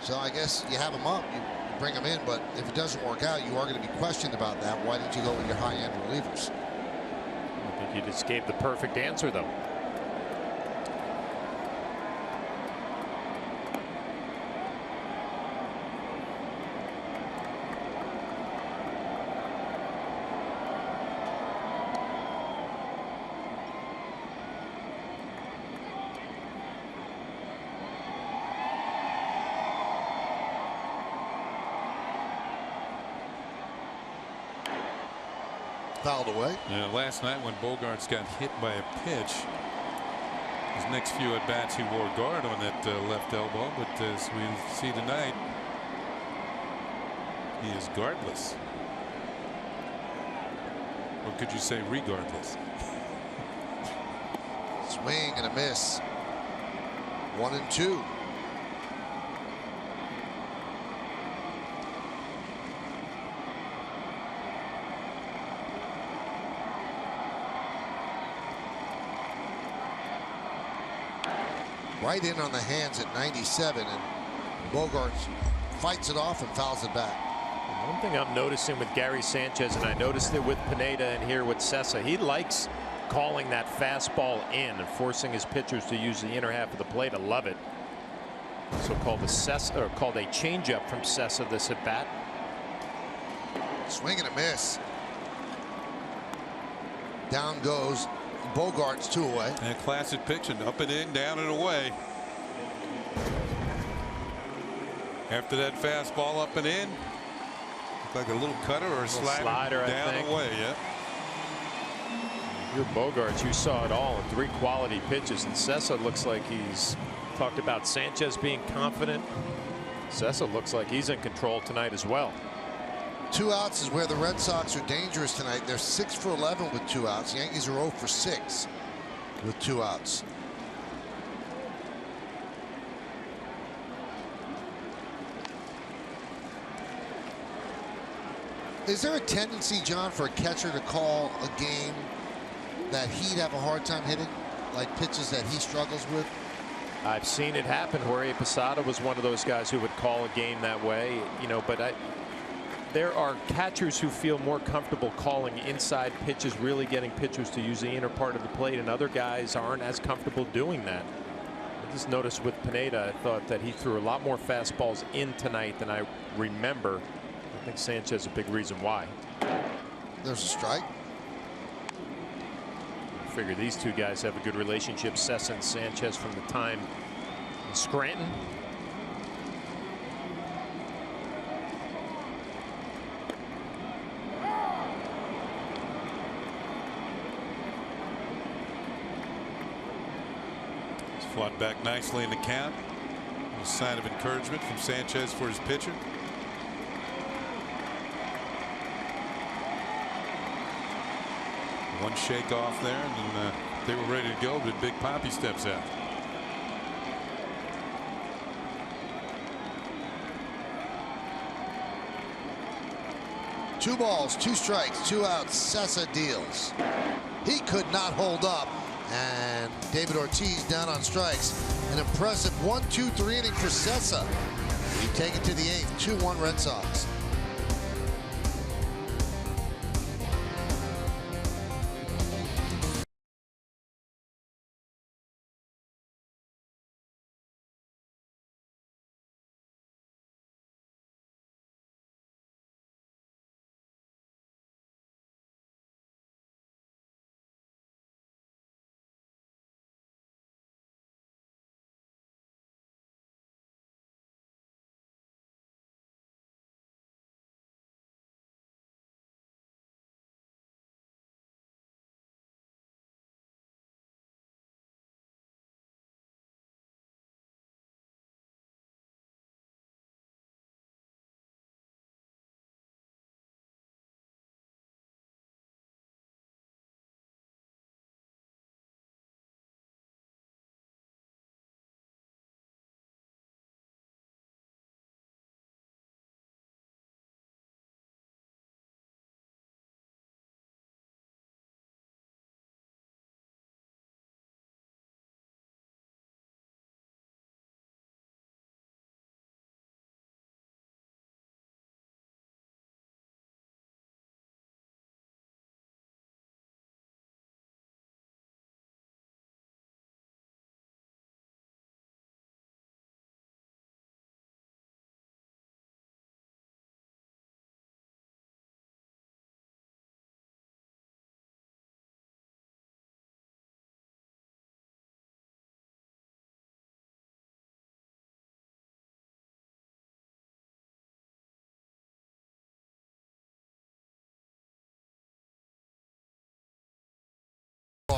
So I guess you have him up. You bring him in, but if it doesn't work out, you are going to be questioned about that. Why didn't you go with your high-end relievers? I think you just gave the perfect answer, though. Fouled away. Yeah, last night when Bogaerts got hit by a pitch, his next few at bats he wore guard on that left elbow, but as we see tonight, he is guardless. Or could you say regardless? Swing and a miss. 1-2. Right in on the hands at 97, and Bogaerts fights it off and fouls it back. One thing I'm noticing with Gary Sanchez, and I noticed it with Pineda and here with Cessa, he likes calling that fastball in and forcing his pitchers to use the inner half of the plate. I love it. So called a changeup from Cessa this at bat. Swing and a miss. Down goes Bogaerts, 2 away. And classic pitching, up and in, down and away. After that fastball up and in, looked like a little cutter or a slider down and away. Yeah. Your Bogaerts, you saw it all in 3 quality pitches, and Cessa looks like he's talked about Sanchez being confident. Cessa looks like he's in control tonight as well. 2 outs is where the Red Sox are dangerous tonight. They're 6 for 11 with 2 outs. Yankees are 0 for 6 with 2 outs. Is there a tendency, John, for a catcher to call a game that he'd have a hard time hitting, like pitches that he struggles with? I've seen it happen. Jorge Posada was one of those guys who would call a game that way, you know, but there are catchers who feel more comfortable calling inside pitches, really getting pitchers to use the inner part of the plate, and other guys aren't as comfortable doing that. I just noticed with Pineda, I thought that he threw a lot more fastballs in tonight than I remember. I think Sanchez is a big reason why. There's a strike. I figure these 2 guys have a good relationship, Cessa and Sanchez, from the time in Scranton. Fought back nicely in the count. A sign of encouragement from Sanchez for his pitcher. One shake off there, and then they were ready to go, but Big Poppy steps out. Two balls, 2 strikes, 2 outs. Cessa deals. He could not hold up. And David Ortiz down on strikes. An impressive 1-2-3 inning for Cessa. He take it to the 8th, 2-1 Red Sox.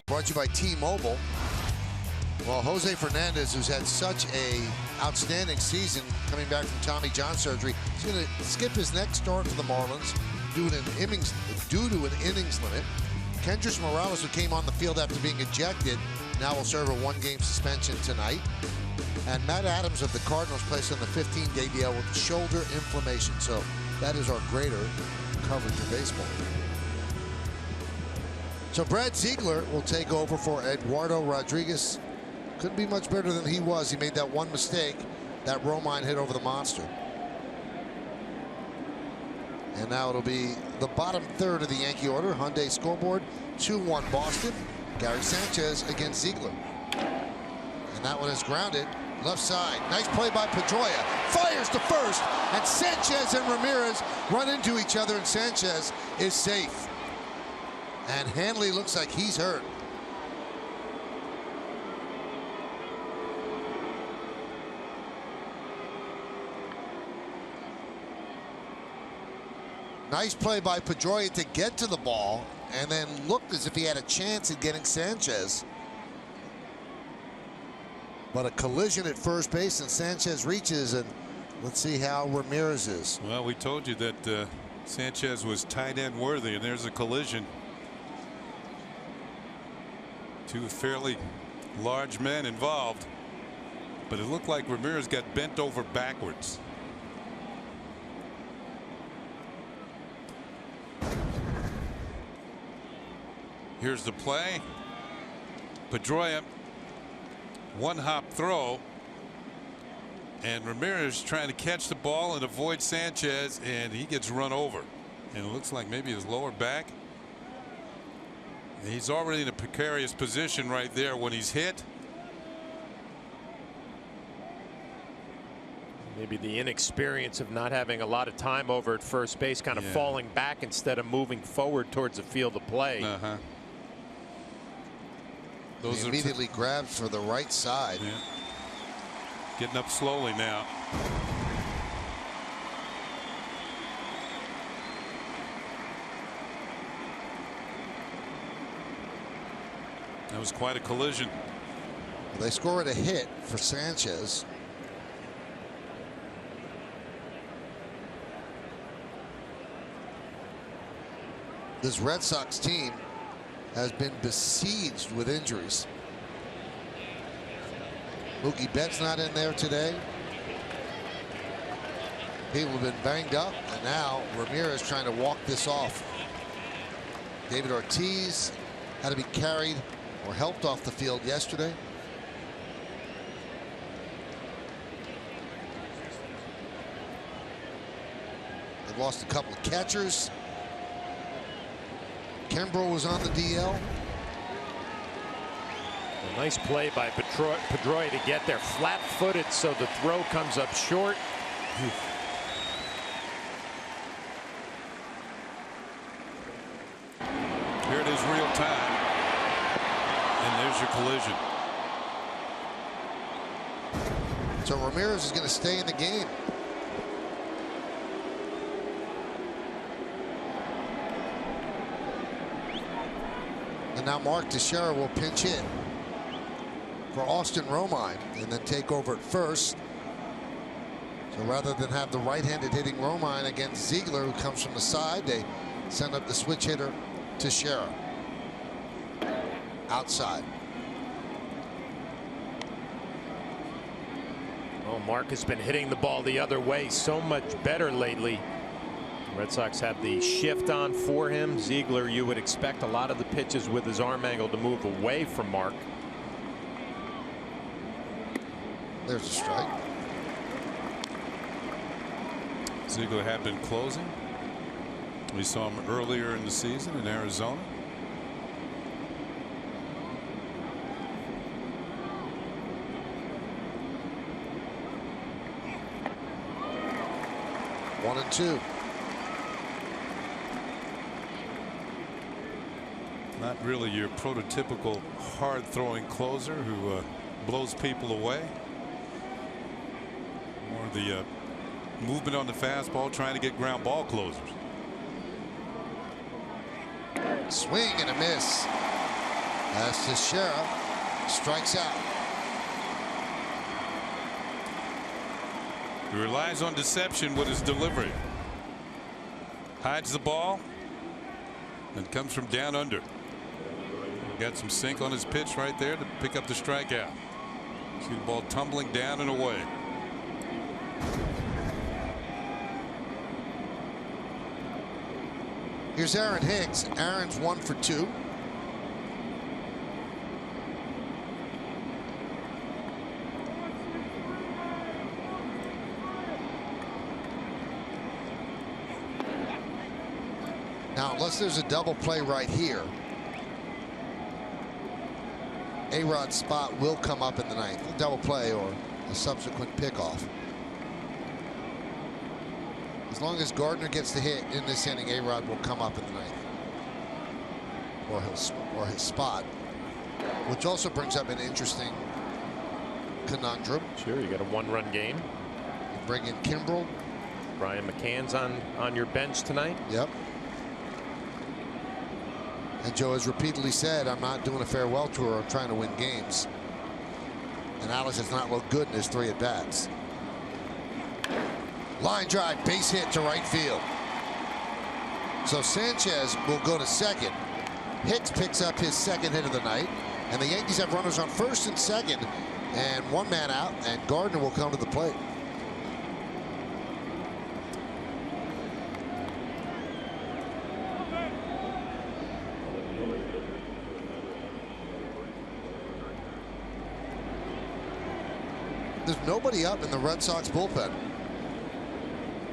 Brought to you by T-Mobile. Well, Jose Fernandez, who's had such a outstanding season coming back from Tommy John surgery, he's going to skip his next start for the Marlins due to an innings limit. Kendrys Morales, who came on the field after being ejected, now will serve a one-game suspension tonight. And Matt Adams of the Cardinals placed on the 15-day DL with shoulder inflammation. So that is our greater coverage of baseball. So Brad Ziegler will take over for Eduardo Rodriguez. Couldn't be much better than he was. He made that one mistake, that Romine hit over the monster. And now it'll be the bottom third of the Yankee order. Hyundai scoreboard, 2-1 Boston. Gary Sanchez against Ziegler. And that one is grounded. Left side. Nice play by Pedroia. Fires to first. And Sanchez and Ramirez run into each other, and Sanchez is safe. And Hanley looks like he's hurt. Nice play by Pedroia to get to the ball, and then looked as if he had a chance at getting Sanchez. But a collision at first base, and Sanchez reaches, and let's see how Ramirez is. Well, we told you that Sanchez was tight end worthy, and there's a collision. Two fairly large men involved, but it looked like Ramirez got bent over backwards. Here's the play. Pedroia, one hop throw, and Ramirez trying to catch the ball and avoid Sanchez, and he gets run over, and it looks like maybe his lower back. He's already in a precarious position right there when he's hit. Maybe the inexperience of not having a lot of time over at first base, kind of falling back instead of moving forward towards the field of play. He immediately grabs for the right side. Yeah. Getting up slowly now. That was quite a collision. They scored a hit for Sanchez. This Red Sox team has been besieged with injuries. Mookie Betts not in there today. People have been banged up, and now Ramirez trying to walk this off. David Ortiz had to be carried or helped off the field yesterday. They've lost a couple of catchers. Kimbrel was on the DL. A nice play by Pedroia to get there flat-footed, so the throw comes up short. Here it is, real time, and there's your collision. So Ramirez is going to stay in the game. And now Mark Teixeira will pinch hit for Austin Romine and then take over at first. So rather than have the right-handed hitting Romine against Ziegler, who comes from the side, they send up the switch hitter Teixeira. Outside. Oh, Mark has been hitting the ball the other way so much better lately. Red Sox have the shift on for him. Ziegler, you would expect a lot of the pitches with his arm angle to move away from Mark. There's a strike. Ziegler had been closing. We saw him earlier in the season in Arizona. One and two. Not really your prototypical hard-throwing closer who blows people away. More the movement on the fastball, trying to get ground ball closers. Swing and a miss. As Teixeira strikes out. He relies on deception with his delivery. Hides the ball and comes from down under. Got some sink on his pitch right there to pick up the strikeout. See the ball tumbling down and away. Here's Aaron Hicks. Aaron's 1 for 2. Now, unless there's a double play right here, A-Rod's spot will come up in the ninth. A double play or a subsequent pickoff. As long as Gardner gets the hit in this inning, A-Rod will come up in the ninth. Or his spot. Which also brings up an interesting conundrum. Sure, you got a one-run game. You bring in Kimbrel. Brian McCann's on your bench tonight. Yep. And Joe has repeatedly said, I'm not doing a farewell tour. I'm trying to win games. And Alex has not looked good in his 3 at-bats. Line drive, base hit to right field. So Sanchez will go to second. Hicks picks up his second hit of the night. And the Yankees have runners on first and second. And 1 man out. And Gardner will come to the plate. There's nobody up in the Red Sox bullpen.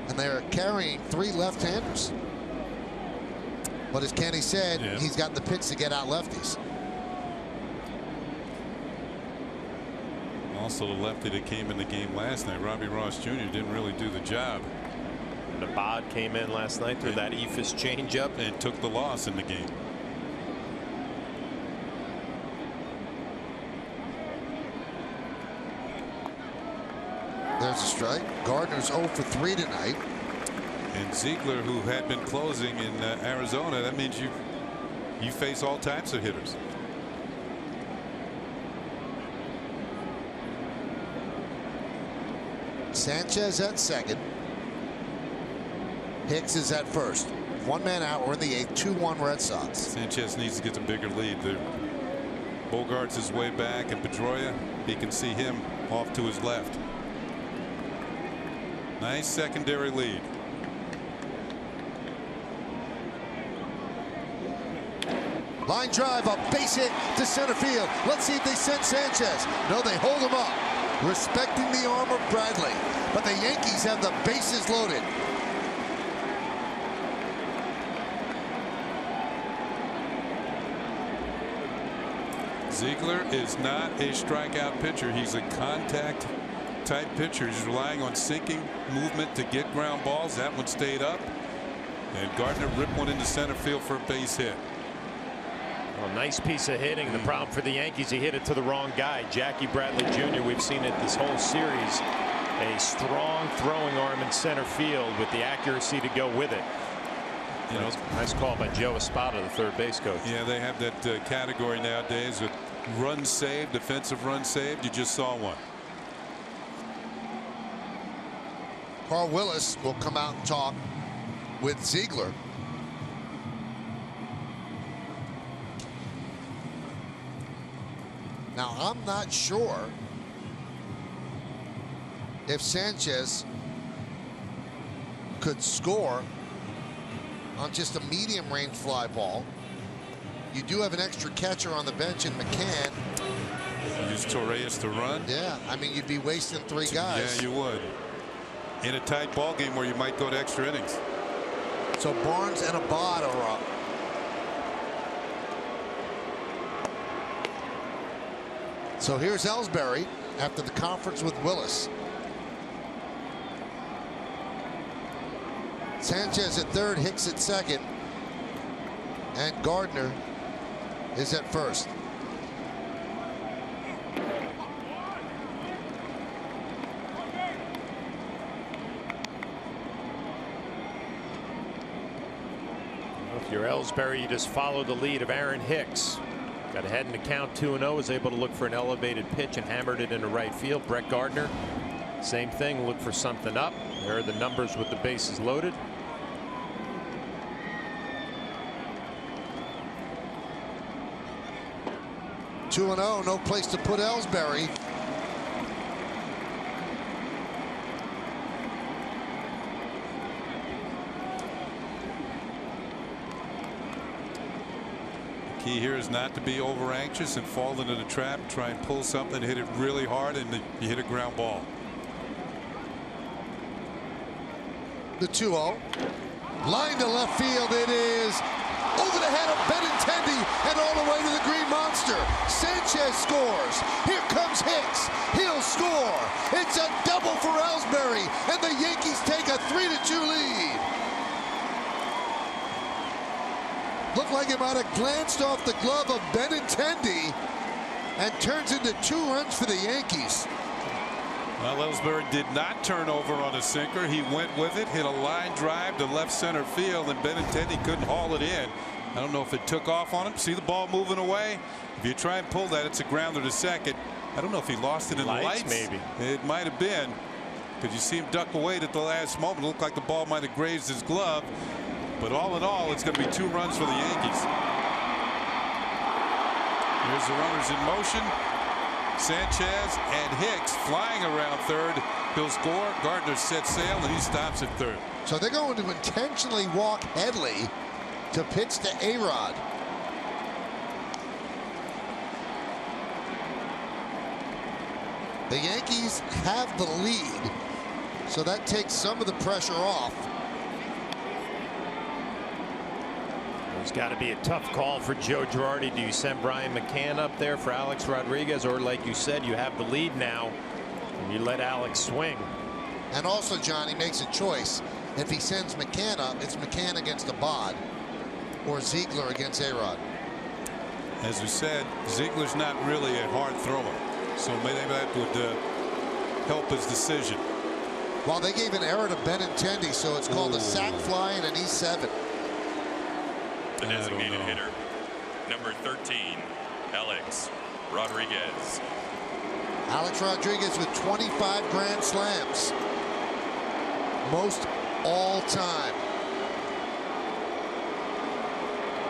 And they're carrying 3 left-handers. But as Kenny said, he's got the pitch to get out lefties. Also the lefty that came in the game last night, Robbie Ross Jr. didn't really do the job. Nabad came in last night through that eephus changeup and took the loss in the game. There's a strike. Gardner's 0 for 3 tonight. And Ziegler, who had been closing in Arizona, that means you face all types of hitters. Sanchez at second. Hicks is at first. 1 man out. We're in the 8th. 2-1 Red Sox. Sanchez needs to get a bigger lead. Bogarts is way back, and Pedroia, he can see him off to his left. Nice secondary lead. Line drive, a base hit to center field. Let's see if they send Sanchez. No, they hold him up, respecting the arm of Bradley. But the Yankees have the bases loaded. Ziegler is not a strikeout pitcher. He's a contact type pitcher. He's relying on sinking movement to get ground balls. That one stayed up, and Gardner ripped one into center field for a base hit. Well, nice piece of hitting. The problem for the Yankees, he hit it to the wrong guy. Jackie Bradley Jr. We've seen it this whole series. A strong throwing arm in center field with the accuracy to go with it. You know, nice call by Joe Espada, the third base coach. Yeah, they have that category nowadays with runs saved, defensive runs saved. You just saw one. Carl Willis will come out and talk with Ziegler. Now, I'm not sure if Sanchez could score on just a medium range fly ball. You do have an extra catcher on the bench in McCann. Use Torreyes to run. Yeah, I mean, you'd be wasting 3 guys. Yeah, you would. In a tight ball game where you might go to extra innings. So Barnes and Abad are up. So here's Ellsbury after the conference with Willis. Sanchez at third, Hicks at second, and Gardner is at first. If you're Ellsbury, you just follow the lead of Aaron Hicks. Got ahead in the count 2-0, was able to look for an elevated pitch and hammered it into right field. Brett Gardner, same thing, look for something up. There are the numbers with the bases loaded. Two and 0, no place to put Ellsbury. Key here is not to be over anxious and fall into the trap. Try and pull something, hit it really hard, and you hit a ground ball. The 2-0. Line to left field. It is over the head of Benintendi and all the way to the Green Monster. Sanchez scores. Here comes Hicks. He'll score. It's a double for Ellsbury, and the Yankees take a 3-2 lead. Looked like it might have glanced off the glove of Benintendi and turns into 2 runs for the Yankees. Well, Ellsbury did not turn over on a sinker. He went with it, hit a line drive to left center field, and Benintendi couldn't haul it in. I don't know if it took off on him. See the ball moving away? If you try and pull that, it's a grounder to second. I don't know if he lost it in the lights. Maybe. It might have been, because you see him duck away at the last moment. It looked like the ball might have grazed his glove. But all in all, it's going to be 2 runs for the Yankees. Here's the runners in motion. Sanchez and Hicks flying around third. He'll score. Gardner sets sail, and he stops at third. So they're going to intentionally walk Headley to pitch to A-Rod. The Yankees have the lead, so that takes some of the pressure off. It's got to be a tough call for Joe Girardi. Do you send Brian McCann up there for Alex Rodriguez, or like you said, you have the lead now and you let Alex swing? And also, John, he makes a choice. If he sends McCann up, it's McCann against Abad or Ziegler against A-Rod. As we said, Ziegler's not really a hard thrower, so maybe that would help his decision. Well, they gave an error to Benintendi, so it's called a sac fly and an E7. The designated hitter, number 13, Alex Rodriguez. Alex Rodriguez with 25 grand slams. Most all time.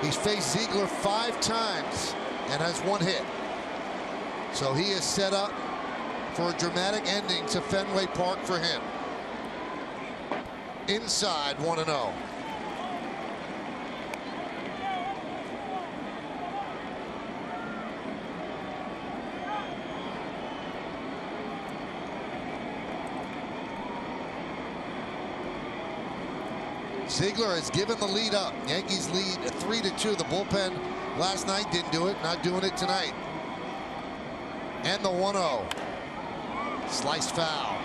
He's faced Ziegler 5 times and has 1 hit. So he is set up for a dramatic ending to Fenway Park for him. Inside 1-0. Ziegler has given the lead up. Yankees lead 3-2. The bullpen last night didn't do it. Not doing it tonight. And the 1-0. Sliced foul.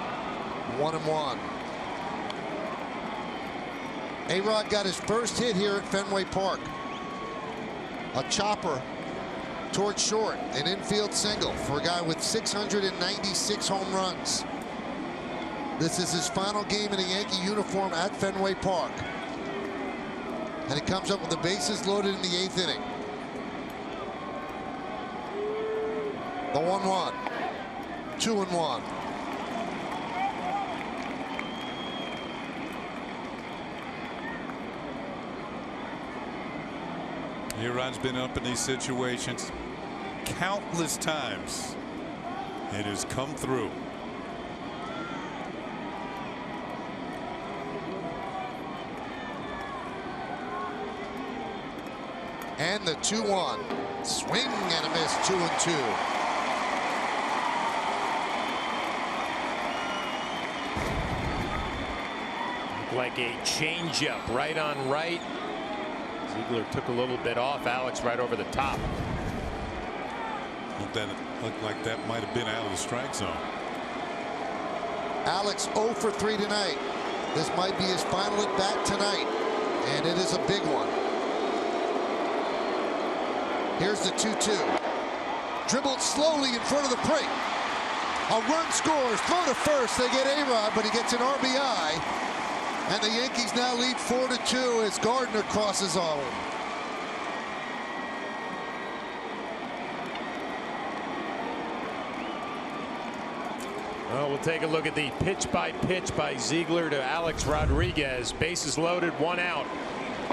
1-1. A-Rod got his first hit here at Fenway Park. A chopper towards short. An infield single for a guy with 696 home runs. This is his final game in a Yankee uniform at Fenway Park. And he comes up with the bases loaded in the 8th inning. The 1-1. 2-1. A-Rod's been up in these situations countless times. It has come through. And the 2-1. Swing and a miss. 2-2. Like a changeup, right on right. Ziegler took a little bit off. Alex right over the top. Looked like that might have been out of the strike zone. Alex 0 for 3 tonight. This might be his final at bat tonight, and it is a big one. Here's the 2-2. Dribbled slowly in front of the plate. A run scores. Throw to first. They get A-Rod, but he gets an RBI. And the Yankees now lead 4-2 as Gardner crosses home. Well, we'll take a look at the pitch by Ziegler to Alex Rodriguez. Bases loaded, 1 out.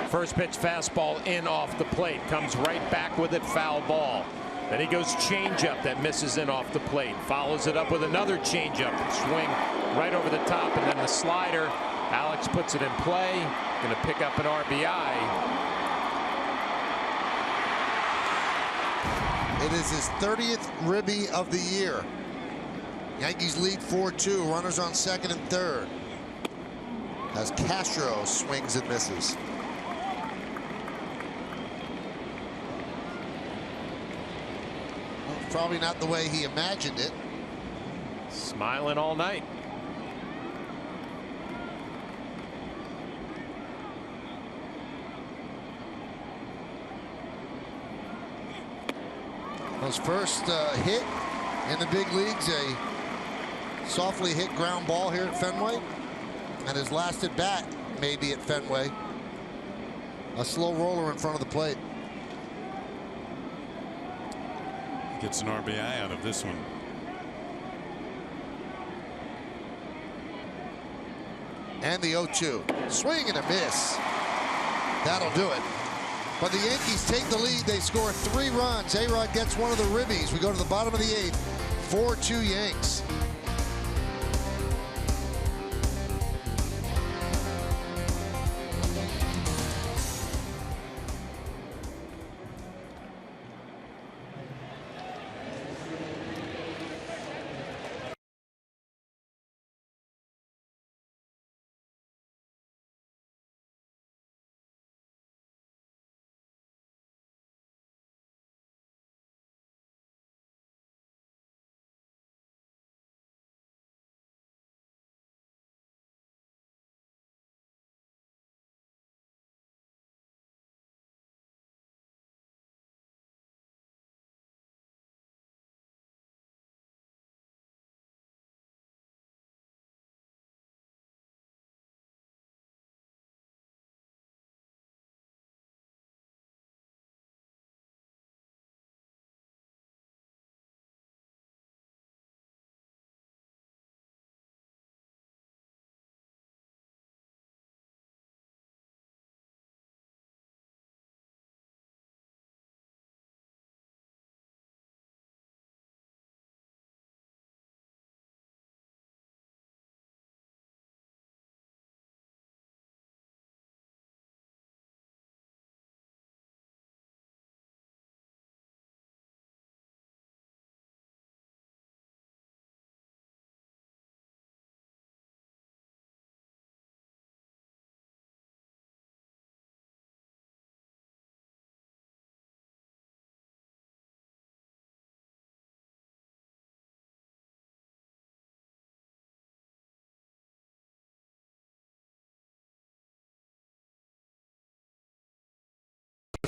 First pitch fastball in off the plate. Comes right back with it, foul ball. Then he goes changeup that misses in off the plate. Follows it up with another changeup. Swing right over the top. And then the slider. Alex puts it in play. Going to pick up an RBI. It is his 30th ribby of the year. Yankees lead 4-2. Runners on second and third. As Castro swings and misses. Well, probably not the way he imagined it. Smiling all night. His first hit in the big leagues, a softly hit ground ball here at Fenway. And his last at bat, maybe at Fenway, a slow roller in front of the plate. Gets an RBI out of this one. And the 0-2. Swing and a miss. That'll do it. But the Yankees take the lead. They score 3 runs. A-Rod gets one of the ribbies. We go to the bottom of the 8th. 4-2 Yanks.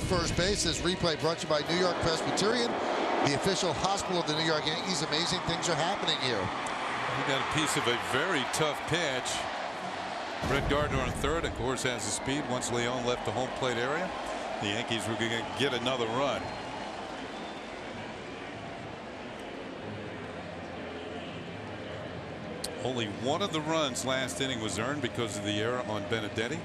First base. This replay brought to you by New York Presbyterian, the official hospital of the New York Yankees. Amazing things are happening here. He got a piece of a very tough pitch. Brett Gardner on third, of course, has the speed. Once Leon left the home plate area, the Yankees were going to get another run. Only one of the runs last inning was earned because of the error on Benintendi.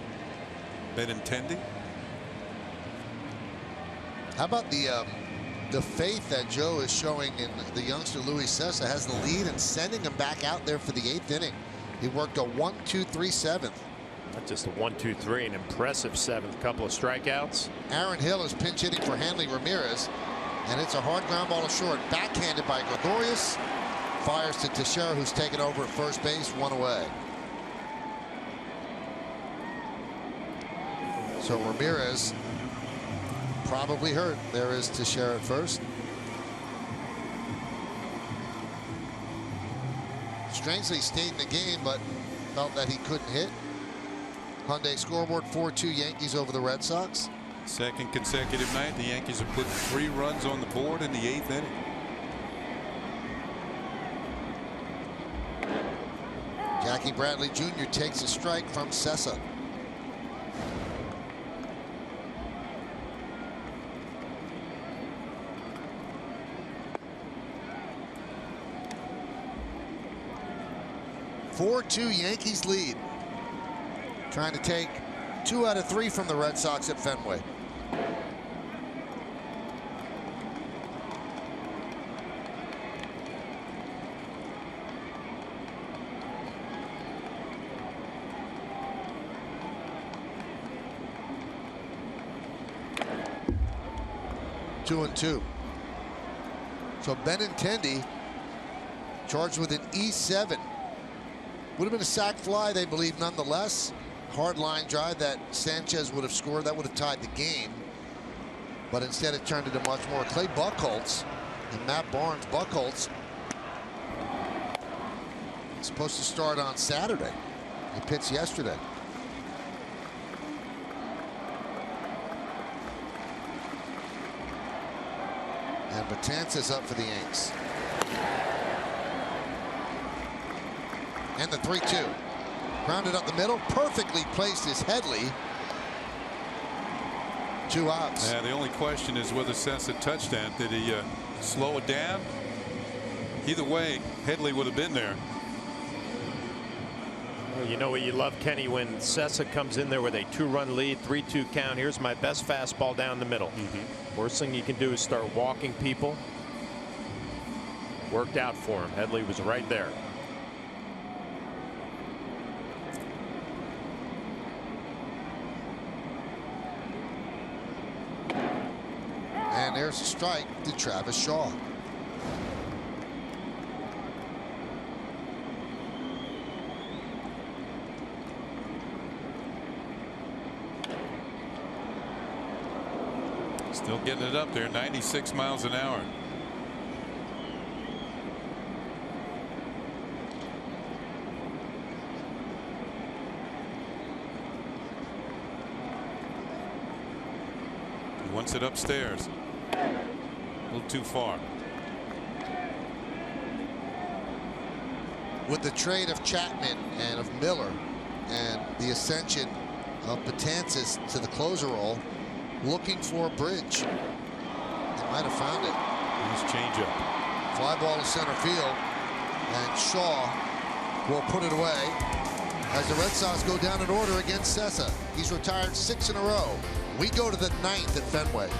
How about the faith that Joe is showing in the youngster Luis Cessa? Has the lead and sending him back out there for the 8th inning. He worked a 1-2-3 7th. Not just a 1-2-3, an impressive 7th. Couple of strikeouts. Aaron Hill is pinch hitting for Hanley Ramirez, and it's a hard ground ball to short. Backhanded by Gregorius. Fires to Teixeira, who's taken over at first base, 1 away. So Ramirez probably hurt. There is Teixeira at first. Strangely stayed in the game, but felt that he couldn't hit. Hyundai scoreboard 4-2 Yankees over the Red Sox. Second consecutive night, the Yankees have put 3 runs on the board in the 8th inning. Jackie Bradley Jr. takes a strike from Cessa. 4-2 Yankees lead. Trying to take 2 out of 3 from the Red Sox at Fenway. Two and 2. So Benintendi charged with an E7. Would have been a sac fly, they believe, nonetheless. Hard line drive that Sanchez would have scored. That would have tied the game. But instead it turned into much more. Clay Buchholz and Matt Barnes. Buchholz is supposed to start on Saturday. He pitched yesterday. And Betances up for the Yanks. And the 3-2. Grounded up the middle. Perfectly placed is Headley. 2 outs. Yeah, the only question is whether Sessa touched that. Did he slow it down? Either way, Headley would have been there. Well, you know what you love, Kenny, when Sessa comes in there with a 2-run lead, 3-2 count. Here's my best fastball down the middle. Worst thing you can do is start walking people. Worked out for him. Headley was right there. And there's a strike to Travis Shaw. Still getting it up there, 96 miles an hour. He wants it upstairs. A little too far. With the trade of Chapman and of Miller and the ascension of Betances to the closer role, looking for a bridge. They might have found it. Nice changeup. Fly ball to center field, and Shaw will put it away as the Red Sox go down in order against Sessa. He's retired 6 in a row. We go to the 9th at Fenway.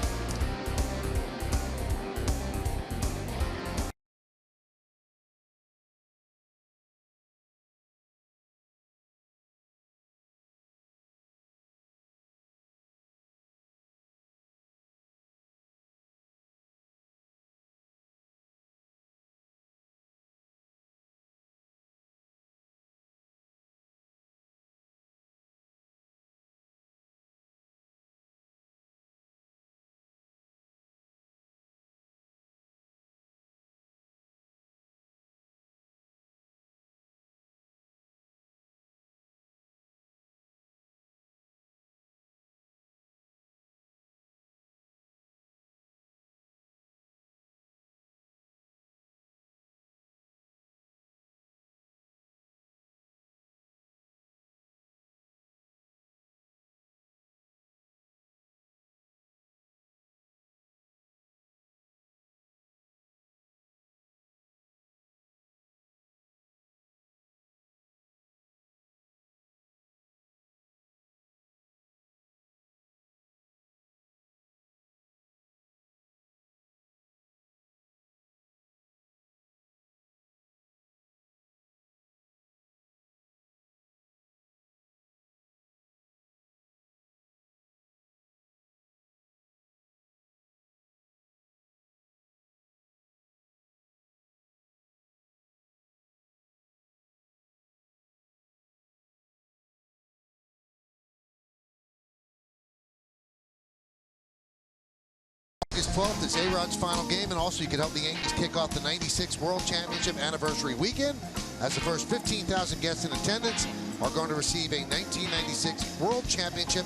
August 12th is A-Rod's final game, and also you can help the Yankees kick off the '96 World Championship anniversary weekend, as the first 15,000 guests in attendance are going to receive a 1996 World Championship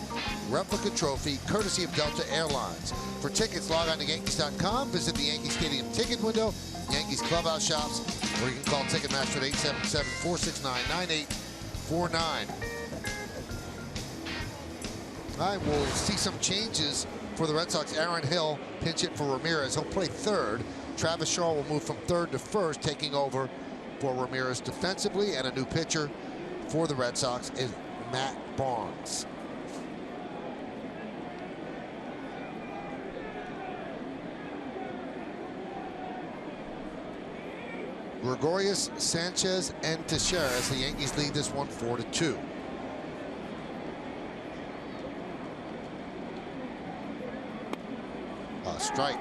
replica trophy courtesy of Delta Airlines. For tickets, log on to Yankees.com, visit the Yankee Stadium ticket window, Yankees clubhouse shops, or you can call Ticketmaster at 877-469-9849. All right, we'll see some changes for the Red Sox. Aaron Hill pinch hit for Ramirez. He'll play third. Travis Shaw will move from third to first, taking over for Ramirez defensively, and a new pitcher for the Red Sox is Matt Barnes. Gregorius, Sanchez, and Teixeira as the Yankees lead this one 4-2. A strike.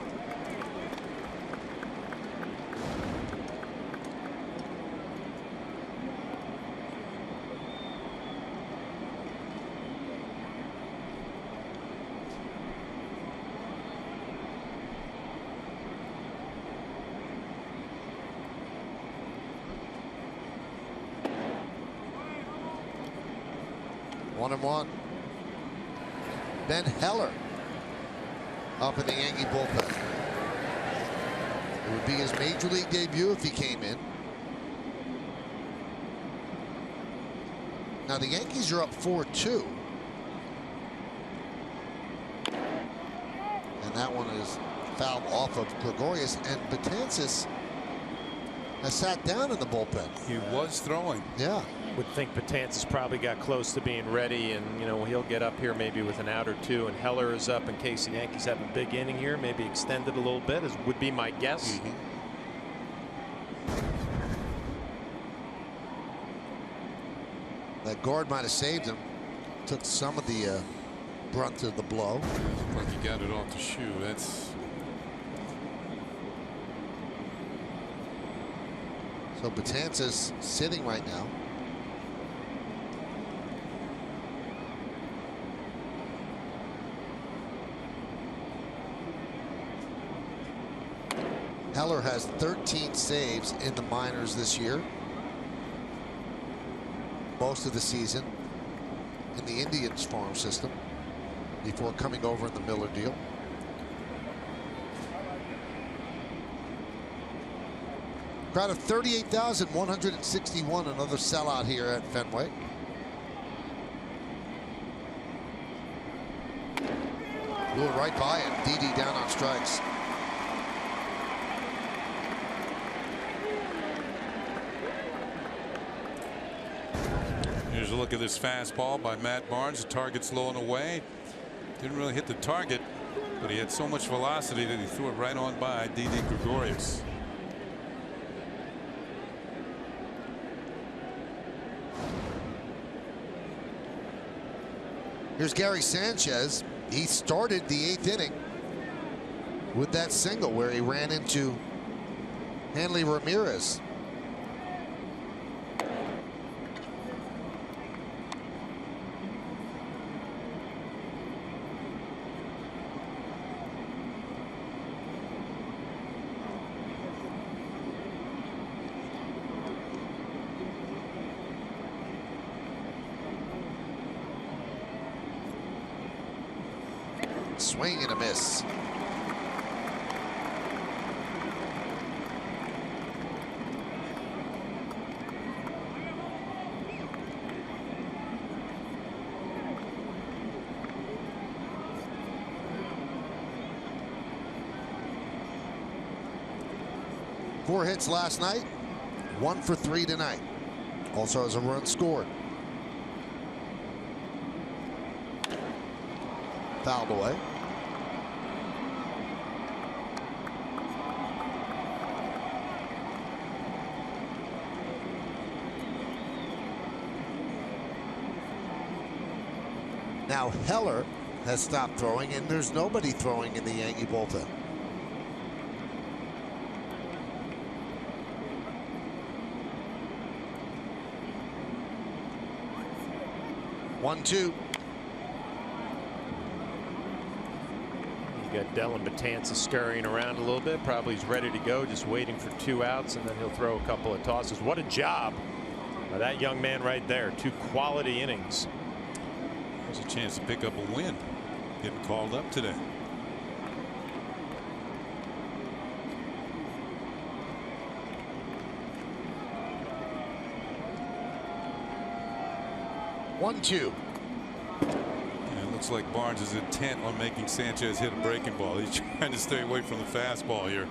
One and one. Ben Heller up in the Yankee bullpen. It would be his major league debut if he came in. Now the Yankees are up 4-2. And that one is fouled off of Gregorius, and Betances has sat down in the bullpen. He was throwing. Yeah. Would think Betances probably got close to being ready, and he'll get up here maybe with an out or two, and Heller is up in case the Yankees have a big inning here, maybe extend it a little bit, as would be my guess. That guard might have saved him. Took some of the brunt of the blow. Like he got it off the shoe. That's. So Betances sitting right now. Heller has 13 saves in the minors this year. Most of the season in the Indians farm system before coming over in the Miller deal. Crowd of 38,161, another sellout here at Fenway. Blew it right by him. Didi down on strikes. Here's a look at this fastball by Matt Barnes. The target's low and away. Didn't really hit the target, but he had so much velocity that he threw it right on by Didi Gregorius. Here's Gary Sanchez. He started the 8th inning with that single where he ran into Hanley Ramirez. Swing and a miss. Four hits last night, 1 for 3 tonight. Also has a run scored. Fouled away. Now Heller has stopped throwing, and there's nobody throwing in the Yankee bullpen. One-two. You got Dellin Betances scurrying around a little bit. Probably he's ready to go, just waiting for 2 outs, and then he'll throw a couple of tosses. What a job by that young man right there. 2 quality innings. There's a chance to pick up a win. Getting called up today. One-two. It looks like Barnes is intent on making Sanchez hit a breaking ball. He's trying to stay away from the fastball here.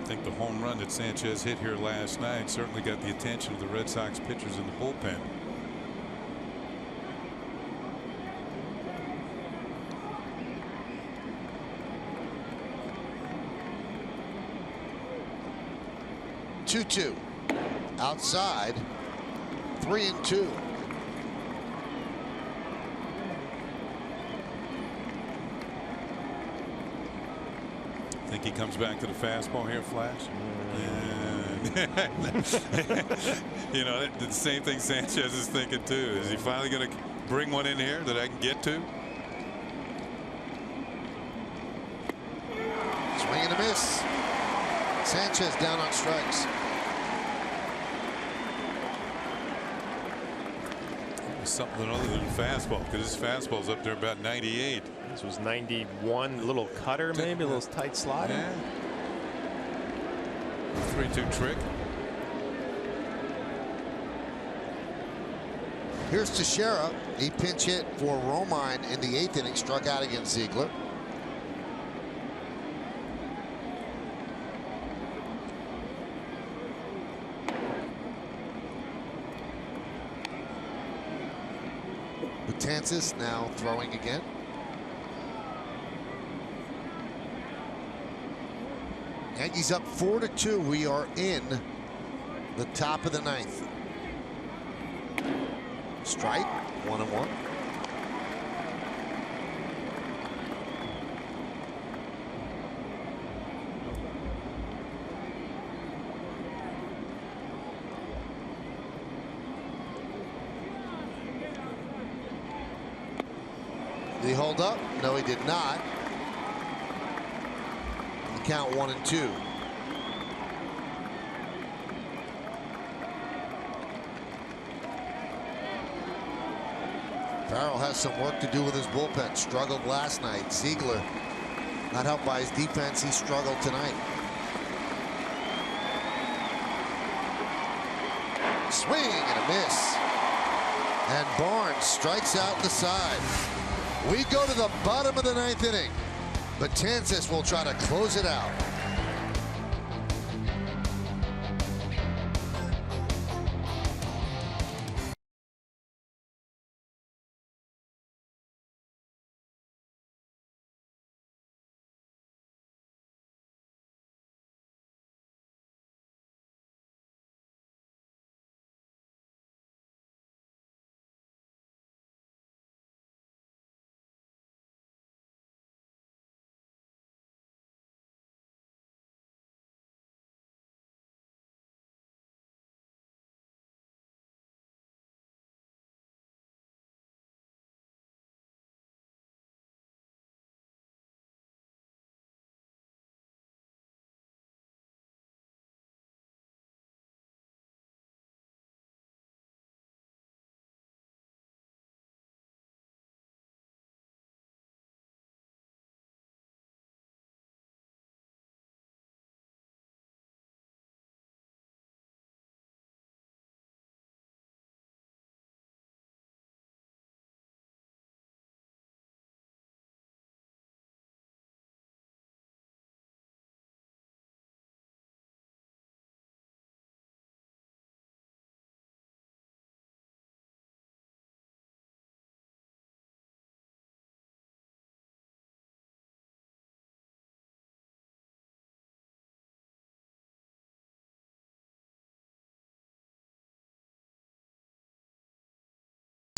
think the home run that Sanchez hit here last night certainly got the attention of the Red Sox pitchers in the bullpen. Two outside, 3-2. I think he comes back to the fastball here, Flash. You know, the same thing Sanchez is thinking too. Is he finally going to bring one in here that I can get to? Swing and a miss. Sanchez down on strikes. Something other than fastball, because his fastball's up there about 98. This was 91. A little cutter, maybe a little tight slide. Yeah. 3-2 trick. Here's Teixeira. He pinch hit for Romine in the 8th inning, struck out against Ziegler. Betances now throwing again. Yankees up 4-2. We are in the top of the 9th. Strike, 1-1. Did he hold up? No, he did not. The count 1-2. Farrell has some work to do with his bullpen. Struggled last night. Ziegler, not helped by his defense, he struggled tonight. Swing and a miss. And Barnes strikes out the side. We go to the bottom of the 9th inning. Betances will try to close it out.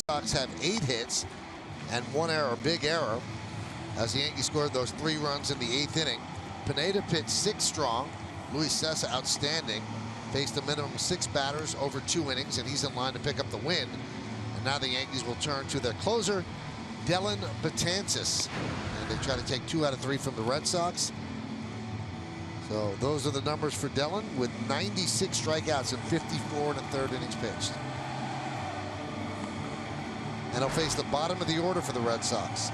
Sox have 8 hits and 1 error, big error, as the Yankees scored those 3 runs in the 8th inning. Pineda pitched 6 strong. Luis Cessa outstanding. Faced a minimum 6 batters over 2 innings, and he's in line to pick up the win. And now the Yankees will turn to their closer, Dellin Betances. And they try to take 2 out of 3 from the Red Sox. So those are the numbers for Dellin, with 96 strikeouts and 54 1/3 innings pitched. And he'll face the bottom of the order for the Red Sox.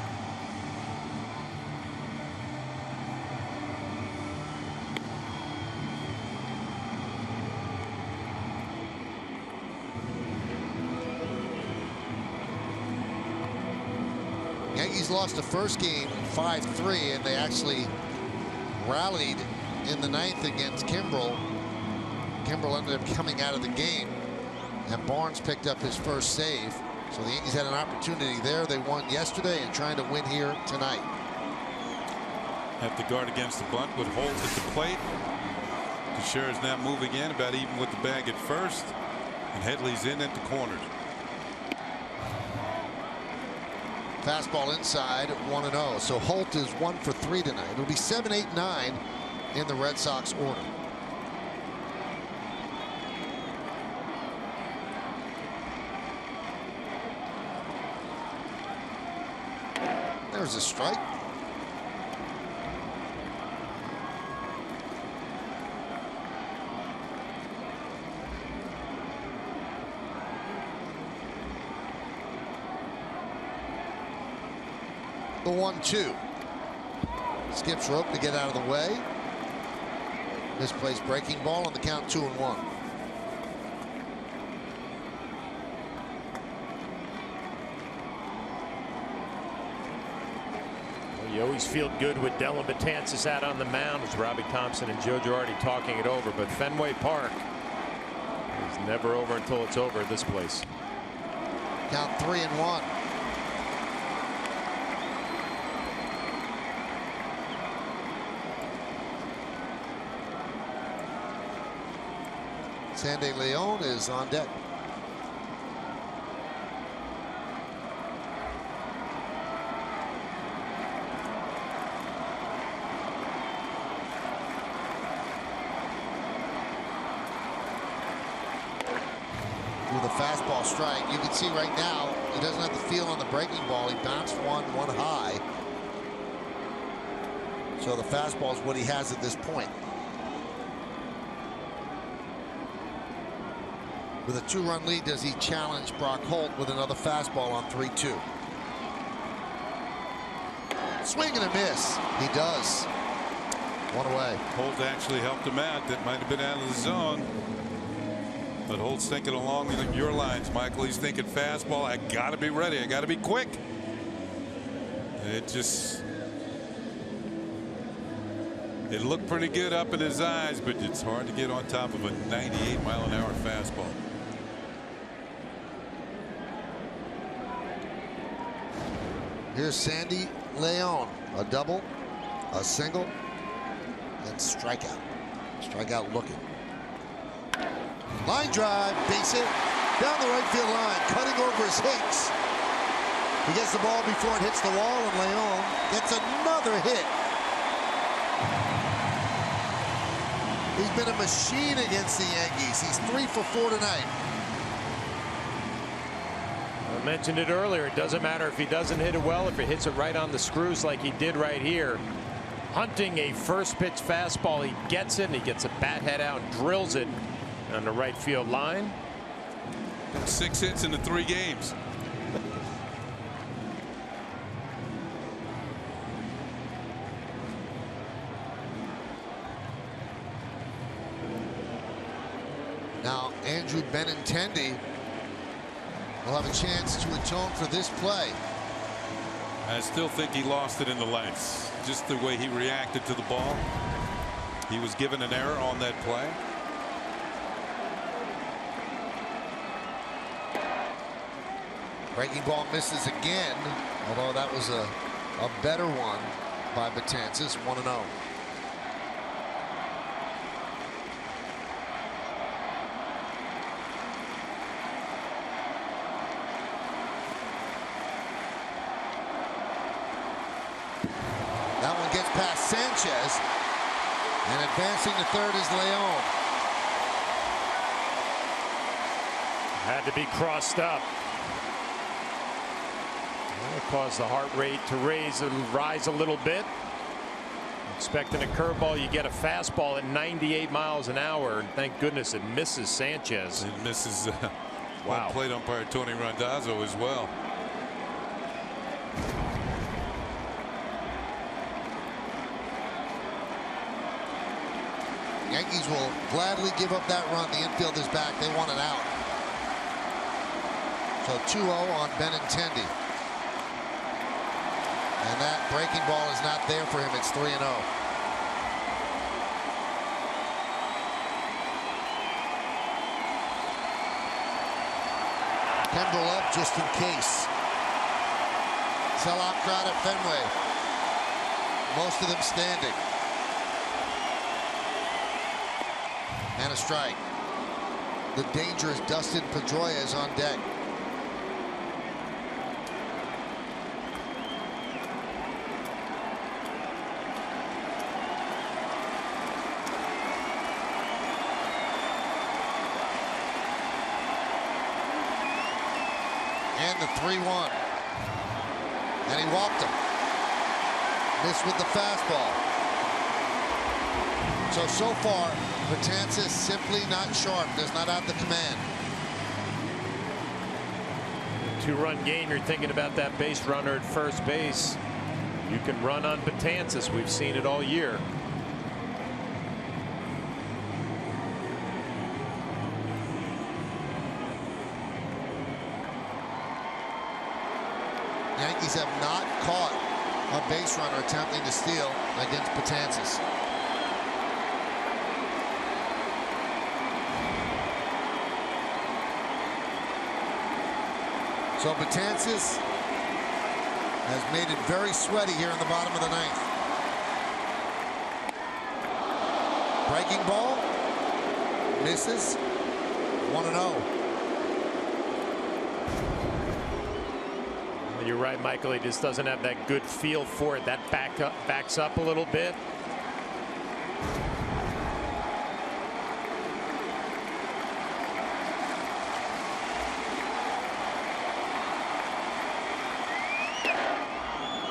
Yankees lost the first game 5-3, and they actually rallied in the 9th against Kimbrel. Kimbrel ended up coming out of the game, and Barnes picked up his first save. So the Yankees had an opportunity there. They won yesterday and trying to win here tonight. Have to guard against the bunt with Holt at the plate. Teixeira's now moving in about even with the bag at first, and Headley's in at the corners. Fastball inside, 1-0. So Holt is 1 for 3 tonight. It'll be 7, 8, 9 in the Red Sox order. There's a strike. The 1-2. Skips rope to get out of the way. Misplaced breaking ball on the count, 2-1. You always feel good with Dellin Betances out on the mound with Robbie Thompson and Joe Girardi talking it over, but Fenway Park is never over until it's over at this place. Count 3-1. Sandy Leon is on deck. With a fastball strike, you can see right now he doesn't have the feel on the breaking ball. He bounced one high. So the fastball is what he has at this point. With a 2-run lead, does he challenge Brock Holt with another fastball on 3-2? Swing and a miss. He does. One away. Holt actually helped him out. That might have been out of the zone. But Holt's thinking along your lines, Michael. He's thinking fastball. I got to be ready. I got to be quick. It looked pretty good up in his eyes, but it's hard to get on top of a 98-mile-an-hour fastball. Here's Sandy Leon. A double, a single, and strikeout. Strikeout looking. Line drive, base hit, down the right field line, cutting over his Hicks. He gets the ball before it hits the wall, and Leon gets another hit. He's been a machine against the Yankees. He's 3 for 4 tonight. I mentioned it earlier. It doesn't matter if he doesn't hit it well, if he hits it right on the screws like he did right here. Hunting a first pitch fastball, he gets it, and he gets a bat head out, drills it on the right field line. 6 hits in the 3 games. Now Andrew Benintendi will have a chance to atone for this play. I still think he lost it in the lights. Just the way he reacted to the ball. He was given an error on that play. Breaking ball misses again, although that was a better one by Betances. 1-0. That one gets past Sanchez, and advancing to third is Leon. Had to be crossed up. That caused the heart rate to rise a little bit. Expecting a curveball, you get a fastball at 98 miles an hour, and thank goodness it misses Sanchez. It misses wow. plate umpire Tony Randazzo as well. Yankees will gladly give up that run. The infield is back. They want it out. So 2-0 on Benintendi. And that breaking ball is not there for him. It's 3-0. Kendall up just in case. Sellout crowd at Fenway. Most of them standing. And a strike. The dangerous Dustin Pedroia is on deck. And the 3-1. And he walked him. Missed with the fastball. So far, Betances simply not sharp, does not have the command. Two-run game, you're thinking about that base runner at first base. You can run on Betances. We've seen it all year. Yankees have not caught a base runner attempting to steal against Betances. So Betances has made it very sweaty here in the bottom of the ninth. Breaking ball. Misses. 1-0. You're right, Michael. He just doesn't have that good feel for it. That backs up a little bit.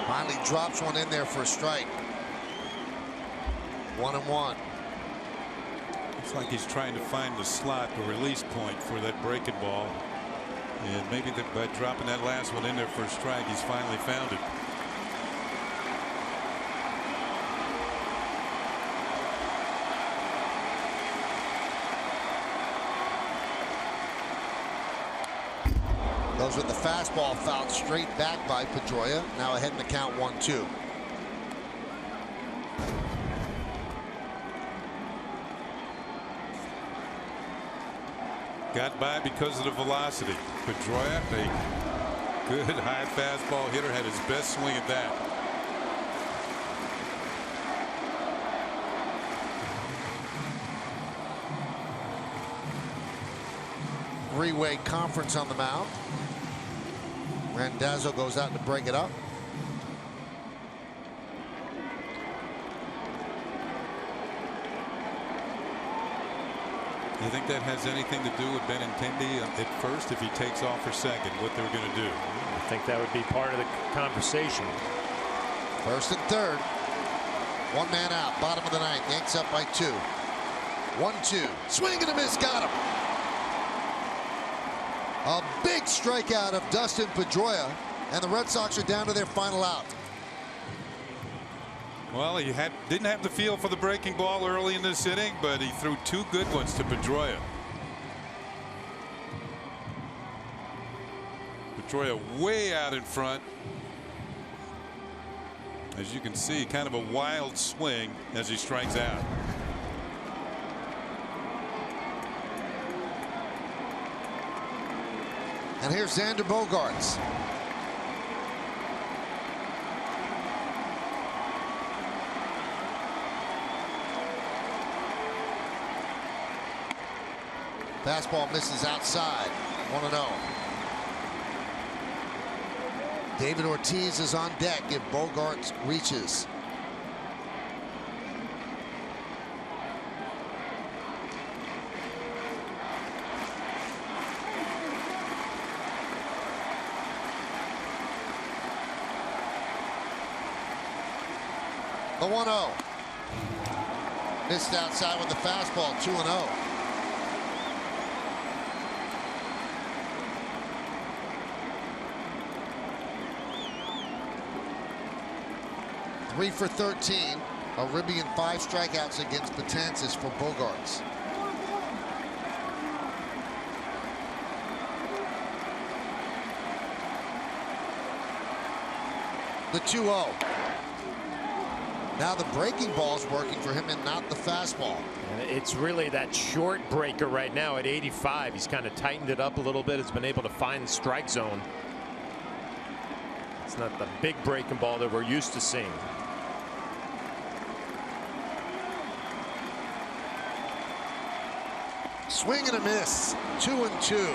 Finally drops one in there for a strike. 1-1. Looks like he's trying to find the slot, the release point for that breaking ball. And maybe by dropping that last one in there for a strike, he's finally found it. Goes with the fastball, fouled straight back by Pedroia. Now ahead in the count, 1-2. Got by because of the velocity. Pedroia, a good high fastball hitter, had his best swing at that. Three-way conference on the mound. Randazzo goes out to break it up. You think that has anything to do with Benintendi at first if he takes off for second, what they're going to do? I think that would be part of the conversation. First and third. One man out, bottom of the ninth. Yanks up by 2. 1-2. Swing and a miss, got him. A big strikeout of Dustin Pedroia, and the Red Sox are down to their final out. Well, he didn't have the feel for the breaking ball early in this inning, but he threw 2 good ones to Pedroia. Pedroia way out in front. As you can see, kind of a wild swing as he strikes out. And here's Xander Bogaerts. Fastball misses outside. 1-0. David Ortiz is on deck if Bogaerts reaches. The 1-0. Missed outside with the fastball. 2-0. Three for 13. A ribby and 5 strikeouts against Betances for Bogaerts. The 2-0. Now the breaking ball's working for him and not the fastball. And it's really that short breaker right now at 85. He's kind of tightened it up a little bit. Has been able to find the strike zone. It's not the big breaking ball that we're used to seeing. Swing and a miss. 2-2.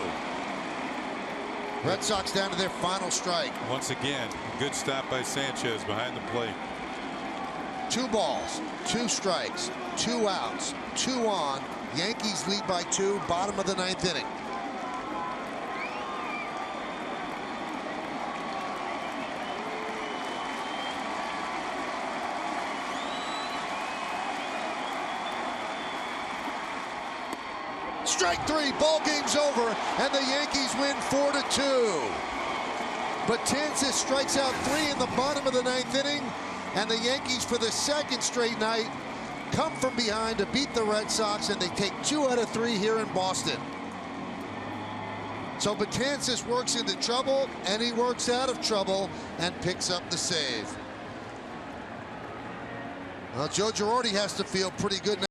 Red Sox down to their final strike. Once again, good stop by Sanchez behind the plate. 2 balls, 2 strikes, 2 outs, 2 on. Yankees lead by 2, bottom of the 9th inning. Strike 3, ball game's over, and the Yankees win 4-2. Betances strikes out 3 in the bottom of the 9th inning, and the Yankees, for the 2nd straight night, come from behind to beat the Red Sox, and they take 2 out of 3 here in Boston. So Betances works into trouble, and he works out of trouble and picks up the save. Well, Joe Girardi has to feel pretty good now.